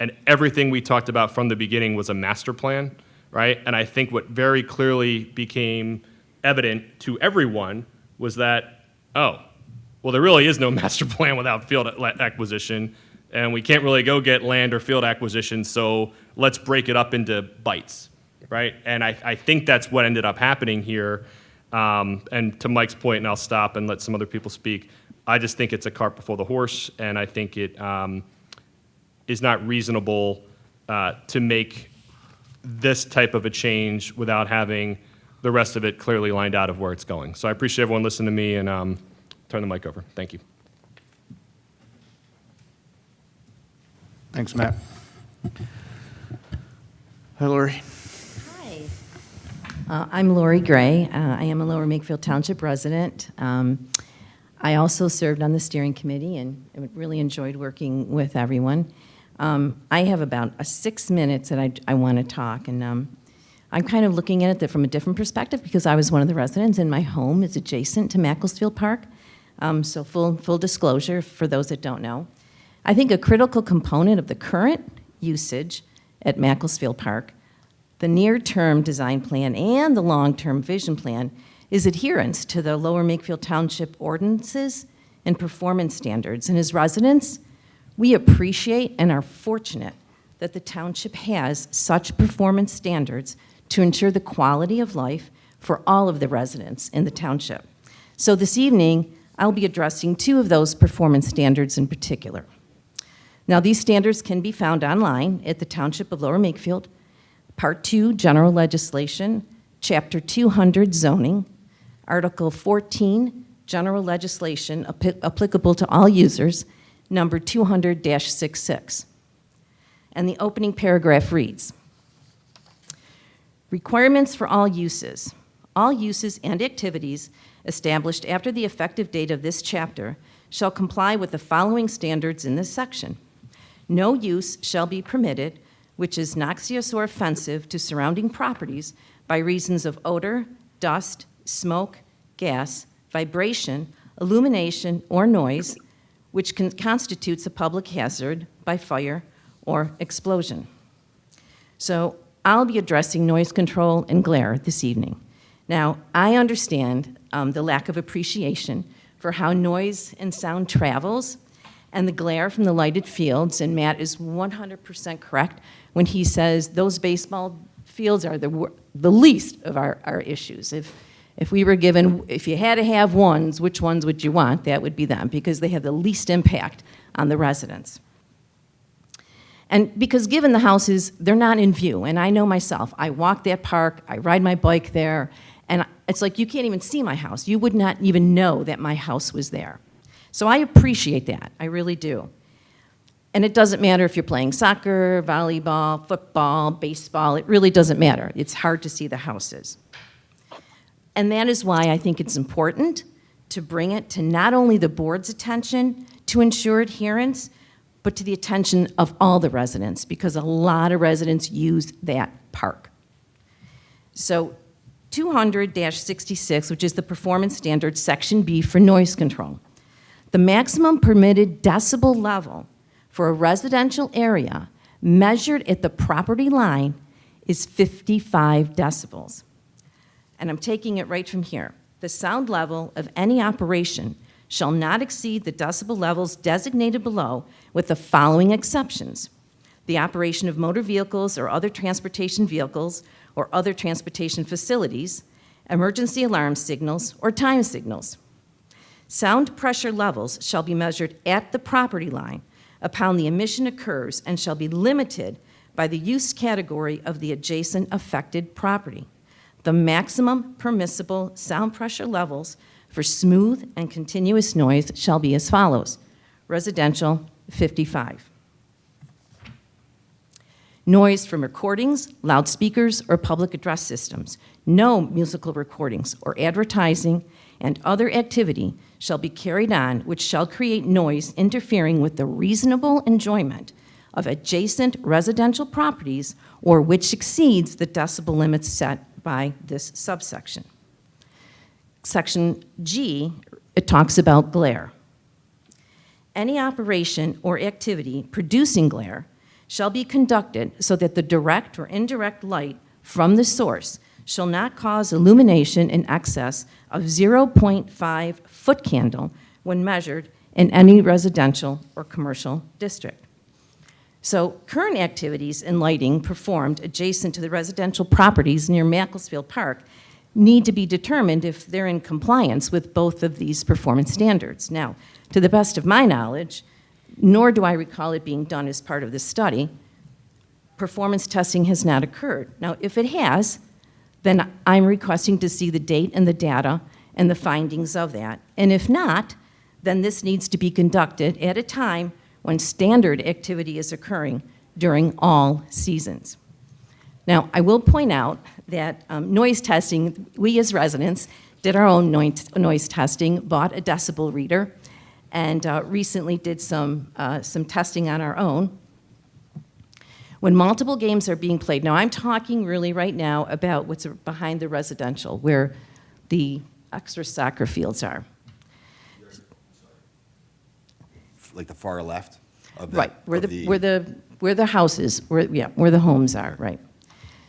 and everything we talked about from the beginning was a master plan, right? And I think what very clearly became evident to everyone was that, oh, well, there really is no master plan without field acquisition, and we can't really go get land or field acquisition, so let's break it up into bites, right? And I think that's what ended up happening here. And to Mike's point, and I'll stop and let some other people speak, I just think it's a cart before the horse, and I think it is not reasonable to make this type of a change without having the rest of it clearly lined out of where it's going. So I appreciate everyone listening to me, and turn the mic over. Thank you. Thanks, Matt. Hi, Lori. Hi. I'm Lori Gray. I am a Lower Makefield Township resident. I also served on the steering committee and really enjoyed working with everyone. I have about 6 minutes that I want to talk, and I'm kind of looking at it from a different perspective because I was one of the residents, and my home is adjacent to Macclesfield Park. So full disclosure for those that don't know. I think a critical component of the current usage at Macclesfield Park, the near-term design plan and the long-term vision plan, is adherence to the Lower Makefield Township ordinances and performance standards. And as residents, we appreciate and are fortunate that the township has such performance standards to ensure the quality of life for all of the residents in the township. So this evening, I'll be addressing two of those performance standards in particular. Now, these standards can be found online at the Township of Lower Makefield, Part 2, General Legislation, Chapter 200, Zoning, Article 14, General Legislation applicable to all users, number 200-66. And the opening paragraph reads, requirements for all uses and activities established after the effective date of this chapter shall comply with the following standards in this section. No use shall be permitted which is noxious or offensive to surrounding properties by reasons of odor, dust, smoke, gas, vibration, illumination, or noise, which constitutes a public hazard by fire or explosion. So I'll be addressing noise control and glare this evening. Now, I understand the lack of appreciation for how noise and sound travels and the glare from the lighted fields, and Matt is 100% correct when he says those baseball fields are the least of our issues. If we were given, if you had to have ones, which ones would you want? That would be them, because they have the least impact on the residents. And because given the houses, they're not in view, and I know myself, I walk that park, I ride my bike there, and it's like you can't even see my house. You would not even know that my house was there. So I appreciate that, I really do. And it doesn't matter if you're playing soccer, volleyball, football, baseball, it really doesn't matter. It's hard to see the houses. And that is why I think it's important to bring it to not only the board's attention to ensure adherence, but to the attention of all the residents, because a lot of residents use that park. So 200-66, which is the performance standard, section B for noise control. The maximum permitted decibel level for a residential area measured at the property line is 55 decibels. And I'm taking it right from here. The sound level of any operation shall not exceed the decibel levels designated below, with the following exceptions: the operation of motor vehicles or other transportation vehicles or other transportation facilities, emergency alarm signals, or time signals. Sound pressure levels shall be measured at the property line upon the emission occurs and shall be limited by the use category of the adjacent affected property. The maximum permissible sound pressure levels for smooth and continuous noise shall be as follows. Residential, 55. Noise from recordings, loudspeakers, or public address systems. No musical recordings or advertising and other activity shall be carried on which shall create noise interfering with the reasonable enjoyment of adjacent residential properties or which exceeds the decibel limits set by this subsection. Section G, it talks about glare. Any operation or activity producing glare shall be conducted so that the direct or indirect light from the source shall not cause illumination in excess of 0.5 foot candle when measured in any residential or commercial district. So current activities in lighting performed adjacent to the residential properties near Macclesfield Park need to be determined if they're in compliance with both of these performance standards. Now, to the best of my knowledge, nor do I recall it being done as part of this study, performance testing has not occurred. Now, if it has, then I'm requesting to see the date and the data and the findings of that. And if not, then this needs to be conducted at a time when standard activity is occurring during all seasons. Now, I will point out that noise testing, we as residents did our own noise testing, bought a decibel reader, and recently did some testing on our own. When multiple games are being played, now I'm talking really right now about what's behind the residential, where the extra soccer fields are. Like the far left of the, right, where the houses, where the homes are, right.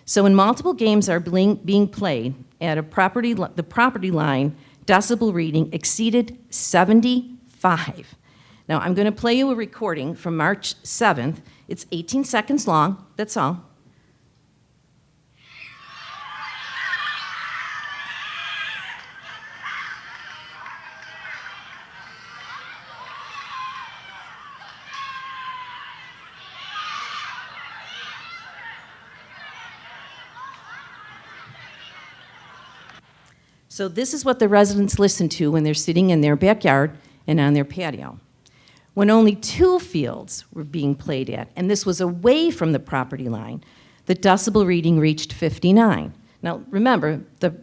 So when multiple games are being played at the property line, decibel reading exceeded 70 55. Now, I'm going to play you a recording from March 7th. It's 18 seconds long, that's all. So this is what the residents listen to when they're sitting in their backyard and on their patio. When only 2 fields were being played at, and this was away from the property line, the decibel reading reached 59. Now, remember, the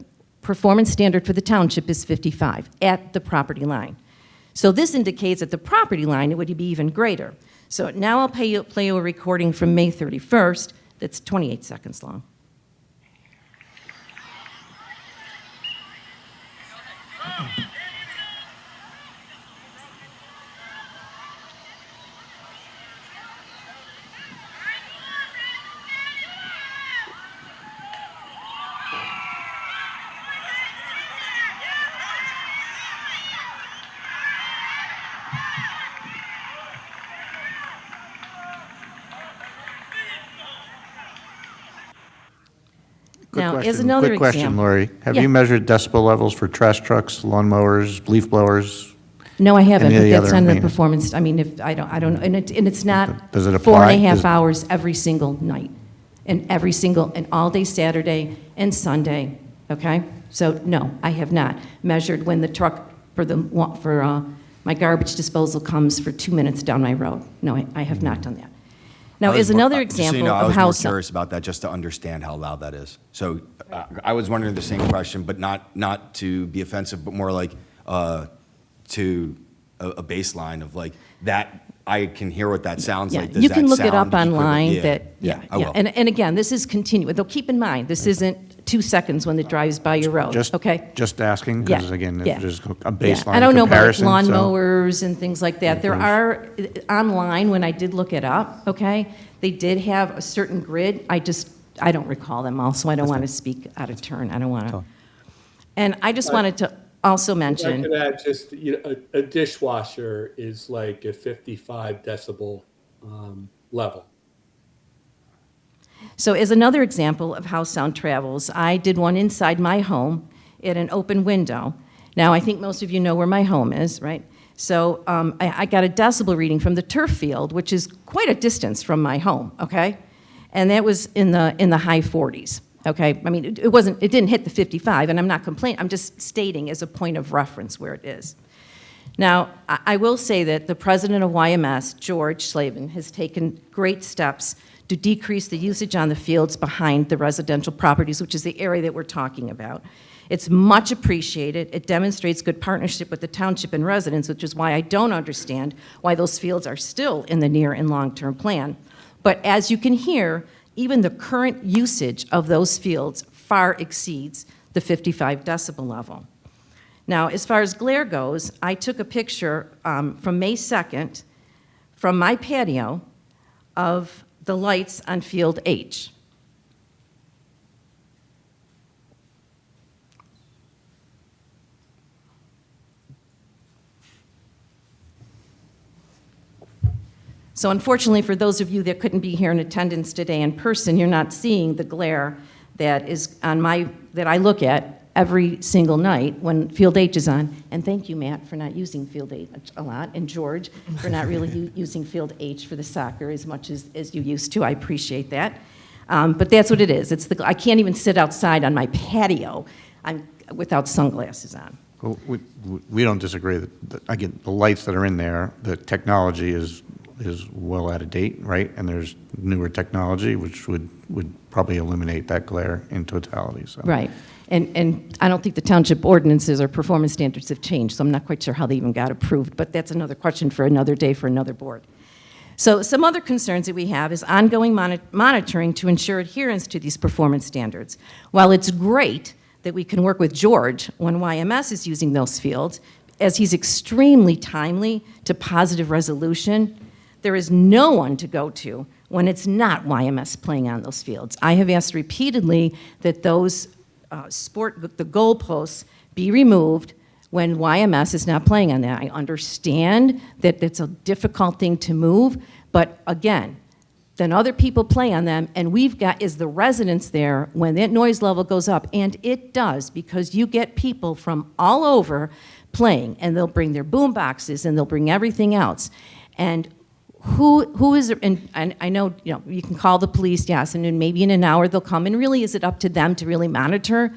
performance standard for the township is 55 at the property line. So this indicates at the property line it would be even greater. So now I'll play you a recording from May 31st that's 28 seconds long. Now, as another Quick question, example- Lori. Have Yeah. you measured decibel levels for trash trucks, lawn mowers, leaf blowers? No, I haven't, Any of but the that's other on the main- performance, I mean, if, I don't, and it's not Does it 4.5 apply? hours every single night, and all day Saturday and Sunday, okay? So, no, I have not measured when the truck for my garbage disposal comes for 2 minutes down my road. No, I have not done that. Now, as another Just so you example know, I of was how more some... curious about that, just to understand how loud that is. So I was wondering the same question, but not to be offensive, but more like to a baseline of like that. I can hear what that sounds Yeah, like. Does you that can look it sound up equivalent? online Yeah, that, I will. And again, this is continuous, though keep in mind, this isn't 2 seconds when it drives by your road, Just, okay? just asking, Yeah, because again, yeah. there's a Yeah, baseline I don't know about like comparison. lawn so- mowers and things like that. There Of are, online, when I did look it up, okay, they did have a certain grid. I don't recall them all, so I don't want to speak out of turn. I don't want to. And I just wanted to also I mention, could add just, a dishwasher is like a 55 decibel level. so as another example of how sound travels, I did one inside my home at an open window. Now, I think most of you know where my home is, right? So I got a decibel reading from the turf field, which is quite a distance from my home, okay? And that was in the high 40s, okay? I mean, it didn't hit the 55, and I'm not complaining. I'm just stating as a point of reference where it is. Now, I will say that the president of YMS, George Slavin, has taken great steps to decrease the usage on the fields behind the residential properties, which is the area that we're talking about. It's much appreciated. It demonstrates good partnership with the township and residents, which is why I don't understand why those fields are still in the near and long-term plan. But as you can hear, even the current usage of those fields far exceeds the 55 decibel level. Now, as far as glare goes, I took a picture from May 2nd from my patio of the lights on Field H. So unfortunately, for those of you that couldn't be here in attendance today in person, you're not seeing the glare that is that I look at every single night when Field H is on. And thank you, Matt, for not using Field H a lot, and George for not really using Field H for the soccer as much as you used to. I appreciate that. But that's what it is. I can't even sit outside on my patio without sunglasses on. Well, we don't disagree that, again, the lights that are in there, the technology is well out of date, right? And there's newer technology which would probably eliminate that glare in totality, so. Right. And I don't think the township ordinances or performance standards have changed, so I'm not quite sure how they even got approved, but that's another question for another day for another board. So some other concerns that we have is ongoing monitoring to ensure adherence to these performance standards. While it's great that we can work with George when YMS is using those fields, as he's extremely timely to positive resolution, there is no one to go to when it's not YMS playing on those fields. I have asked repeatedly that those the goalposts be removed when YMS is not playing on that. I understand that it's a difficult thing to move, but again, then other people play on them, and we've got, is the residents there, when that noise level goes up, and it does, because you get people from all over playing, and they'll bring their boom boxes, and they'll bring everything else. And who is, and I know, you know, you can call the police, yes, and then maybe in an hour they'll come, and really, is it up to them to really monitor?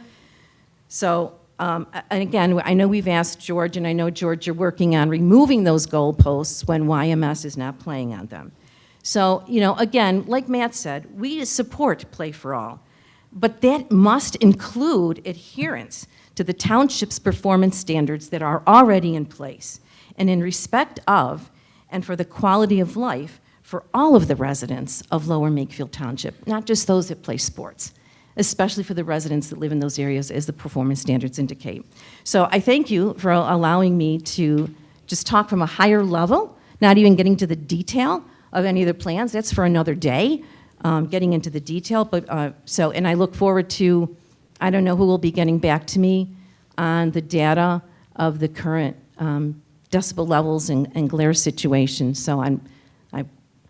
So, and again, I know we've asked George, and I know, George, you're working on removing those goalposts when YMS is not playing on them. So, you know, again, like Matt said, we support Play for All, but that must include adherence to the township's performance standards that are already in place, and in respect of, and for the quality of life for all of the residents of Lower Makefield Township, not just those that play sports, especially for the residents that live in those areas, as the performance standards indicate. So I thank you for allowing me to just talk from a higher level, not even getting to the detail of any of the plans. That's for another day, getting into the detail. But and I look forward to, I don't know who will be getting back to me on the data of the current decibel levels and glare situation. So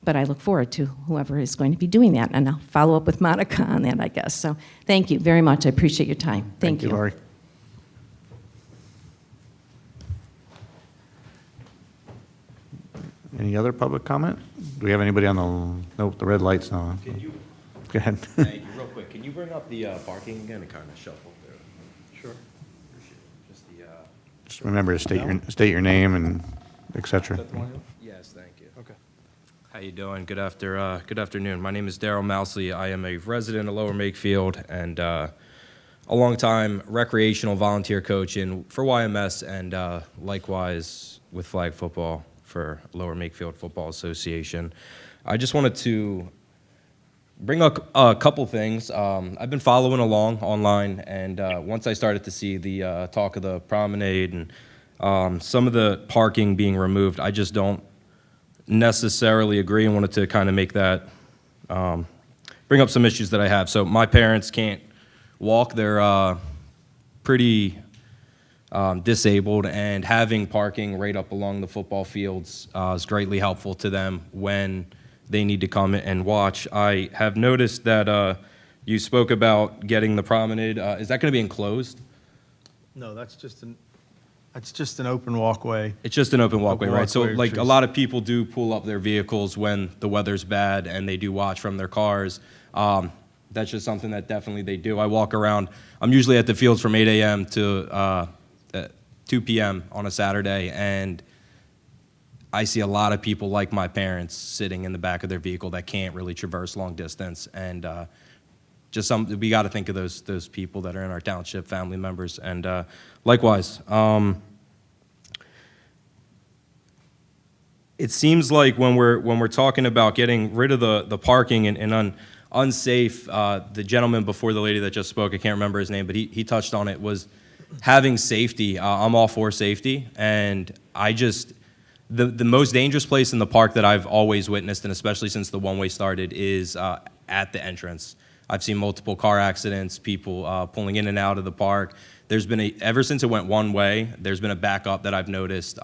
but I look forward to whoever is going to be doing that, and I'll follow up with Monica on that, I guess. So thank you very much. I appreciate your time. Thank you. Lori. Any other public comment? Do we have anybody on the, nope, the red light's not on. Can you, Go ahead. thank you, real quick, can you bring up the parking again and kind of shuffle through? Sure. Just the, Just remember to state your name and et cetera. yes, thank you. Okay. How you doing? Good afternoon. My name is Daryl Mousley. I am a resident of Lower Makefield and a longtime recreational volunteer coach for YMS and likewise with flag football for Lower Makefield Football Association. I just wanted to bring up a couple things. I've been following along online, and once I started to see the talk of the promenade and some of the parking being removed, I just don't necessarily agree, and wanted to kind of make that, bring up some issues that I have. So my parents can't walk. They're pretty disabled, and having parking right up along the football fields is greatly helpful to them when they need to come and watch. I have noticed that you spoke about getting the promenade. Is that going to be enclosed? No, that's just an open walkway. It's just an open walkway, right? So walkway, like trees. a lot of people do pull up their vehicles when the weather's bad and they do watch from their cars. That's just something that definitely they do. I walk around. I'm usually at the fields from 8 a.m. to 2 p.m. on a Saturday, and I see a lot of people like my parents sitting in the back of their vehicle that can't really traverse long distance, and we got to think of those people that are in our township, family members, and likewise. It seems like when we're talking about getting rid of the parking and unsafe, the gentleman before the lady that just spoke, I can't remember his name, but he touched on it, was having safety. I'm all for safety, and the most dangerous place in the park that I've always witnessed, and especially since the one-way started, is at the entrance. I've seen multiple car accidents, people pulling in and out of the park. There's been ever since it went one way, there's been a backup that I've noticed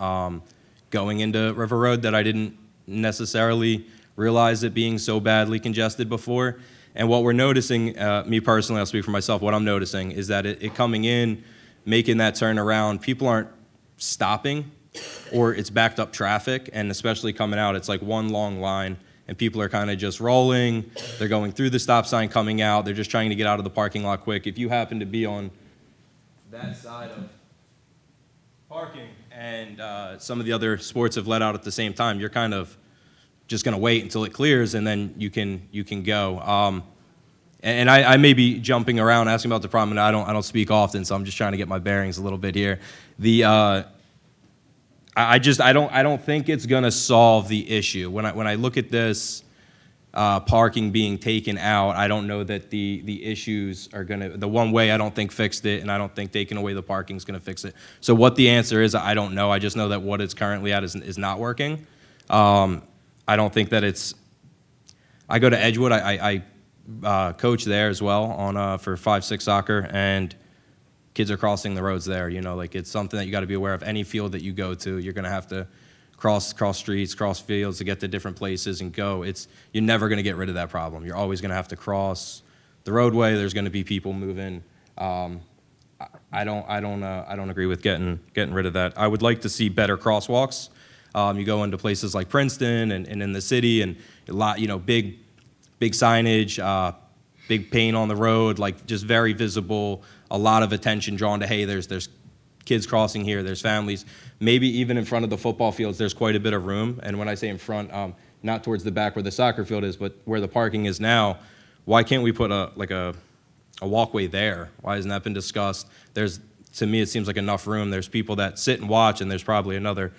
going into River Road that I didn't necessarily realize it being so badly congested before. And what we're noticing, me personally, I'll speak for myself, what I'm noticing is that it coming in, making that turn around, people aren't stopping, or it's backed up traffic, and especially coming out, it's like one long line, and people are kind of just rolling, they're going through the stop sign, coming out, they're just trying to get out of the parking lot quick. If you happen to be on that side of parking and some of the other sports have let out at the same time, you're kind of just going to wait until it clears, and then you can go. And I may be jumping around asking about the promenade. I don't speak often, so I'm just trying to get my bearings a little bit here. I don't think it's going to solve the issue. When I look at this parking being taken out, I don't know that the issues are going to, the one way I don't think fixed it, and I don't think taking away the parking is going to fix it. So what the answer is, I don't know. I just know that what it's currently at is not working. I don't think that it's, I go to Edgewood, I coach there as well for 5-6 soccer, and kids are crossing the roads there, you know, like it's something that you got to be aware of. Any field that you go to, you're going to have to cross streets, cross fields to get to different places and go. You're never going to get rid of that problem. You're always going to have to cross the roadway. There's going to be people moving. I don't agree with getting rid of that. I would like to see better crosswalks. You go into places like Princeton and in the city, and a lot, you know, big signage, big paint on the road, like just very visible. A lot of attention drawn to, hey, there's kids crossing here, there's families. Maybe even in front of the football fields, there's quite a bit of room. And when I say in front, not towards the back where the soccer field is, but where the parking is now, why can't we put a walkway there? Why hasn't that been discussed? To me, it seems like enough room. There's people that sit and watch, and there's probably another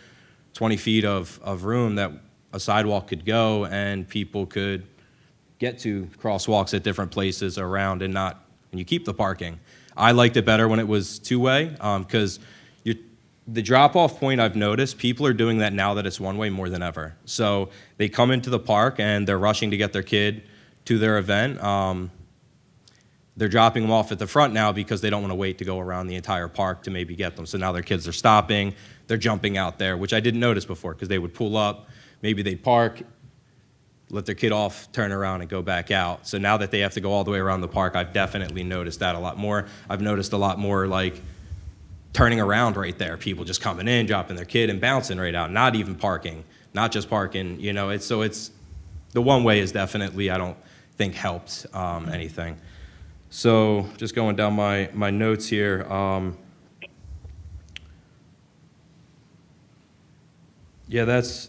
20 feet of room that a sidewalk could go, and people could get to crosswalks at different places around and you keep the parking. I liked it better when it was two-way, because the drop-off point I've noticed, people are doing that now that it's one-way more than ever. So they come into the park and they're rushing to get their kid to their event. They're dropping them off at the front now because they don't want to wait to go around the entire park to maybe get them. So now their kids are stopping, they're jumping out there, which I didn't notice before because they would pull up, maybe they'd park, let their kid off, turn around, and go back out. So now that they have to go all the way around the park, I've definitely noticed that a lot more. I've noticed a lot more like turning around right there, people just coming in, dropping their kid and bouncing right out, not even parking, not just parking, you know. It's the one way is definitely, I don't think, helped anything. So just going down my notes here. Yeah, that's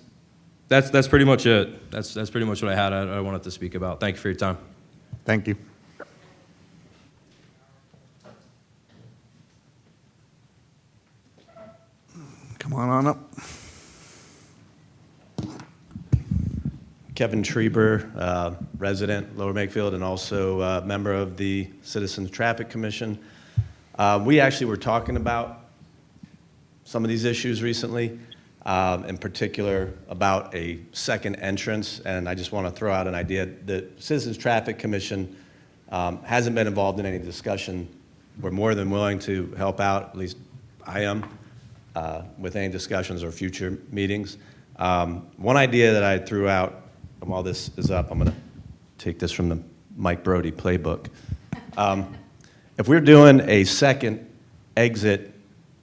pretty much it. That's pretty much what I wanted to speak about. Thank you for your time. Thank you. Come on up. Kevin Schreiber, resident, Lower Makefield, and also member of the Citizens Traffic Commission. We actually were talking about some of these issues recently, in particular about a second entrance, and I just want to throw out an idea. The Citizens Traffic Commission hasn't been involved in any discussion. We're more than willing to help out, at least I am, with any discussions or future meetings. One idea that I threw out, and while this is up, I'm going to take this from the Mike Brody playbook. If we're doing a second exit,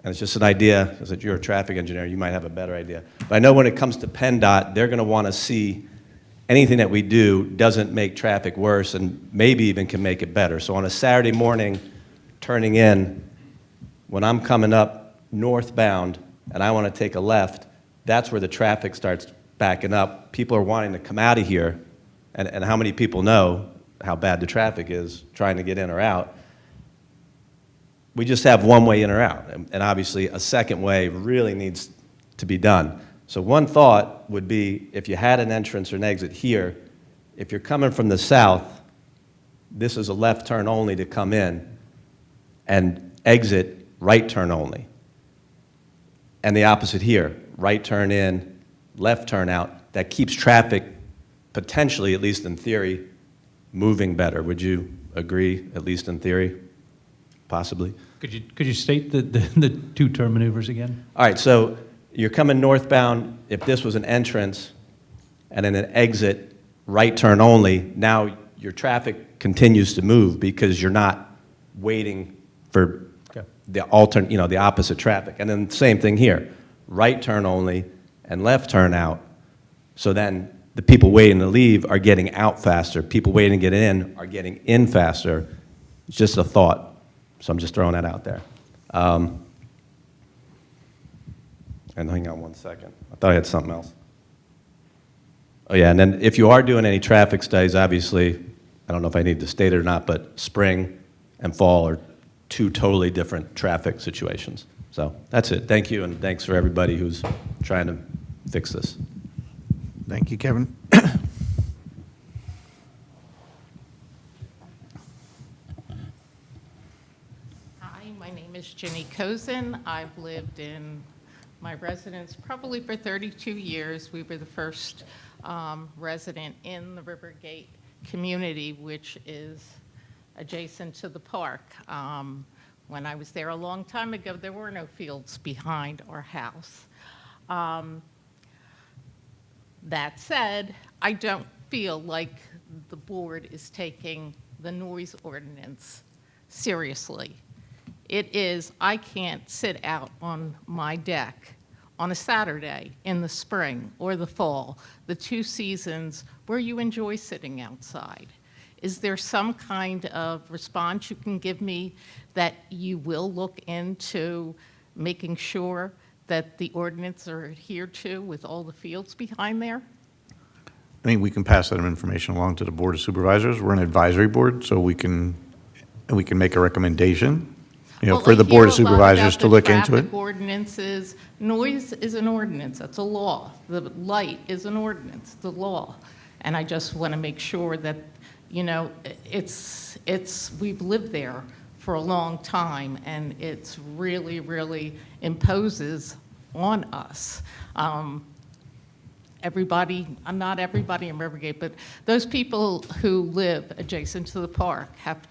and it's just an idea, because you're a traffic engineer, you might have a better idea. But I know when it comes to PennDOT, they're going to want to see anything that we do doesn't make traffic worse and maybe even can make it better. So on a Saturday morning, turning in, when I'm coming up northbound and I want to take a left, that's where the traffic starts backing up. People are wanting to come out of here, and how many people know how bad the traffic is trying to get in or out? We just have one way in or out, and obviously a second way really needs to be done. So one thought would be, if you had an entrance or an exit here, if you're coming from the south, this is a left turn only to come in, and exit right turn only. And the opposite here, right turn in, left turn out. That keeps traffic potentially, at least in theory, moving better. Would you agree, at least in theory? Possibly. Could you state the two-turn maneuvers again? All right, so you're coming northbound. If this was an entrance and then an exit, right turn only, now your traffic continues to move because you're not waiting for the opposite traffic. And then same thing here, right turn only and left turn out. So then the people waiting to leave are getting out faster. People waiting to get in are getting in faster. It's just a thought. So I'm just throwing that out there. And hang on one second. I thought I had something else. Oh yeah, and then if you are doing any traffic studies, obviously, I don't know if I need to state it or not, but spring and fall are two totally different traffic situations. So that's it. Thank you, and thanks for everybody who's trying to fix this. Thank you, Kevin. Hi, my name is Jenny Cozen. I've lived in my residence probably for 32 years. We were the first resident in the Rivergate community, which is adjacent to the park. When I was there a long time ago, there were no fields behind our house. That said, I don't feel like the board is taking the noise ordinance seriously. It is, I can't sit out on my deck on a Saturday in the spring or the fall, the two seasons where you enjoy sitting outside. Is there some kind of response you can give me that you will look into making sure that the ordinance are adhered to with all the fields behind there? I think we can pass that information along to the Board of Supervisors. We're an advisory board, so we can make a recommendation, Well, for I the Board of hear a lot about Supervisors to the look into it. traffic ordinances. Noise is an ordinance, that's a law. The light is an ordinance, the law. And I just want to make sure that, we've lived there for a long time, and it's really, really imposes on us. Not everybody in Rivergate, but those people who live adjacent to the park have to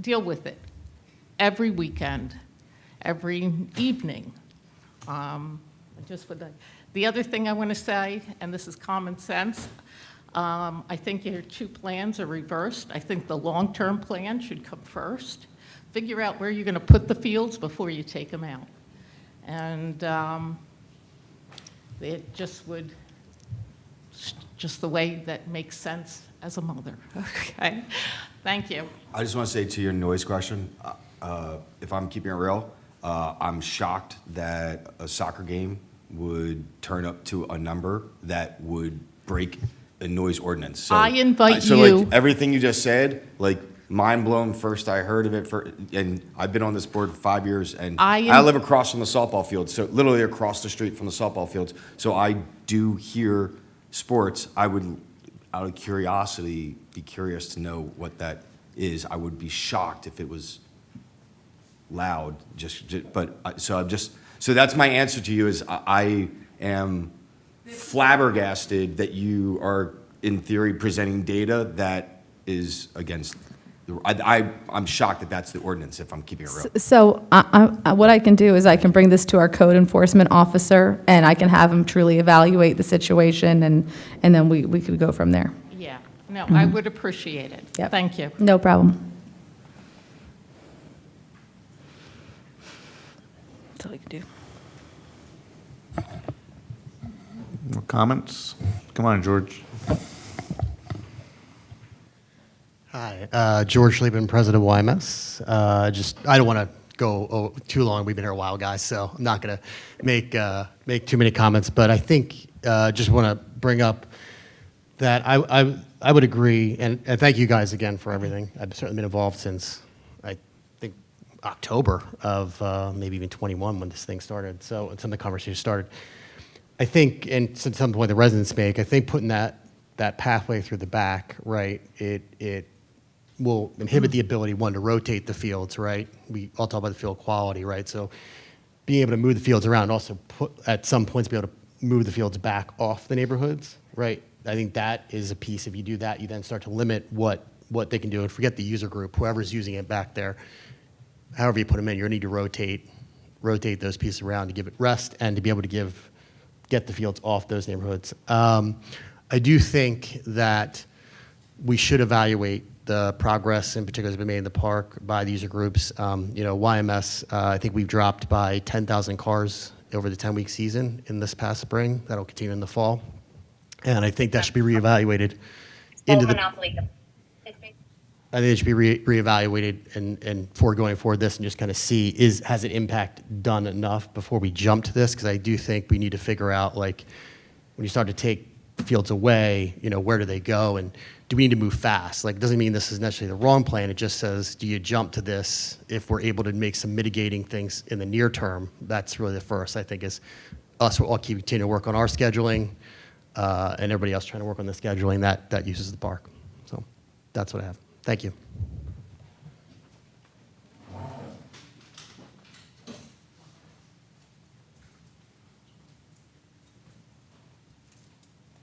deal with it every weekend, every evening. The other thing I want to say, and this is common sense, I think your two plans are reversed. I think the long-term plan should come first. Figure out where you're going to put the fields before you take them out. And it just the way that makes sense as a mother. Okay, thank you. I just want to say to your noise question, if I'm keeping it real, I'm shocked that a soccer game would turn up to a number that would break a noise ordinance. So, I invite so you. like everything you just said, like mind blown. First I heard of it, and I've been on this board for 5 years, and I live across from the softball field, so literally across the street from the softball fields. So I do hear sports. I would, out of curiosity, be curious to know what that is. I would be shocked if it was loud. So that's my answer to you. Is I am flabbergasted that you are, in theory, presenting data that is against. I'm shocked that that's the ordinance, if I'm keeping it real. So what I can do is I can bring this to our code enforcement officer, and I can have him truly evaluate the situation, and then we could go from there. Yeah, no, I would appreciate it. Yep. Thank you. No problem. That's all I can do. More comments? Come on, George. Hi, George Schlieben, President of YMS. I don't want to go too long. We've been here a while, guys, so I'm not going to make too many comments. But I think just want to bring up that I would agree, and thank you guys again for everything. I've certainly been involved since I think October of maybe even 21 when this thing started. So some of the conversation started. I think, and since some point the residents make, I think putting that pathway through the back, right, it will inhibit the ability, one, to rotate the fields, right? We all talk about the field quality, right? So being able to move the fields around, also at some points be able to move the fields back off the neighborhoods, right? I think that is a piece. If you do that, you then start to limit what they can do, and forget the user group, whoever's using it back there. However you put them in, you're going to need to rotate those pieces around to give it rest and to be able to get the fields off those neighborhoods. I do think that we should evaluate the progress in particular has been made in the park by the user groups. YMS, I think we've dropped by 10,000 cars over the 10-week season in this past spring. That'll continue in the fall. And I think that should be reevaluated I think it should be reevaluated and going forward this and just kind of see, has it impact done enough before we jump to this? Because I do think we need to figure out, like, when you start to take fields away, where do they go? And do we need to move fast? Like, it doesn't mean this is necessarily the wrong plan. It just says, do you jump to this if we're able to make some mitigating things in the near term? That's really the first, I think, is us will all continue to work on our scheduling and everybody else trying to work on the scheduling that uses the park. So that's what I have. Thank you.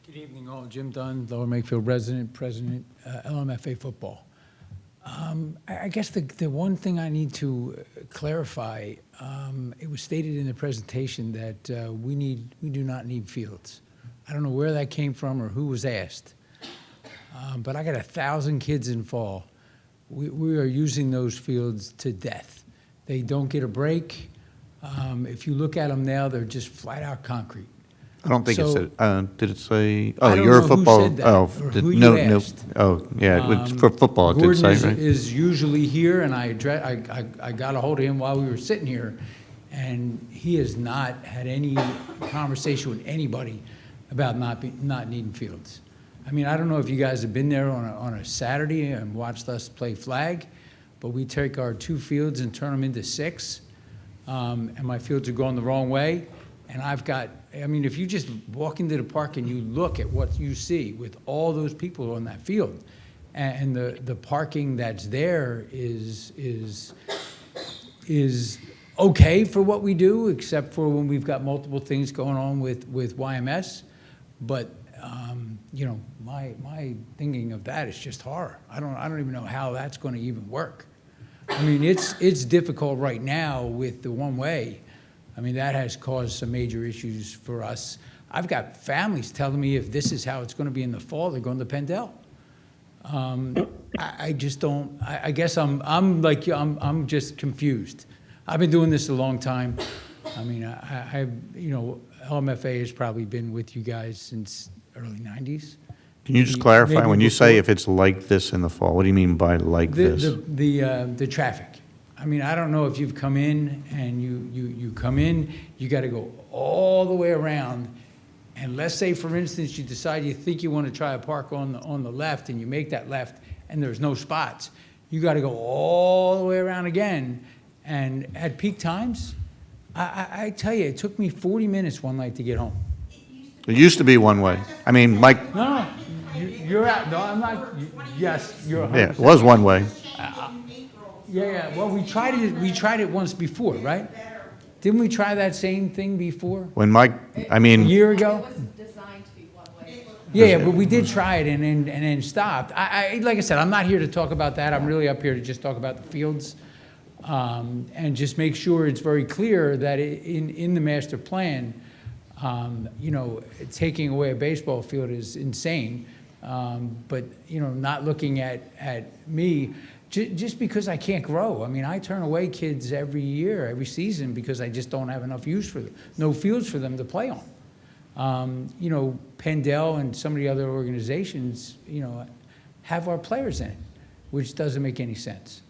Good evening, all. Jim Dunn, Lower Makefield resident, President, LMFA Football. I guess the one thing I need to clarify, it was stated in the presentation that we do not need fields. I don't know where that came from or who was asked, but I got 1,000 kids in fall. We are using those fields to death. They don't get a break. If you look at them now, they're just flat out concrete. I don't think it So- said, did it say, I oh, don't you're know a who football? said that Oh, or did- who you no, asked. Oh, yeah, for football it did say, Gordon right? is usually here, and I got a hold of him while we were sitting here, and he has not had any conversation with anybody about not needing fields. I mean, I don't know if you guys have been there on a Saturday and watched us play flag, but we take our 2 fields and turn them into 6, and my fields are going the wrong way. And I mean, if you just walk into the park and you look at what you see with all those people on that field, and the parking that's there is okay for what we do, except for when we've got multiple things going on with YMS. But, you know, my thinking of that is just horror. I don't even know how that's going to even work. I mean, it's difficult right now with the one-way. I mean, that has caused some major issues for us. I've got families telling me if this is how it's going to be in the fall, they're going to Pendel. I just don't. I guess I'm like you. I'm just confused. I've been doing this a long time. I mean, you know, LMFA has probably been with you guys since early '90s. Can you just Maybe- clarify, maybe when you say before. if it's like this in the fall, what do you mean by like this? The traffic. I mean, I don't know if you've come in and you come in, you got to go all the way around. And let's say, for instance, you decide you think you want to try a park on the left, and you make that left, and there's no spots. You got to go all the way around again. And at peak times, I tell you, it took me 40 minutes one night to get home. It used to be one way. I mean, Mike, No, you're out. No, I'm not. Yes, you're 100%. yeah, it was one way. Yeah. Well, we tried it once before, right? Didn't we try that same thing before? When Mike, I A mean, year ago? Yeah, but we did try it and then stopped. Like I said, I'm not here to talk about that. I'm really up here to just talk about the fields, and just make sure it's very clear that in the master plan, you know, taking away a baseball field is insane. But, you know, not looking at me, just because I can't grow. I mean, I turn away kids every year, every season, because I just don't have enough use for them, no fields for them to play on. You know, Pendel and some of the other organizations, you know, have our players in it, which doesn't make any sense.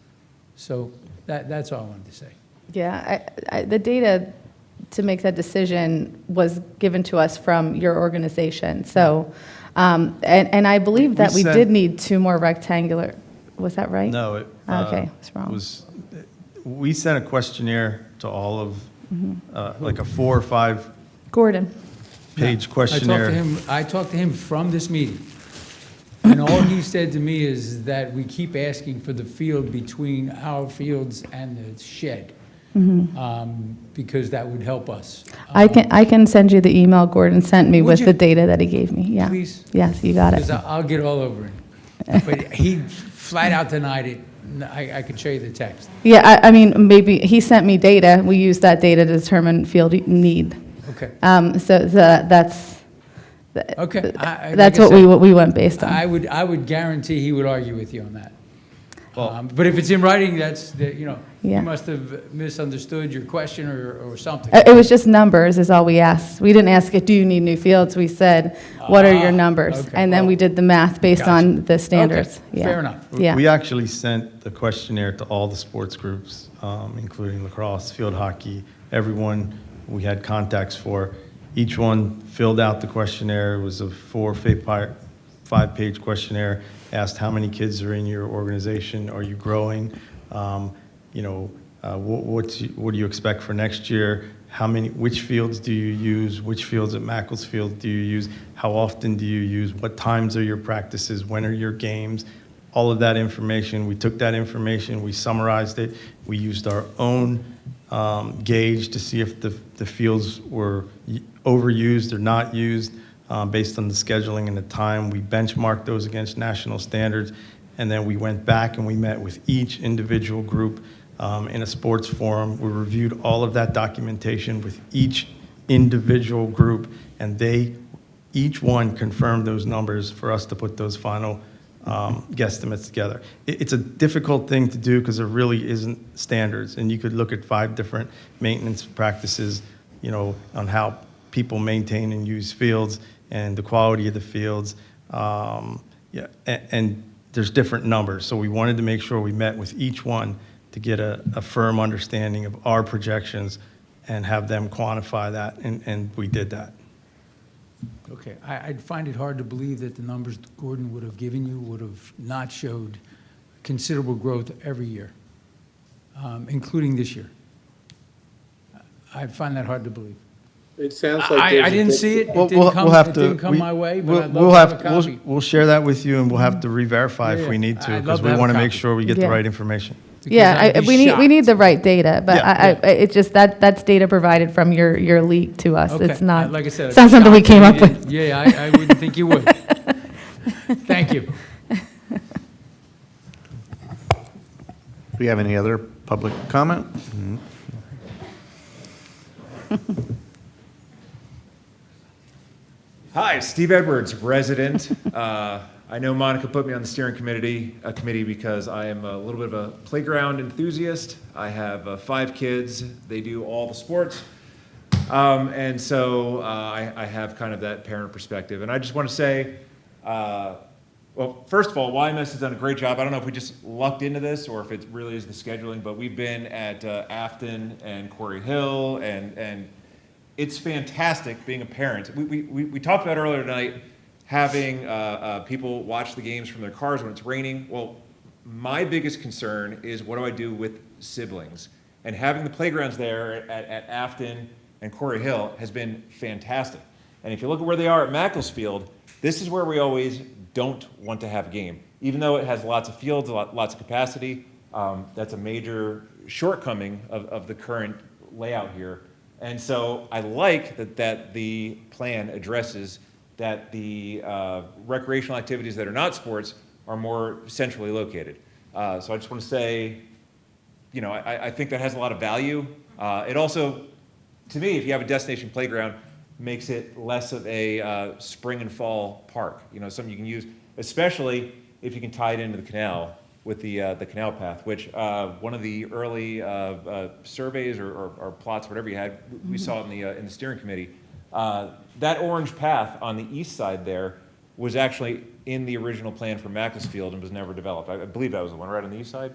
So that's all I wanted to say. Yeah, the data to make that decision was given to us from your organization. So, and I believe that we did need 2 more rectangular. Was that right? No, it Okay, it's wrong. we sent a questionnaire to all of, like a 4 or 5 Gordon. page questionnaire. I talked to him from this meeting, and all he said to me is that we keep asking for the field between our fields and the shed, because that would help us. I can send you the email Gordon sent me Would with you? the data that he gave me. Yeah. Please? Yes, you got it. Because I'll get all over it. But he flat out denied it. I could show you the text. Yeah, I mean, maybe he sent me data. We use that data to determine field need. Okay. So that's Okay. that's like I what said, we went based on. I would guarantee he would argue with you on that. But if it's in writing, you know, Yeah. you must have misunderstood your question or something. It was just numbers is all we asked. We didn't ask, do you need new fields? We said, what are your numbers? okay. And then we did the math based Gotcha. on the standards. Okay, Yeah. fair enough. Yeah. We actually sent the questionnaire to all the sports groups, including lacrosse, field hockey, everyone we had contacts for. Each one filled out the questionnaire. It was a 4 or 5-page questionnaire. Asked how many kids are in your organization. Are you growing? You know, what do you expect for next year? Which fields do you use? Which fields at Macclesfield do you use? How often do you use? What times are your practices? When are your games? All of that information. We took that information, we summarized it. We used our own gauge to see if the fields were overused or not used based on the scheduling and the time. We benchmarked those against national standards, and then we went back and we met with each individual group in a sports forum. We reviewed all of that documentation with each individual group, and each one confirmed those numbers for us to put those final guesstimates together. It's a difficult thing to do because there really isn't standards, and you could look at 5 different maintenance practices, on how people maintain and use fields and the quality of the fields. And there's different numbers, so we wanted to make sure we met with each one to get a firm understanding of our projections and have them quantify that, and we did that. Okay, I'd find it hard to believe that the numbers Gordon would have given you would have not showed considerable growth every year, including this year. I find that hard to believe. It sounds like I didn't see it. It didn't come my way, but I'd love to have a copy. We'll share that with you, and we'll have to re-verify if we need to, I'd love because to we have a want to make copy. sure we get the Yeah. right information. We need the right data, but Yeah, it's just that's data provided from your leak to us. Okay. It's not, Like I said, it's not something we shocked came that up you with. didn't- Yeah, I wouldn't think you would. Thank you. Do we have any other public comment? Hi, Steve Edwards, resident. I know Monica put me on the steering committee because I am a little bit of a playground enthusiast. I have 5 kids. They do all the sports. And so I have kind of that parent perspective. And I just want to say, well, first of all, YMS has done a great job. I don't know if we just lucked into this or if it really is the scheduling, but we've been at Afton and Quarry Hill, and it's fantastic being a parent. We talked about earlier tonight having people watch the games from their cars when it's raining. Well, my biggest concern is what do I do with siblings? And having the playgrounds there at Afton and Quarry Hill has been fantastic. And if you look at where they are at Macclesfield, this is where we always don't want to have a game. Even though it has lots of fields, lots of capacity, that's a major shortcoming of the current layout here. And so I like that the plan addresses that the recreational activities that are not sports are more centrally located. So I just want to say, I think that has a lot of value. It also, to me, if you have a destination playground, makes it less of a spring and fall park. Something you can use, especially if you can tie it into the canal with the canal path, which one of the early surveys or plots, whatever you had, we saw in the steering committee. That orange path on the east side there was actually in the original plan for Macclesfield and was never developed. I believe that was the one right on the east side.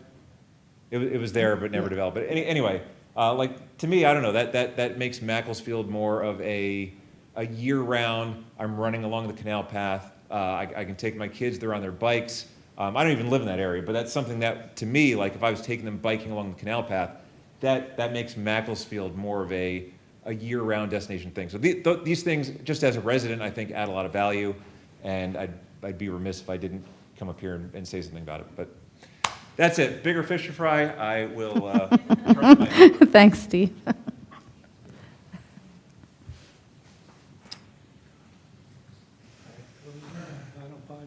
It was there but never developed. But anyway, to me, I don't know, that makes Macclesfield more of a year-round. I'm running along the canal path. I can take my kids. They're on their bikes. I don't even live in that area, but that's something that, to me, like if I was taking them biking along the canal path, that makes Macclesfield more of a year-round destination thing. So these things, just as a resident, I think add a lot of value, and I'd be remiss if I didn't come up here and say something about it. But that's it. Bigger fish to fry. I will. Thanks, Steve.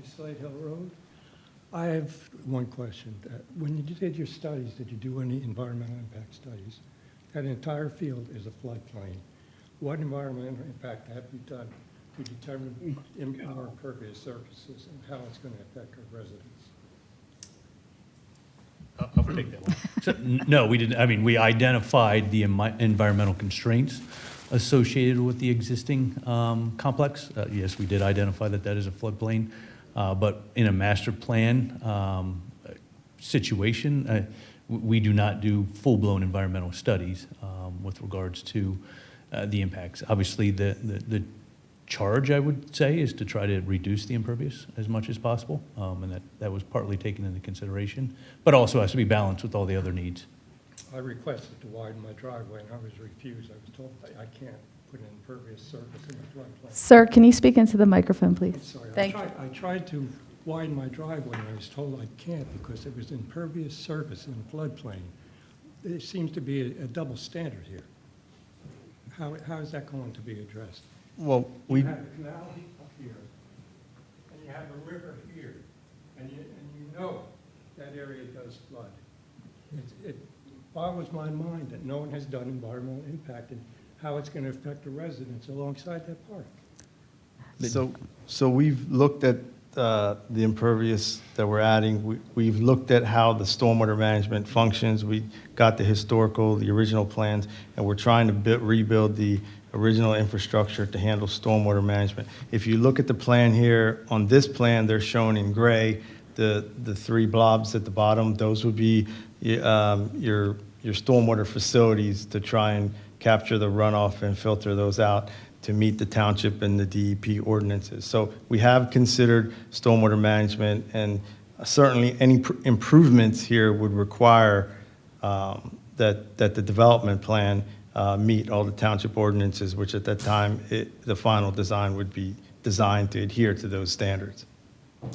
Slade Hill Road. I have one question. When you did your studies, did you do any environmental impact studies? That entire field is a floodplain. What environmental impact have you done to determine our impervious surfaces and how it's going to affect our residents? I'll take that one. So, no, we didn't. I mean, we identified the environmental constraints associated with the existing complex. Yes, we did identify that is a floodplain. But in a master plan situation, we do not do full-blown environmental studies with regards to the impacts. Obviously, the charge, I would say, is to try to reduce the impervious as much as possible, and that was partly taken into consideration, but also has to be balanced with all the other needs. I requested to widen my driveway, and I was refused. I was told I can't put an impervious surface in the floodplain. Sir, can you speak into the microphone, please? Sorry, Thank you. I tried to widen my driveway, and I was told I can't because it was impervious surface in the floodplain. There seems to be a double standard here. How is that going to be addressed? Well, You have a canal up here, and you have a river here, and you know that area does flood. It boggles my mind that no one has done environmental impact and how it's going to affect the residents alongside that park. So we've looked at the impervious that we're adding. We've looked at how the stormwater management functions. We got the historical, the original plans, and we're trying to rebuild the original infrastructure to handle stormwater management. If you look at the plan here, on this plan, they're shown in gray. The three blobs at the bottom, those would be your stormwater facilities to try and capture the runoff and filter those out to meet the township and the DEP ordinances. So we have considered stormwater management, and certainly any improvements here would require that the development plan meet all the township ordinances, which at that time, the final design would be designed to adhere to those standards. Thank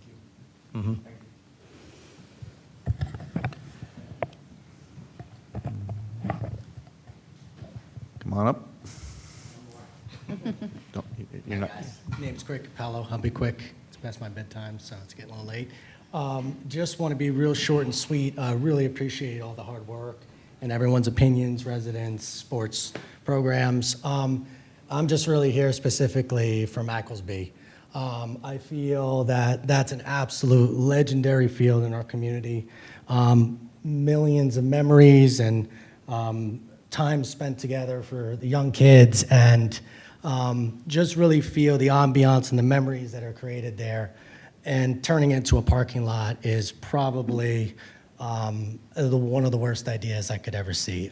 you. Mm-hmm. Come on up. You're not. Name's Craig Capello. I'll be quick. It's past my bedtime, so it's getting a little late. Just want to be real short and sweet. Really appreciate all the hard work and everyone's opinions, residents, sports programs. I'm just really here specifically for Macclesfield. I feel that that's an absolute legendary field in our community. Millions of memories and time spent together for the young kids, and just really feel the ambiance and the memories that are created there. And turning it into a parking lot is probably one of the worst ideas I could ever see.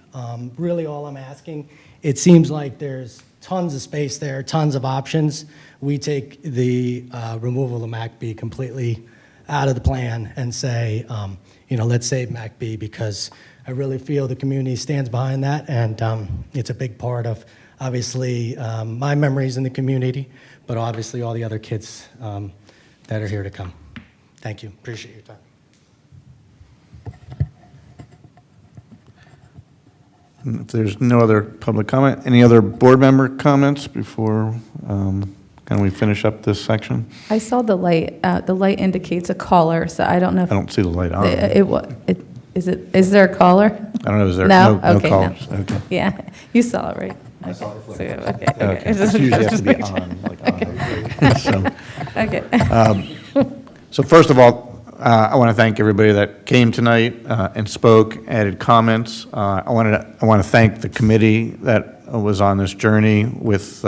Really all I'm asking, it seems like there's tons of space there, tons of options. We take the removal of MACB completely out of the plan and say, let's save MACB, because I really feel the community stands behind that, and it's a big part of, obviously, my memories in the community, but obviously all the other kids that are here to come. Thank you. Appreciate your time. And if there's no other public comment, any other board member comments before can we finish up this section? I saw the light. The light indicates a caller, so I don't know if I don't see the light on. is there a caller? I don't know, is there No? no Okay, callers? no. Okay. Yeah, you saw it, right? I saw it So, reflected. okay. It's usually have to be on, like on. So, Okay. So first of all, I want to thank everybody that came tonight and spoke, added comments. I want to thank the committee that was on this journey with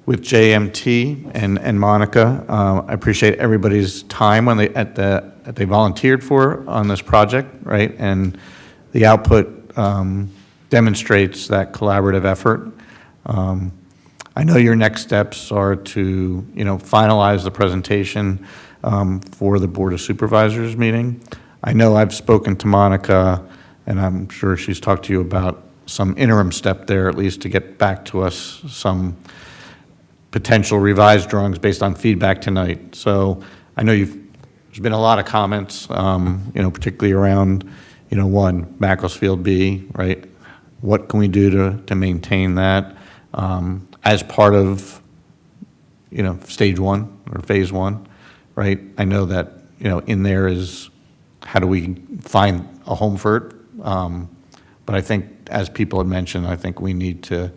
JMT and Monica. I appreciate everybody's time when that they volunteered for on this project, right? And the output demonstrates that collaborative effort. I know your next steps are to, finalize the presentation for the Board of Supervisors meeting. I know I've spoken to Monica, and I'm sure she's talked to you about some interim step there, at least to get back to us some potential revised drawings based on feedback tonight. So I know there's been a lot of comments, particularly around, one, Macclesfield B, right? What can we do to maintain that as part of, stage one or phase one, right? I know that, in there is how do we find a home for it? But I think, as people had mentioned, I think we need to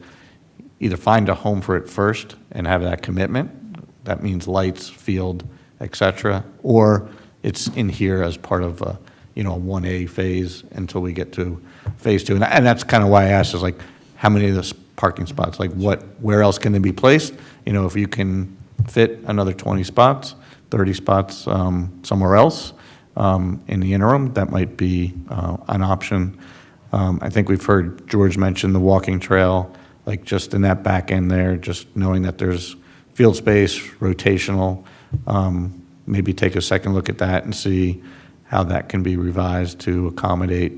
either find a home for it first and have that commitment. That means lights, field, et cetera, or it's in here as part of a 1A phase until we get to phase two. And that's kind of why I asked, is like, how many of the parking spots, like where else can they be placed? If you can fit another 20 spots, 30 spots somewhere else in the interim, that might be an option. I think we've heard George mention the walking trail, like just in that back end there, just knowing that there's field space, rotational, maybe take a second look at that and see how that can be revised to accommodate,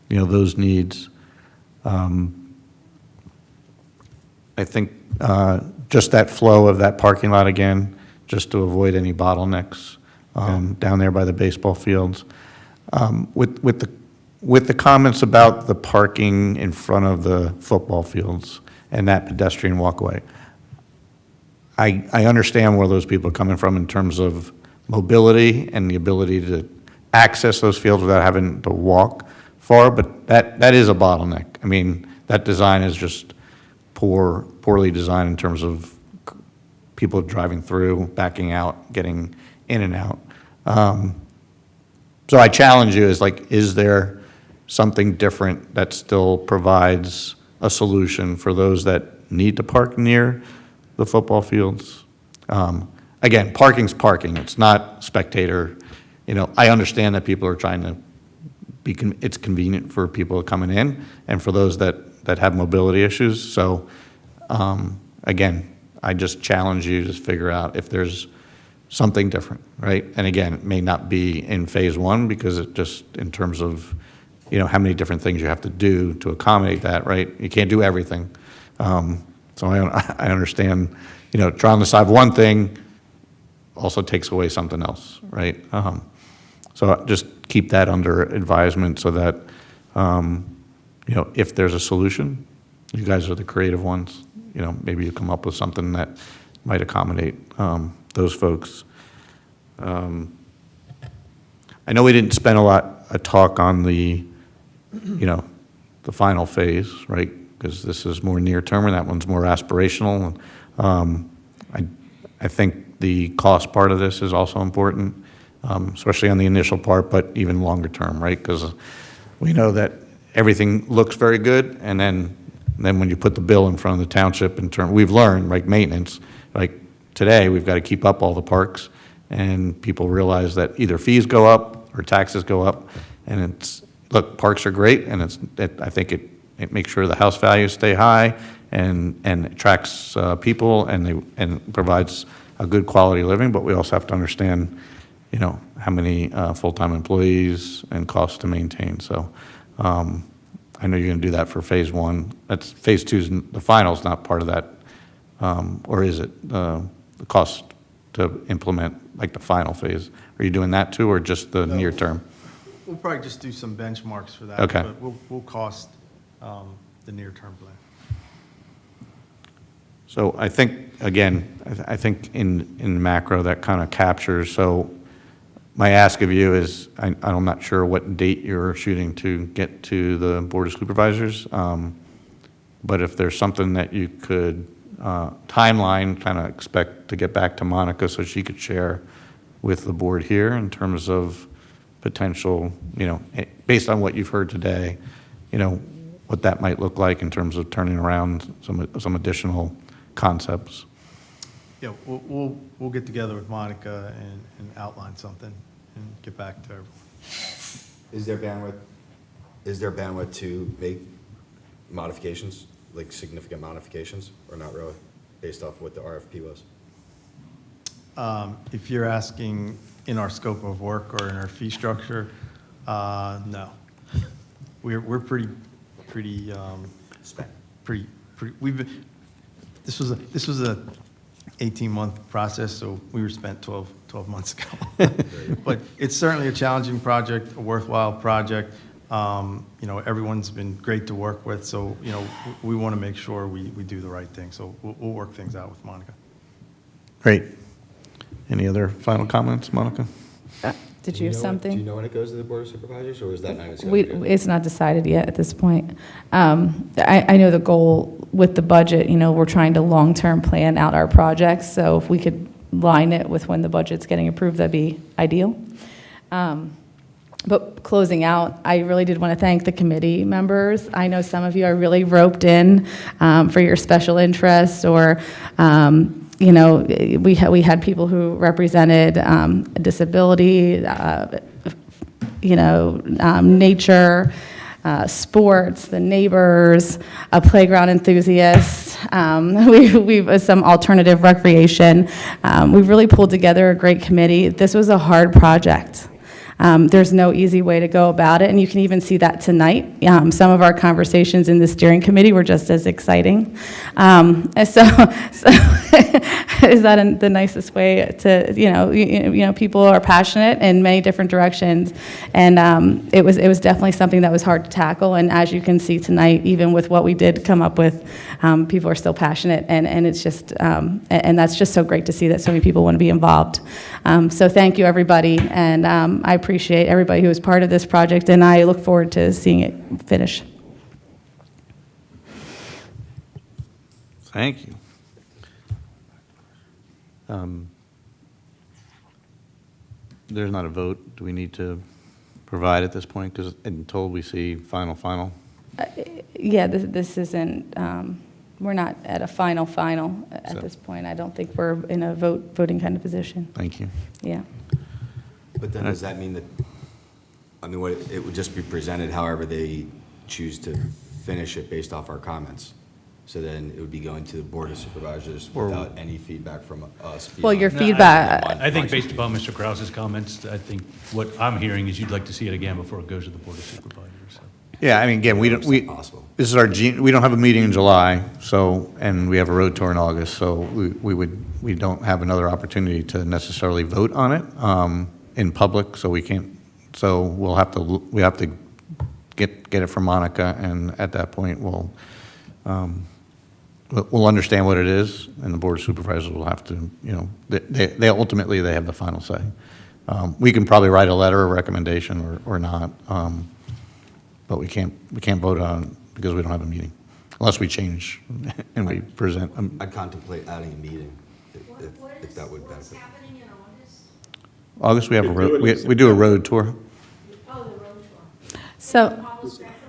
those needs. I think just that flow of that parking lot again, just to avoid any bottlenecks down there by the baseball fields. With the comments about the parking in front of the football fields and that pedestrian walkway, I understand where those people are coming from in terms of mobility and the ability to access those fields without having to walk far, but that is a bottleneck. I mean, that design is just poorly designed in terms of people driving through, backing out, getting in and out. So I challenge you, is there something different that still provides a solution for those that need to park near the football fields? Again, parking's parking. It's not spectator. I understand that people are trying to it's convenient for people coming in and for those that have mobility issues. So, again, I just challenge you to figure out if there's something different, right? And again, it may not be in phase one because it just, in terms of, how many different things you have to do to accommodate that, right? You can't do everything. So I understand, trying to solve one thing also takes away something else, right? So just keep that under advisement so that, if there's a solution, you guys are the creative ones, maybe you come up with something that might accommodate those folks. I know we didn't spend a lot of talk on the final phase, right? Because this is more near term and that one's more aspirational. I think the cost part of this is also important, especially on the initial part, but even longer term, right? Because we know that everything looks very good, and then when you put the bill in front of the township we've learned, like maintenance, like today, we've got to keep up all the parks, and people realize that either fees go up or taxes go up, and look, parks are great, and I think it makes sure the house values stay high, and attracts people, and provides a good quality of living, but we also have to understand, how many full-time employees and costs to maintain. So I know you're going to do that for phase one. That's phase two's, the final's not part of that, or is it? The cost to implement, like the final phase. Are you doing that too, or just the near term? We'll probably just do some benchmarks for that. Okay. But we'll cost the near-term plan. So I think, again, I think in macro that kind of captures, so my ask of you is, I'm not sure what date you're shooting to get to the Board of Supervisors, but if there's something that you could, timeline, kind of expect to get back to Monica so she could share with the board here in terms of potential, based on what you've heard today, what that might look like in terms of turning around some additional concepts. Yeah, we'll get together with Monica and outline something and get back to her. Is there bandwidth to make modifications, like significant modifications, or not really, based off what the RFP was? If you're asking in our scope of work or in our fee structure, no. We're pretty, this was a 18-month process, so we were spent 12 months ago. But it's certainly a challenging project, a worthwhile project. Everyone's been great to work with, so, we want to make sure we do the right thing. So we'll work things out with Monica. Great. Any other final comments, Monica? Did you have something? Do you know when it goes to the Board of Supervisors, or is that not even scheduled? It's not decided yet at this point. I know the goal with the budget, we're trying to long-term plan out our projects, so if we could line it with when the budget's getting approved, that'd be ideal. But closing out, I really did want to thank the committee members. I know some of you are really roped in for your special interests, or we had people who represented disability, nature, sports, the neighbors, a playground enthusiast. We've some alternative recreation. We've really pulled together a great committee. This was a hard project. There's no easy way to go about it, and you can even see that tonight. Some of our conversations in the steering committee were just as exciting. So the nicest way to, people are passionate in many different directions. And it was definitely something that was hard to tackle. And as you can see tonight, even with what we did come up with, people are still passionate. And it's just, and that's just so great to see that so many people want to be involved. So thank you, everybody. And I appreciate everybody who was part of this project. And I look forward to seeing it finish. Thank you. There's not a vote. Do we need to provide at this point? Because until we see final. Yeah, this isn't, we're not at a final at So- this point. I don't think we're in a voting kind of position. Thank you. Yeah. But then does that mean that, what, it would just be presented however they choose to finish it based off our comments? So then it would be going to the Board of Supervisors without any feedback from us? Well, your No, feedback, I think based upon Mr. Krause's comments, I think what I'm hearing is you'd like to see it again before it goes to the Board of Supervisors. So. Yeah, I mean, again, this is we don't have a meeting in July, so, and we have a road tour in August, so we don't have another opportunity to necessarily vote on it in public, so we can't, so we have to get it from Monica, and at that point, we'll understand what it is, and the Board of Supervisors will have to, they ultimately, they have the final say. We can probably write a letter of recommendation or not, but we can't vote on it because we don't have a meeting, unless we change and we present. I'd contemplate adding a meeting if that would benefit. August, we have we do a road tour. so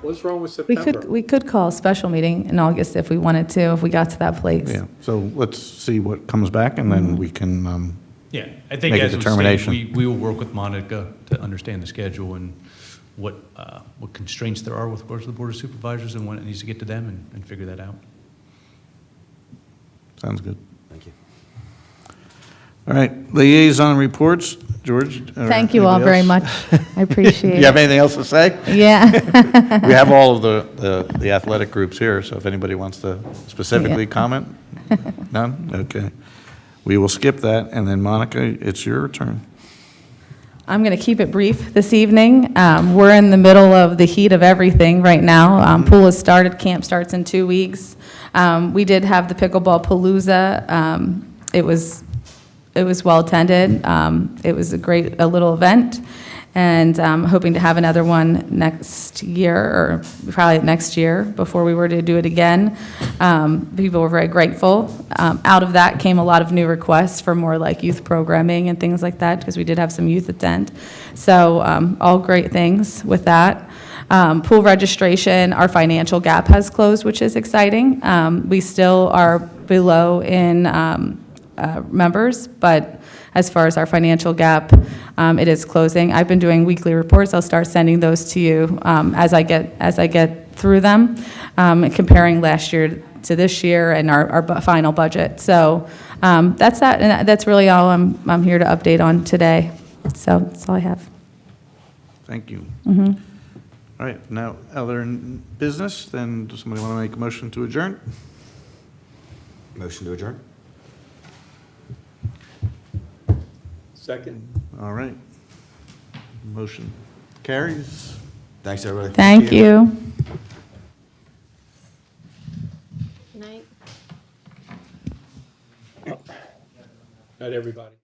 What's wrong with September? we could call a special meeting in August if we wanted to, if we got to that place. Yeah, so let's see what comes back, and then we can Yeah, I think make a as we determination. stated, we will work with Monica to understand the schedule and what constraints there are with regards to the Board of Supervisors and when it needs to get to them and figure that out. Sounds good. Thank you. All right, liaison reports, George? or Thank you all anybody very else? much. I appreciate it. You have anything else to say? Yeah. We have all of the athletic groups here, so if anybody wants to specifically Yeah. comment? None? Okay. We will skip that, and then Monica, it's your turn. I'm going to keep it brief this evening. We're in the middle of the heat of everything right now. Pool has started, camp starts in 2 weeks. We did have the pickleball palooza. It was well attended. It was a little event, and I'm hoping to have another one next year, or probably next year before we were to do it again. People were very grateful. Out of that came a lot of new requests for more like youth programming and things like that, because we did have some youth attend. So all great things with that. Pool registration, our financial gap has closed, which is exciting. We still are below in members, but as far as our financial gap, it is closing. I've been doing weekly reports. I'll start sending those to you as I get through them, comparing last year to this year and our final budget. So that's that, and that's really all I'm here to update on today. So that's all I have. Thank you. Mm-hmm. All right, now, other business, then does somebody want to make a motion to adjourn? Motion to adjourn? Second. All right. Motion carries. Thanks, everybody. Thank you. Good night. Not everybody.